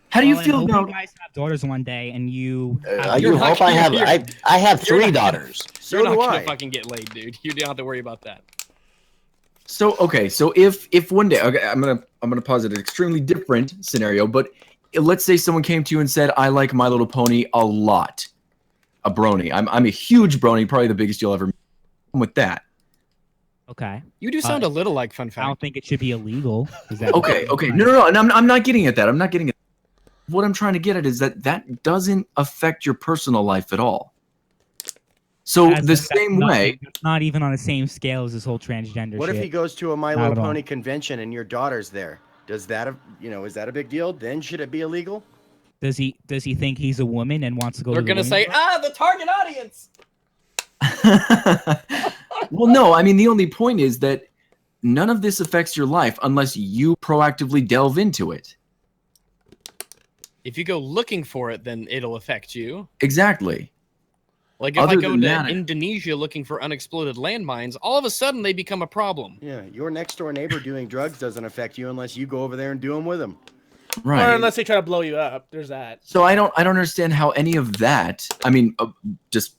how do you Well, I feel hope about? you guys have daughters one day and you I You're do not hope I have gonna- I have you're 3 not gonna- daughters. So You're not do gonna I. fucking get laid, dude. You don't have to worry about that. So okay, so if one day, okay, I'm gonna posit an extremely different scenario, but let's say someone came to you and said, "I like My Little Pony a lot," a brony. I'm a huge brony, probably the biggest you'll ever meet. With that. okay. You do sound a little like Fun I don't Fact. think it should be illegal. Is that Okay, no, and I'm not getting at that. I'm not getting at. What I'm trying to get at is that doesn't affect your personal life at all. So the same way, it's not even on the same scale as this whole transgender What shit. if he goes to a My Not Little at all. Pony convention and your daughter's there? Does that, is that a big deal? Then should it be illegal? Does he think he's a woman and wants to go? They're to the gonna women's say, club? the target audience. well, no, I mean the only point is that none of this affects your life unless you proactively delve into it. If you go looking for it, then it'll affect you. Exactly. Like if I Other go than to that- Indonesia looking for unexploded landmines, all of a sudden they become a problem. Yeah, your next door neighbor doing drugs doesn't affect you unless you go over there and do them with him. Right. or unless they try to blow you up. There's that. So I don't understand how any of that. I mean, just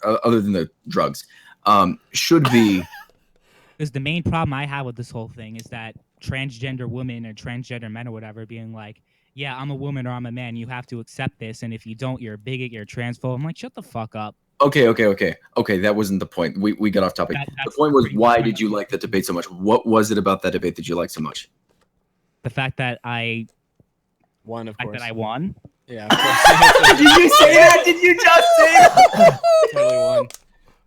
other than the drugs, should be. Because the main problem I have with this whole thing is that transgender women or transgender men or whatever being like, yeah, I'm a woman or I'm a man. You have to accept this, and if you don't, you're a bigot, you're a transphobe. I'm like, shut the fuck up. Okay. That wasn't the point. We got off topic. The That's point was, pretty why much did you like that debate so much? What was it about that debate that you liked so much? The fact that I One, of fact course. that I won. Yeah, of course. Did you say that? Did you just say that? Totally won.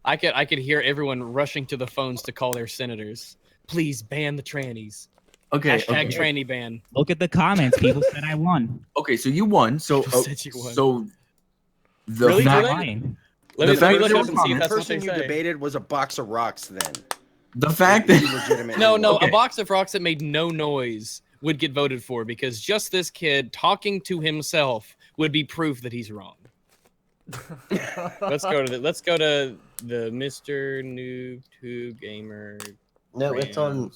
I could hear everyone rushing to the phones to call their senators. Please ban the trannies. Okay. Hashtag Okay. tranny ban. Look at the comments. People said I won. Okay. So you won. So People said you won. so the Really? Not Do they? lying. Let The me fact look that up and see the if The that's what person they you say. debated was a box of rocks then. the fact You that legitimately No, won. Okay. a box of rocks that made no noise would get voted for because just this kid talking to himself would be proof that he's wrong. Let's go to the MrNoobtubeGamer. No, it's on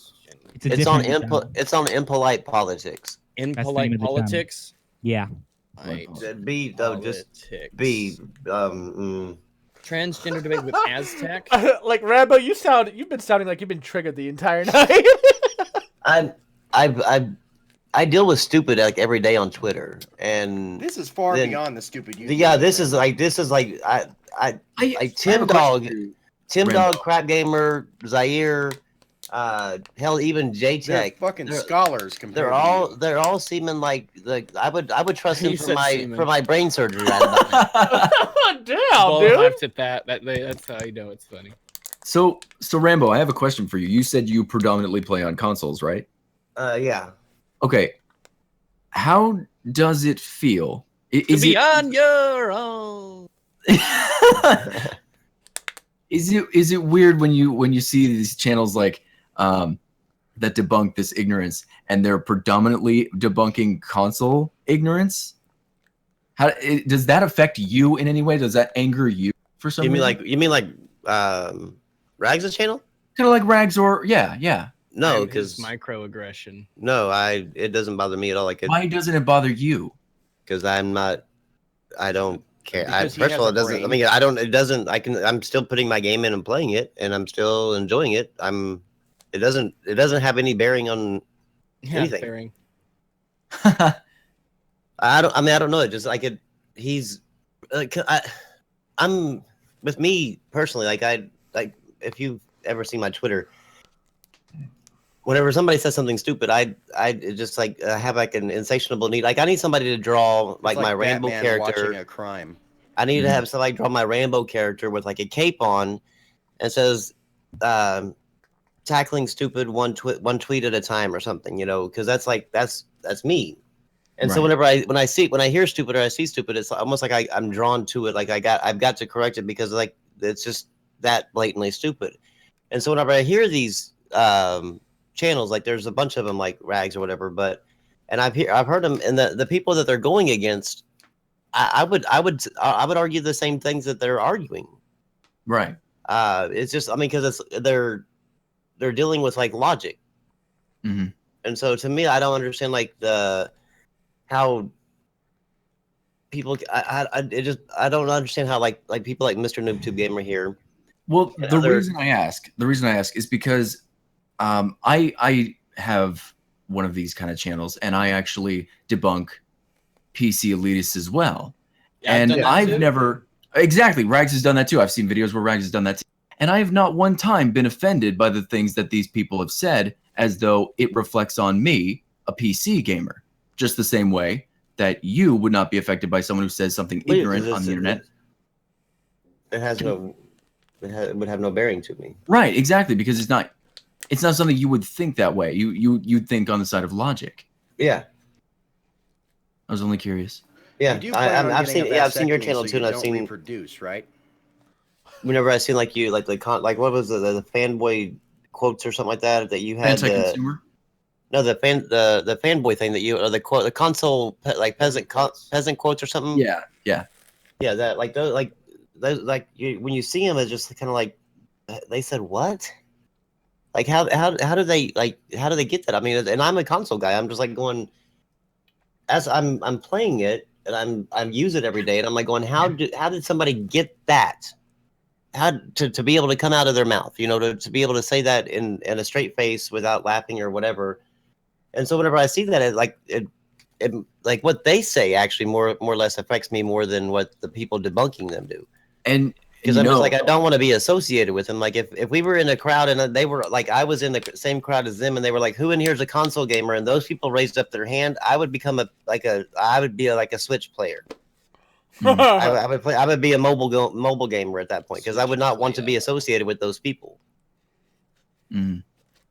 It's a it's on different channel. it's on impolite politics. Impolite name of the channel. politics. Yeah. Right. Be just Politics. be Transgender debate with Aztec. Like Rambo, you've been sounding like you've been triggered the entire night. I deal with stupid like every day on Twitter, and This is far Then- beyond the stupid you. yeah, this is like Tim Dog, Tim Rambo. Dog, Crap Gamer, Zaire, hell, even J They're Tech. fucking They're- scholars compared to you. They're all seeming like I would trust You him for said my seeming. brain surgery right about now. Damn, Well, dude. laughed at that. That's how you know it's funny. So Rambo, I have a question for you. You said you predominantly play on consoles, right? Yeah. Okay. How does it feel? Is to be it on your own. is it weird when you see these channels like that debunk this ignorance and they're predominantly debunking console ignorance? Does that affect you in any way? Does that anger you for some You mean reason? Rags' channel? Kind of like Rags or yeah. No, And his because microaggression. no, it doesn't bother me at all. Like it, Why doesn't it bother you? because I don't care. Because he First of has all, a it doesn't. I brain. mean, I don't. It doesn't. I'm still putting my game in and playing it, and I'm still enjoying it. It doesn't have any bearing on Yeah, anything. bearing. I don't. I mean, I don't know. It just like it. He's like I'm with me personally. Like if you've ever seen my Twitter, whenever somebody says something stupid, I just like have like an insatiable need. Like I need somebody to draw It's like my rainbow Batman character. watching a crime. I need to have somebody draw my rainbow character with like a cape on, and says, "Tackling stupid one tweet at a time" or something. You know, because that's like that's me. And so whenever when I hear stupid or I see stupid, it's almost like I'm drawn to it. Like I've got to correct it because like it's just that blatantly stupid. And so whenever I hear these channels, like there's a bunch of them like Rags or whatever, and I've heard them, and the people that they're going against, I would argue the same things that they're arguing. Right. It's just, I mean, because they're dealing with like logic. Mm-hmm. And so to me, I don't understand like how people I don't understand how like people like MrNoobtubeGamer here. Well, the reason I ask is because I have one of these kind of channels, and I actually debunk PC elitists as well. Yeah, and I've too. never exactly Rags has done that too. I've seen videos where Rags has done that too. And I have not one time been offended by the things that these people have said as though it reflects on me, a PC gamer. Just the same way that you would not be affected by someone who says something ignorant on the internet. It would have no bearing to me. Right, exactly, because it's not something you would think that way. You'd think on the side of logic. Yeah. I was only curious. Yeah, I've seen your channel too, and I've seen reproduce, right? Whenever I seen like you like what was the fanboy quotes or something like that you had anti-consumer. No, the fanboy thing that you or the console like peasant quotes or something. Yeah. That like those like when you see them, it's just kind of like they said what? Like how do they get that? I mean, and I'm a console guy. I'm just like going as I'm playing it and I'm use it every day, and I'm like going how did somebody get that? How to be able to come out of their mouth, you know, to be able to say that in a straight face without laughing or whatever. And so whenever I see that, it like what they say actually more or less affects me more than what the people debunking them do. And because I'm just like I don't want to be associated with them. Like if we were in a crowd and they were like I was in the same crowd as them and they were like, who in here is a console gamer? And those people raised up their hand, I would become I would be like a Switch player. I would be a mobile gamer at that point because I would not want to be associated with those people.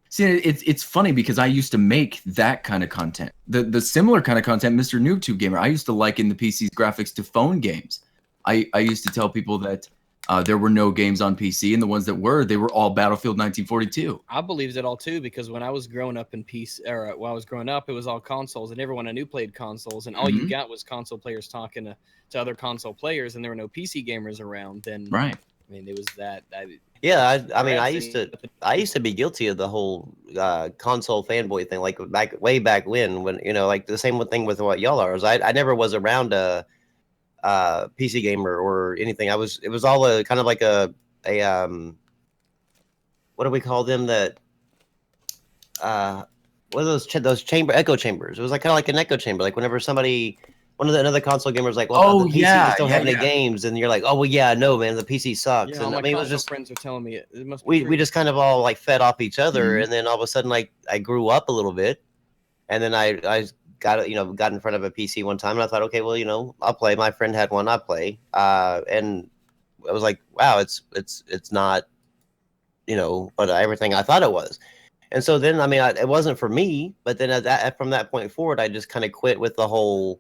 See, it's funny because I used to make that kind of content, the similar kind of content, MrNoobtubeGamer. I used to liken the PC's graphics to phone games. I used to tell people that there were no games on PC, and the ones that were, they were all Battlefield 1942. I believed it all too because when I was growing up in PC, or while I was growing up, it was all consoles, and everyone I knew played consoles, and all you got was console players talking to other console players, and there were no PC gamers around. Then right. I mean, it was that. Yeah, I mean, I used to be guilty of the whole console fanboy thing, like way back when you know, like the same thing with what y'all are. I never was around a PC gamer or anything. It was all a kind of like a what do we call them? That what are those echo chambers? It was like kind of like an echo chamber. Like whenever another console gamer was like, well, the PC just don't have any games, and you're like, oh well, yeah, no, man, the PC sucks. Yeah, and I mean, it was just friends are telling me it must be we just kind of all like fed off each other, and then all of a sudden, like I grew up a little bit, and then I got in front of a PC one time, and I thought, okay, well, you know, I'll play. My friend had one, I play, and I was like, wow, it's not, you know, but everything I thought it was. And so then, I mean, it wasn't for me, but then from that point forward, I just kind of quit with the whole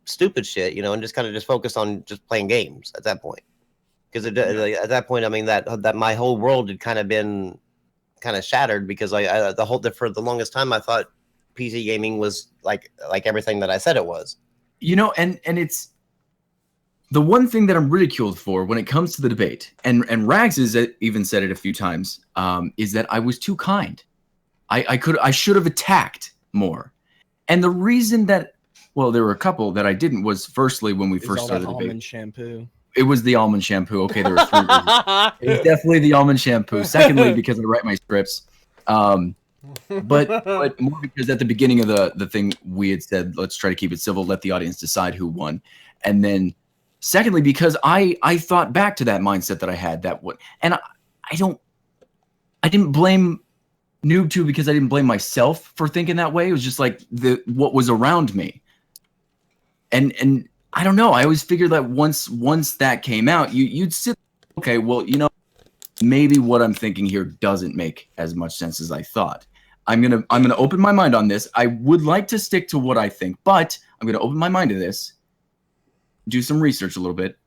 stupid shit, you know, and just kind of just focused on just playing games at that point. Because at that point, I mean, that my whole world had kind of been kind of shattered because for the longest time, I thought PC gaming was like everything that I said it was. You know, and it's the one thing that I'm ridiculed for when it comes to the debate, and Rags has even said it a few times, is that I was too kind. I should have attacked more. And the reason that, well, there were a couple that I didn't was firstly when we first started the debate. Almond shampoo. It was the almond shampoo. Okay, there were three reasons. It was definitely the almond shampoo. Secondly, because I write my scripts. but more because at the beginning of the thing we had said, let's try to keep it civil, let the audience decide who won, and then secondly because I thought back to that mindset that I had and I didn't blame NoobTube because I didn't blame myself for thinking that way. It was just like what was around me, and I don't know. I always figured that once that came out, you'd sit, okay, well, maybe what I'm thinking here doesn't make as much sense as I thought. I'm gonna open my mind on this. I would like to stick to what I think, but I'm gonna open my mind to this, do some research a little bit,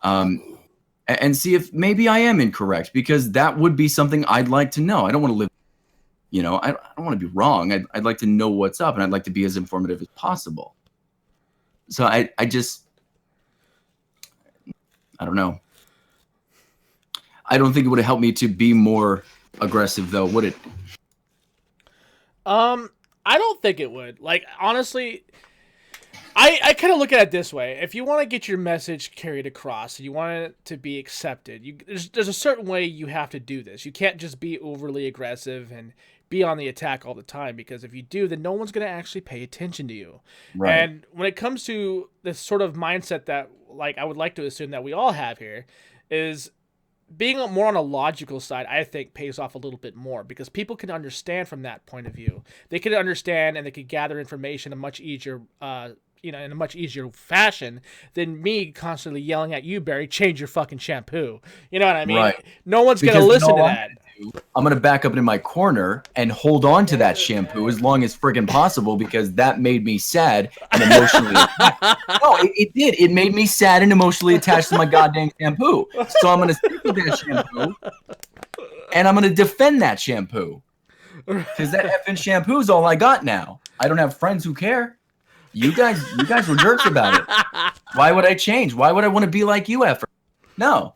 and see if maybe I am incorrect, because that would be something I'd like to know. I don't want to live, I don't want to be wrong. I'd like to know what's up, and I'd like to be as informative as possible. So I don't know. I don't think it would have helped me to be more aggressive, though, would it? I don't think it would. Like, honestly, I kind of look at it this way. If you want to get your message carried across, you want it to be accepted, there's a certain way you have to do this. You can't just be overly aggressive and be on the attack all the time, because if you do, then no one's going to actually pay attention to you. Right. And when it comes to this sort of mindset that, like, I would like to assume that we all have here, is being more on a logical side, I think, pays off a little bit more, because people can understand from that point of view. They can understand and they can gather information a much easier, in a much easier fashion than me constantly yelling at you, Barry, change your fucking shampoo. You know what I mean? Right. No one's going to listen to that. I'm going to back up in my corner and hold on to that shampoo as long as friggin' possible, because that made me sad and emotionally attached. No, it did. It made me sad and emotionally attached to my goddamn shampoo. So I'm going to stick with that shampoo, and I'm going to defend that shampoo, because that effing shampoo is all I got now. I don't have friends who care. You guys were jerks about it. Why would I change? Why would I want to be like you, effer? No.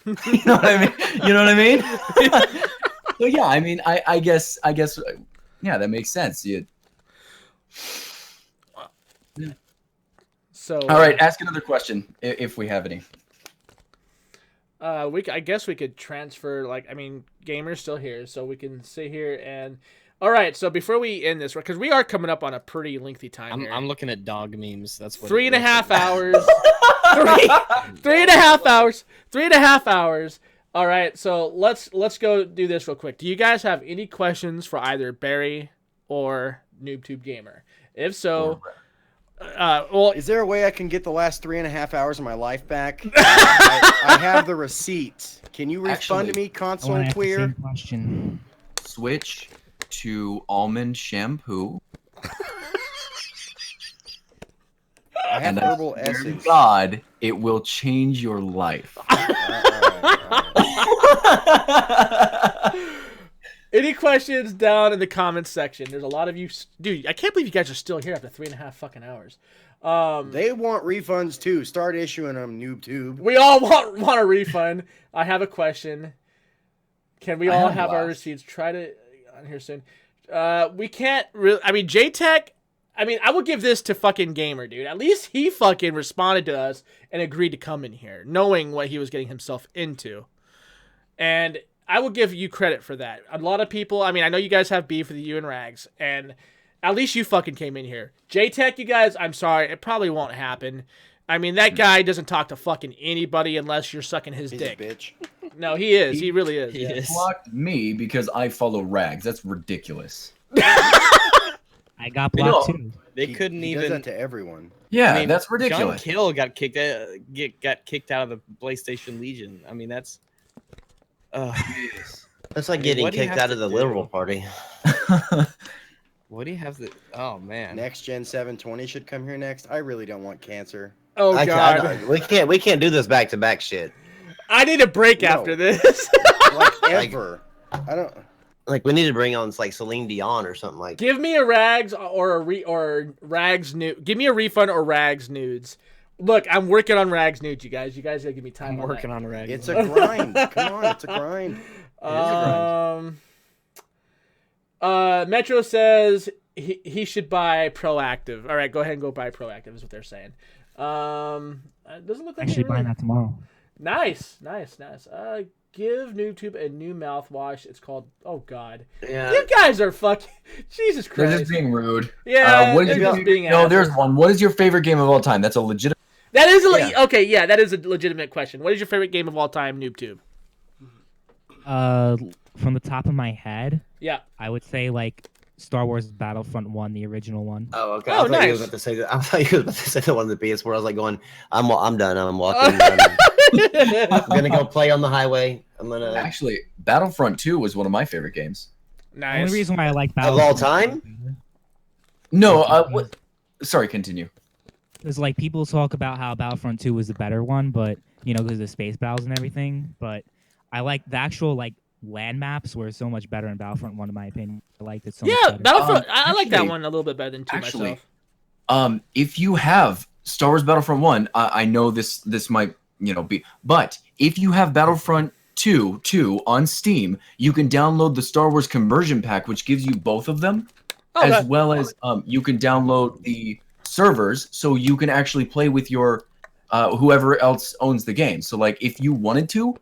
You know what I mean? So yeah, I mean, I guess, yeah, that makes sense. So all right, ask another question if we have any. I guess we could transfer. Like, I mean, Gamer's still here, so we can sit here and. All right, so before we end this, because we are coming up on a pretty lengthy time here. I'm looking at dog memes. That's what 3.5 hours. 3.5 hours. 3.5 hours. All right, so let's go do this real quick. Do you guys have any questions for either Barry or NoobtubeGamer? If so, well, is there a way I can get the last 3.5 hours of my life back? I have the receipt. Can you refund me, console queer? Question. Switch to almond shampoo. I have herbal essence. God, it will change your life. All right. Any questions down in the comments section? There's a lot of you, dude. I can't believe you guys are still here after 3.5 fucking hours. They want refunds too. Start issuing them, NoobTube. We all want a refund. I have a question. Can we all have our receipts? Try to on here soon. We can't really. I mean, JTech. I mean, I would give this to fucking Gamer, dude. At least he fucking responded to us and agreed to come in here, knowing what he was getting himself into. And I will give you credit for that. A lot of people. I mean, I know you guys have beef with you and Rags, and at least you fucking came in here. JTech, you guys. I'm sorry, it probably won't happen. I mean, that guy doesn't talk to fucking anybody unless you're sucking his dick. A bitch. No, he is. He really is. He blocked me because I follow Rags. That's ridiculous. I got blocked too. They couldn't even. He does that to everyone. Yeah, I mean, that's ridiculous. John Kill got kicked out of the PlayStation Legion. I mean, that's. That's like getting kicked out of the Liberal Party. What do you have to? Oh man. Next Gen 720 should come here next. I really don't want cancer. Oh god. We can't do this back to back shit. I need a break after this. Like ever. I don't. Like, we need to bring on like Celine Dion or something like. Give me a Rags or Rags nude. Give me a refund or Rags nudes. Look, I'm working on Rags nudes, you guys. You guys gotta give me time. I'm working on Rags. It's a grind. Come on, it's a grind. It is a grind. Metro says he should buy Proactive. All right, go ahead and go buy Proactive. Is what they're saying. Doesn't look like Actually buying that tomorrow. Nice. Give NoobTube a new mouthwash. It's called. Oh God. Yeah. You guys are fucking. Jesus They're Christ. just being rude. Yeah. What is they're your, just being no, there's assholes. one. What is your favorite game of all time? That's a legitimate. That is Yeah. okay. Yeah, that is a legitimate question. What is your favorite game of all time, NoobTube? From the top of my head, Yeah. I would say like Star Wars Battlefront 1, the original one. Oh, okay. Oh, I thought you nice. was about to say that. I thought you was about to say the one of the PS4. I was like going, I'm done. I'm walking. I'm gonna go play on the highway. I'm gonna Actually, Battlefront 2 was one of my favorite games. The Nice. only reason why I like of Battlefront all time. No, what? Sorry, continue. is like people talk about how Battlefront 2 was the better one, but you know, because of the space battles and everything. But I like the actual like land maps were so much better in Battlefront 1, in my opinion. I liked it so much Yeah, better. Battlefront. I like that actually- one a little bit better than 2 actually, myself. If you have Star Wars Battlefront 1, I know this might be, but if you have Battlefront 2 on Steam, you can download the Star Wars conversion pack, which gives you both of them, Okay. as well as you can download the servers, so you can actually play with your whoever else owns the game. So like, if you wanted to,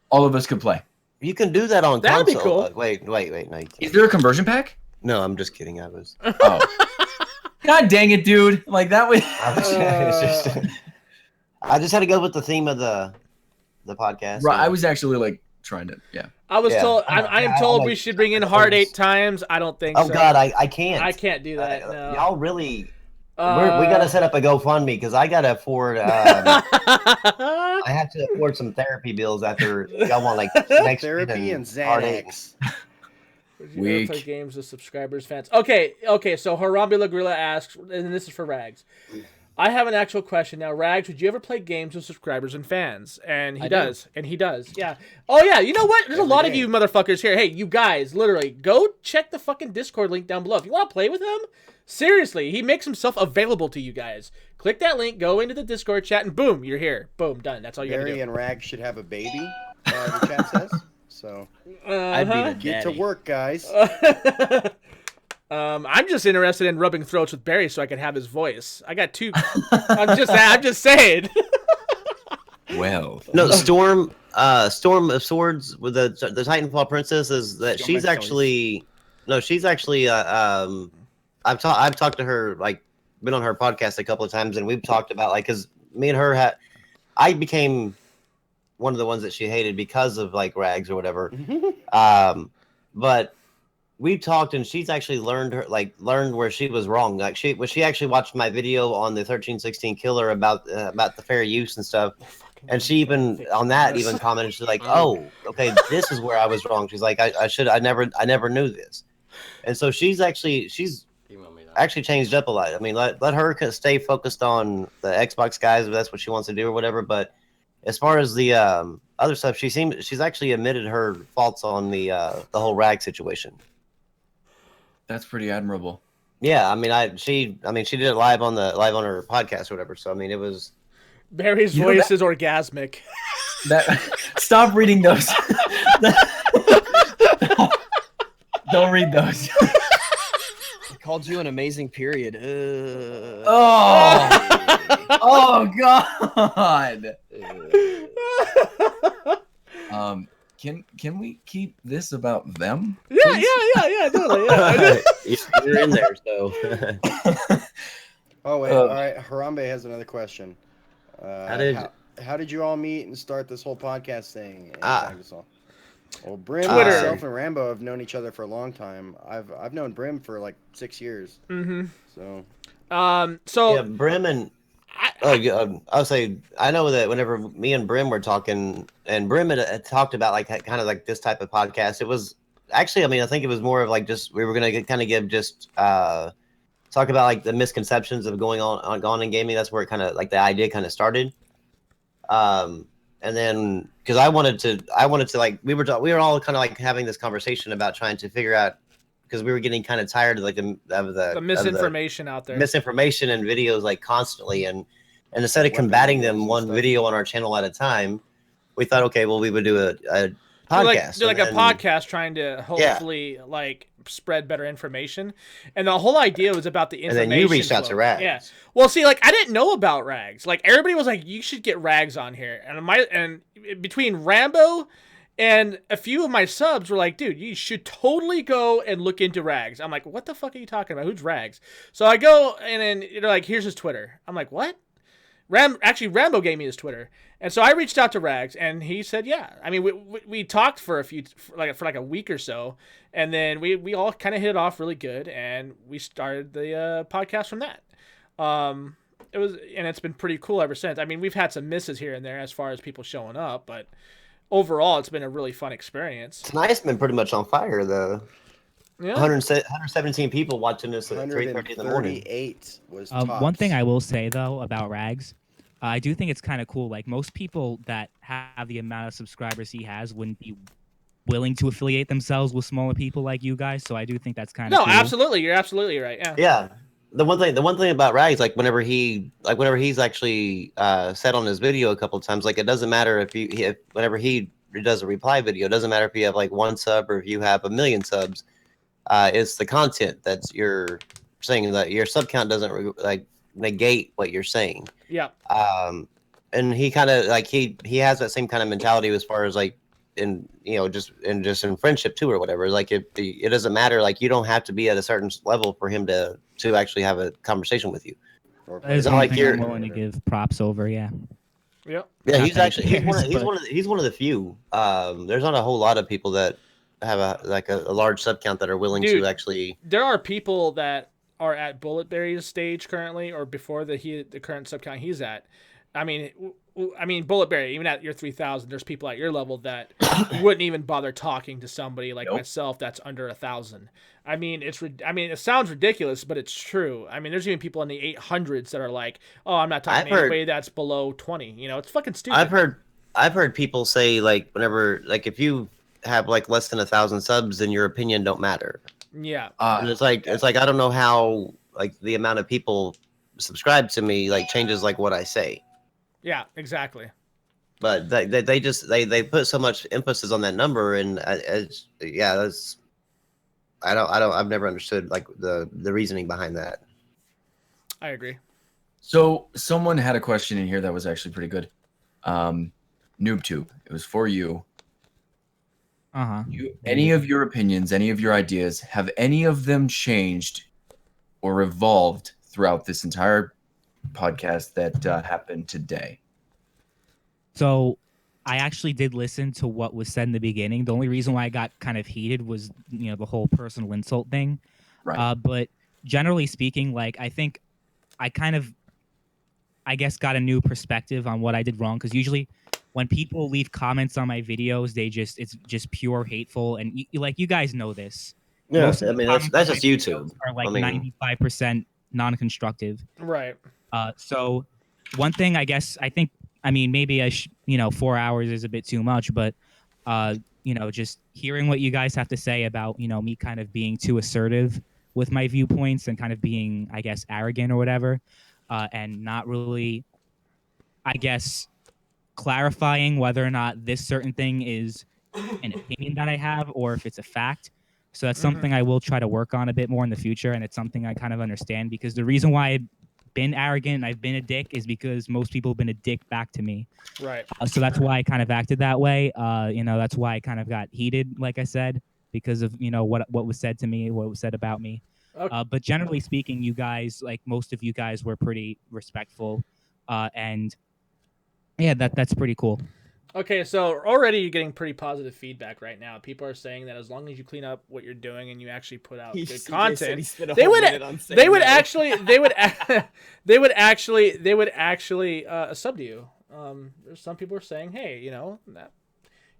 all of us could play. You can do that on That'd be console. cool. Wait, no, you can't. Is there a conversion pack? No, I'm just kidding. I was. Oh, God dang it, dude! Like that was. I just had to go with the theme of the podcast. Right, I was actually like trying to, yeah. I was Yeah. told. I am Yeah, told I we like- should bring in Heart 8 times. I don't think Oh so. God, I can't. I can't do that. No. Y'all really. We gotta set up a GoFundMe because I gotta afford. I have to afford some therapy bills after y'all want like next Therapy and Heart 8. Xanax. Would you ever play Weak. games with subscribers, fans? Okay. So Harambe La Gorilla asks, and this is for Rags. I have an actual question now. Rags, would you ever play games with subscribers and fans? And he I do. does. And he does. Yeah. Oh, yeah. You know what? There's a Every lot of day. you motherfuckers here. Hey, you guys, literally, go check the fucking Discord link down below. If you want to play with him, seriously, he makes himself available to you guys. Click that link, go into the Discord chat, and boom, you're here. Boom, done. That's all you gotta Barry do. and Rag should have a baby. The chat says. So I'd be the get to daddy. work, guys. I'm just interested in rubbing throats with Barry so I can have his voice. I got two. I'm just saying. Well, No, Storm of Swords with the Titanfall princess is that Storm she's of actually I've talked to her, like been on her podcast a couple of times, and we've talked about like because me and her I became one of the ones that she hated because of like Rags or whatever. But we talked, and she's actually learned where she was wrong. Like she actually watched my video on the 1316 killer about the fair use and stuff. And she even on that even commented, she's like, "Oh, okay, this is where I was wrong." She's like, I never knew this." And so she's actually changed up a lot. I mean, let her stay focused on the Xbox guys if that's what she wants to do or whatever. But as far as the other stuff, she's actually admitted her faults on the whole rag situation. that's pretty admirable. Yeah, I mean, she did it live on her podcast or whatever. So I mean, it was. Barry's You know voice is orgasmic. That stop reading those. Don't read those. He called you an amazing period. Oh, oh God. Can we keep this about them? Yeah, please? yeah, totally. Yeah. You're in there, so. Oh wait, all right. Harambe has another question. How did you all meet and start this whole podcast thing? And tag us all? Well, Brim, Twitter. myself, and Rambo have known each other for a long time. I've known Brim for like 6 years. Mm-hmm. So So Yeah, Brim and I'll say I know that whenever me and Brim were talking, and Brim had talked about like kind of like this type of podcast. It was actually, I mean, I think it was more of like just we were gonna kind of give just talk about like the misconceptions of going on in gaming. That's where it kind of like the idea kind of started. And then because I wanted to like we were all kind of like having this conversation about trying to figure out because we were getting kind of tired of like the misinformation out there. misinformation and videos like constantly, and instead of combating them one video on our channel at a time, we thought, okay, well, we would do a podcast. They're like a and- podcast trying to hopefully like spread better information, and the whole idea was about the And information. then you reached out to flow. Rags. Yeah. Well, see, like I didn't know about Rags. Like everybody was like, you should get Rags on here, and between Rambo and a few of my subs were like, dude, you should totally go and look into Rags. I'm like, what the fuck are you talking about? Who's Rags? So I go, and then they're like, here's his Twitter. I'm like, what? Rambo gave me his Twitter, and so I reached out to Rags, and he said, yeah. I mean, we talked for a week or so, and then we all kind of hit it off really good, and we started the podcast from that. It's been pretty cool ever since. I mean, we've had some misses here and there as far as people showing up, but overall, it's been a really fun experience. Tonight's been pretty much on fire, though. Yeah. 117 people watching this at 3:30 in the morning. 138 was One thing I will say though about Rags, I do think it's kind of cool. Like most people that have the amount of subscribers he has wouldn't be willing to affiliate themselves with smaller people like you guys. So I do think that's kind of No, cool. absolutely, you're absolutely right. Yeah. Yeah. The one thing about Rags, like whenever he's actually said on his video a couple of times, like it doesn't matter whenever he does a reply video, it doesn't matter if you have like 1 sub or if you have 1 million subs. It's the content that's you're saying, that your sub count doesn't negate what you're saying. Yeah. And he kind of like he has that same kind of mentality as far as like just in friendship too or whatever. Like it doesn't matter. Like you don't have to be at a certain level for him to actually have a conversation with you. That is It's not one like thing you're I'm willing to give props over. Yeah. Yep. Yeah, Not he's that actually he cares, he's one of the few. There's not a whole lot of people that have a large sub count that are willing Dude, to actually. There are people that are at Bulletberry's stage currently, or before the current sub count he's at. I mean, Bulletberry, even at your 3,000, there's people at your level that wouldn't even bother talking to somebody like myself that's under 1,000. I mean, it sounds ridiculous, but it's true. I mean, there's even people in the 800s that are like, "Oh, I'm not talking to anybody that's below 20." You know, it's fucking stupid. I've heard people say like whenever like if you have like less than 1,000 subs, then your opinion don't matter. Yeah. And it's like I don't know how like the amount of people subscribe to me like changes like what I say. Yeah, exactly. But they just put so much emphasis on that number, and I've never understood like the reasoning behind that. I agree. So someone had a question in here that was actually pretty good. NoobTube, it was for you. Any of your opinions, any of your ideas, have any of them changed or evolved throughout this entire podcast that happened today? So I actually did listen to what was said in the beginning. The only reason why I got kind of heated was, the whole personal insult thing. Right. But generally speaking, like, I think I kind of, I guess, got a new perspective on what I did wrong. Because usually when people leave comments on my videos, it's just pure hateful. And you guys know this. Yeah, Most of I the mean comments that's on just my YouTube. videos Are like I mean, 95% non-constructive. Right. So one thing I think, maybe 4 hours is a bit too much, but just hearing what you guys have to say about, me kind of being too assertive with my viewpoints and kind of being, I guess, arrogant or whatever, and not really, I guess, clarifying whether or not this certain thing is an opinion that I have or if it's a fact. So that's something I will try to work on a bit more in the future, and it's something I kind of understand, because the reason why I've been arrogant and I've been a dick is because most people have been a dick back to me. Right. So that's why I kind of acted that way. That's why I kind of got heated, like I said, because of what was said to me, what was said about me. Okay. But generally speaking, you guys, like most of you guys, were pretty respectful, and yeah, that's pretty cool. Okay, so already you're getting pretty positive feedback right now. People are saying that as long as you clean up what you're doing and you actually put out good content, they would actually sub to you. There's some people are saying, hey, that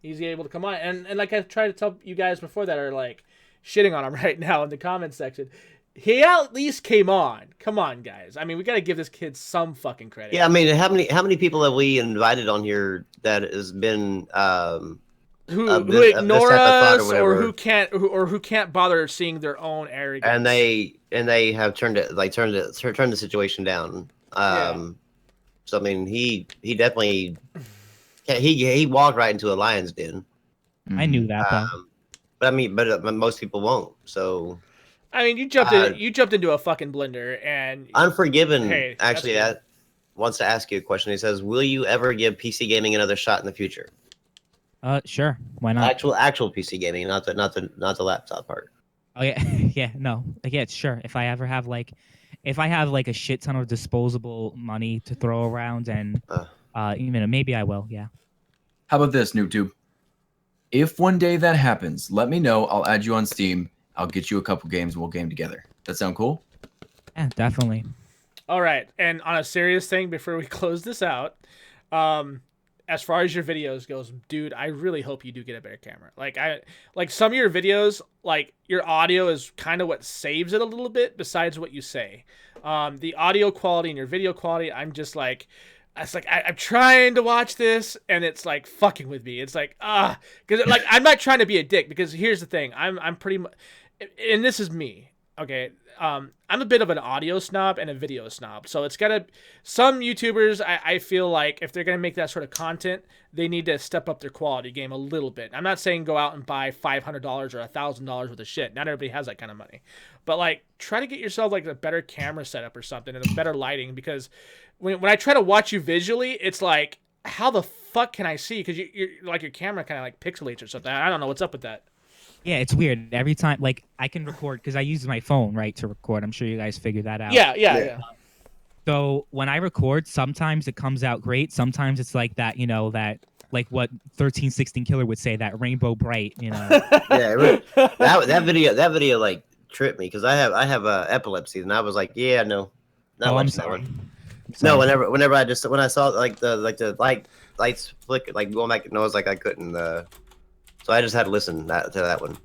he's able to come on, and like I tried to tell you guys before that are like shitting on him right now in the comment section. He at least came on. Come on, guys. I mean, we got to give this kid some fucking credit. Yeah, I mean, how many people have we invited on here that has been who ignore us or who can't bother seeing their own arrogance, and they have turned the situation down. So I mean, he definitely he walked right into a lion's den. I knew that though. But I mean, but most people won't. So I mean, you jumped into a fucking blender, and Unforgiven Hey, actually that's wants to ask you a question. He says, "Will you ever give PC gaming another shot in the future?" Sure. Why not? Actual PC gaming, not the laptop part. Oh yeah, yeah. No, yeah, sure. If I have like a shit ton of disposable money to throw around, and maybe I will. Yeah. How about this, NoobTube? If one day that happens, let me know. I'll add you on Steam. I'll get you a couple games. We'll game together. That sound cool? Yeah, definitely. All right, and on a serious thing, before we close this out, as far as your videos goes, dude, I really hope you do get a better camera. Like some of your videos, like your audio is kind of what saves it a little bit, besides what you say. The audio quality and your video quality, I'm just like, I'm trying to watch this, and it's like fucking with me. It's like because like I'm not trying to be a dick, because here's the thing, I'm pretty much, and this is me. Okay, I'm a bit of an audio snob and a video snob, so it's gotta. Some YouTubers, I feel like if they're gonna make that sort of content, they need to step up their quality game a little bit. I'm not saying go out and buy $500 or $1,000 worth of shit. Not everybody has that kind of money, but like try to get yourself like a better camera setup or something and a better lighting, because when I try to watch you visually, it's like, how the fuck can I see? Because you're like your camera kind of like pixelates or something. I don't know what's up with that. Yeah, it's weird. Every time, like, I can record because I use my phone, right, to record. I'm sure you guys figured that out. Yeah. So when I record, sometimes it comes out great. Sometimes it's like that, that like what 1316 Killer would say, that rainbow bright, Yeah, that video like tripped me, because I have epilepsy, and I was like, yeah, no, not I'm much sorry. one. No, whenever when I saw like the lights flick, like going back, no, I was like, I couldn't. So I just had to listen to that one.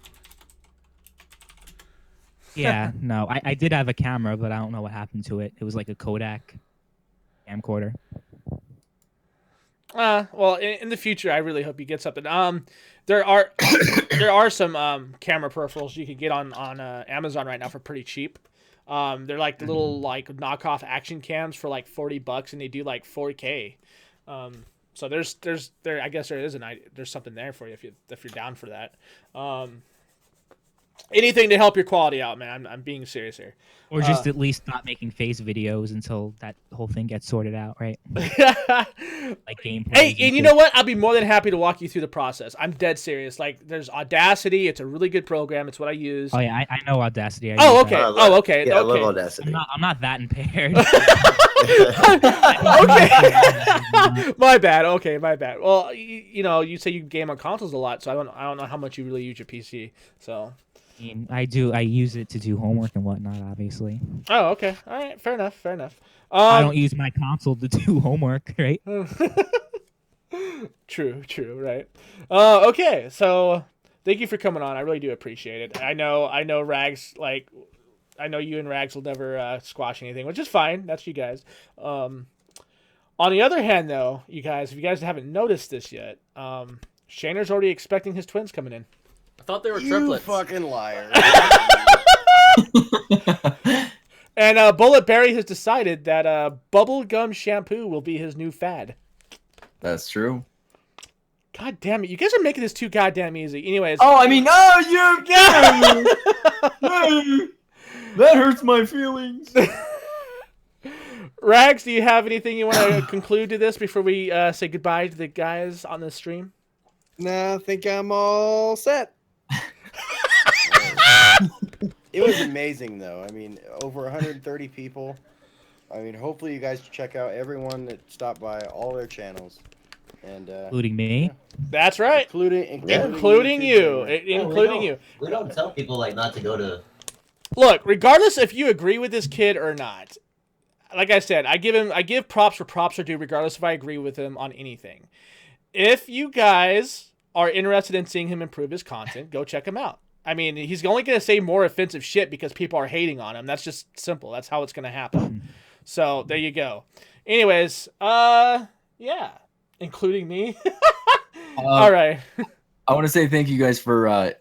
Yeah, no, I did have a camera, but I don't know what happened to it. It was like a Kodak camcorder. Well, in the future, I really hope you get something. There are some camera peripherals you can get on Amazon right now for pretty cheap. They're like the little like knockoff action cams for like $40, and they do like 4K. So I guess there's something there for you if you're down for that. Anything to help your quality out, man. I'm being serious here. Or just at least not making face videos until that whole thing gets sorted out, right? Like gameplay. Hey, and you know what? I'll be more than happy to walk you through the process. I'm dead serious. Like, there's Audacity. It's a really good program. It's what I use. Oh yeah, I know Audacity. Okay. Okay. Yeah, I love Audacity. I'm not that impaired. Okay. My bad. Okay, my bad. Well, you say you game on consoles a lot, so I don't know how much you really use your PC. So. I do. I use it to do homework and whatnot, obviously. Oh, okay. All right. Fair enough. I don't use my console to do homework, right? True. Right. Okay. So, thank you for coming on. I really do appreciate it. I know Rags, I know you and Rags will never squash anything, which is fine. That's you guys. On the other hand, though, you guys, if you guys haven't noticed this yet, Shaner's already expecting his twins coming in. I thought they were triplets. You fucking liar. And Bullet Berry has decided that bubblegum shampoo will be his new fad. That's true. God damn it. You guys are making this too goddamn easy. Anyways. Oh, I mean, you that hurts my feelings. Rags, do you have anything you want to conclude to this before we say goodbye to the guys on the stream? No, I think I'm all set. It was amazing, though. I mean, over 130 people. I mean, hopefully you guys check out everyone that stopped by, all their channels, and including me. Yeah. That's right, including you. We don't tell people like not to go to. Look, regardless if you agree with this kid or not, like I said, I give props where props are due, regardless if I agree with him on anything. If you guys are interested in seeing him improve his content, go check him out. I mean, he's only going to say more offensive shit because people are hating on him. That's just simple. That's how it's going to happen. So, there you go. Anyways, yeah, including me. All right. I want to say thank you guys for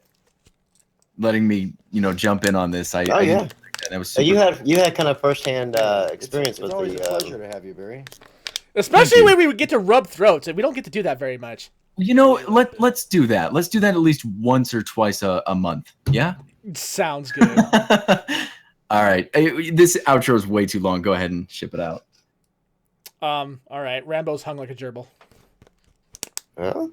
letting me, jump in on this. Yeah. That was So you had kind of firsthand experience it's with always the. a pleasure to have you, Barry. Especially when we would get to rub throats, and we don't get to do that very much. You know, let's do that. Let's do that at least once or twice a month. Yeah. Sounds good. All right. This outro is way too long. Go ahead and ship it out. All right. Rambo's hung like a gerbil. Well,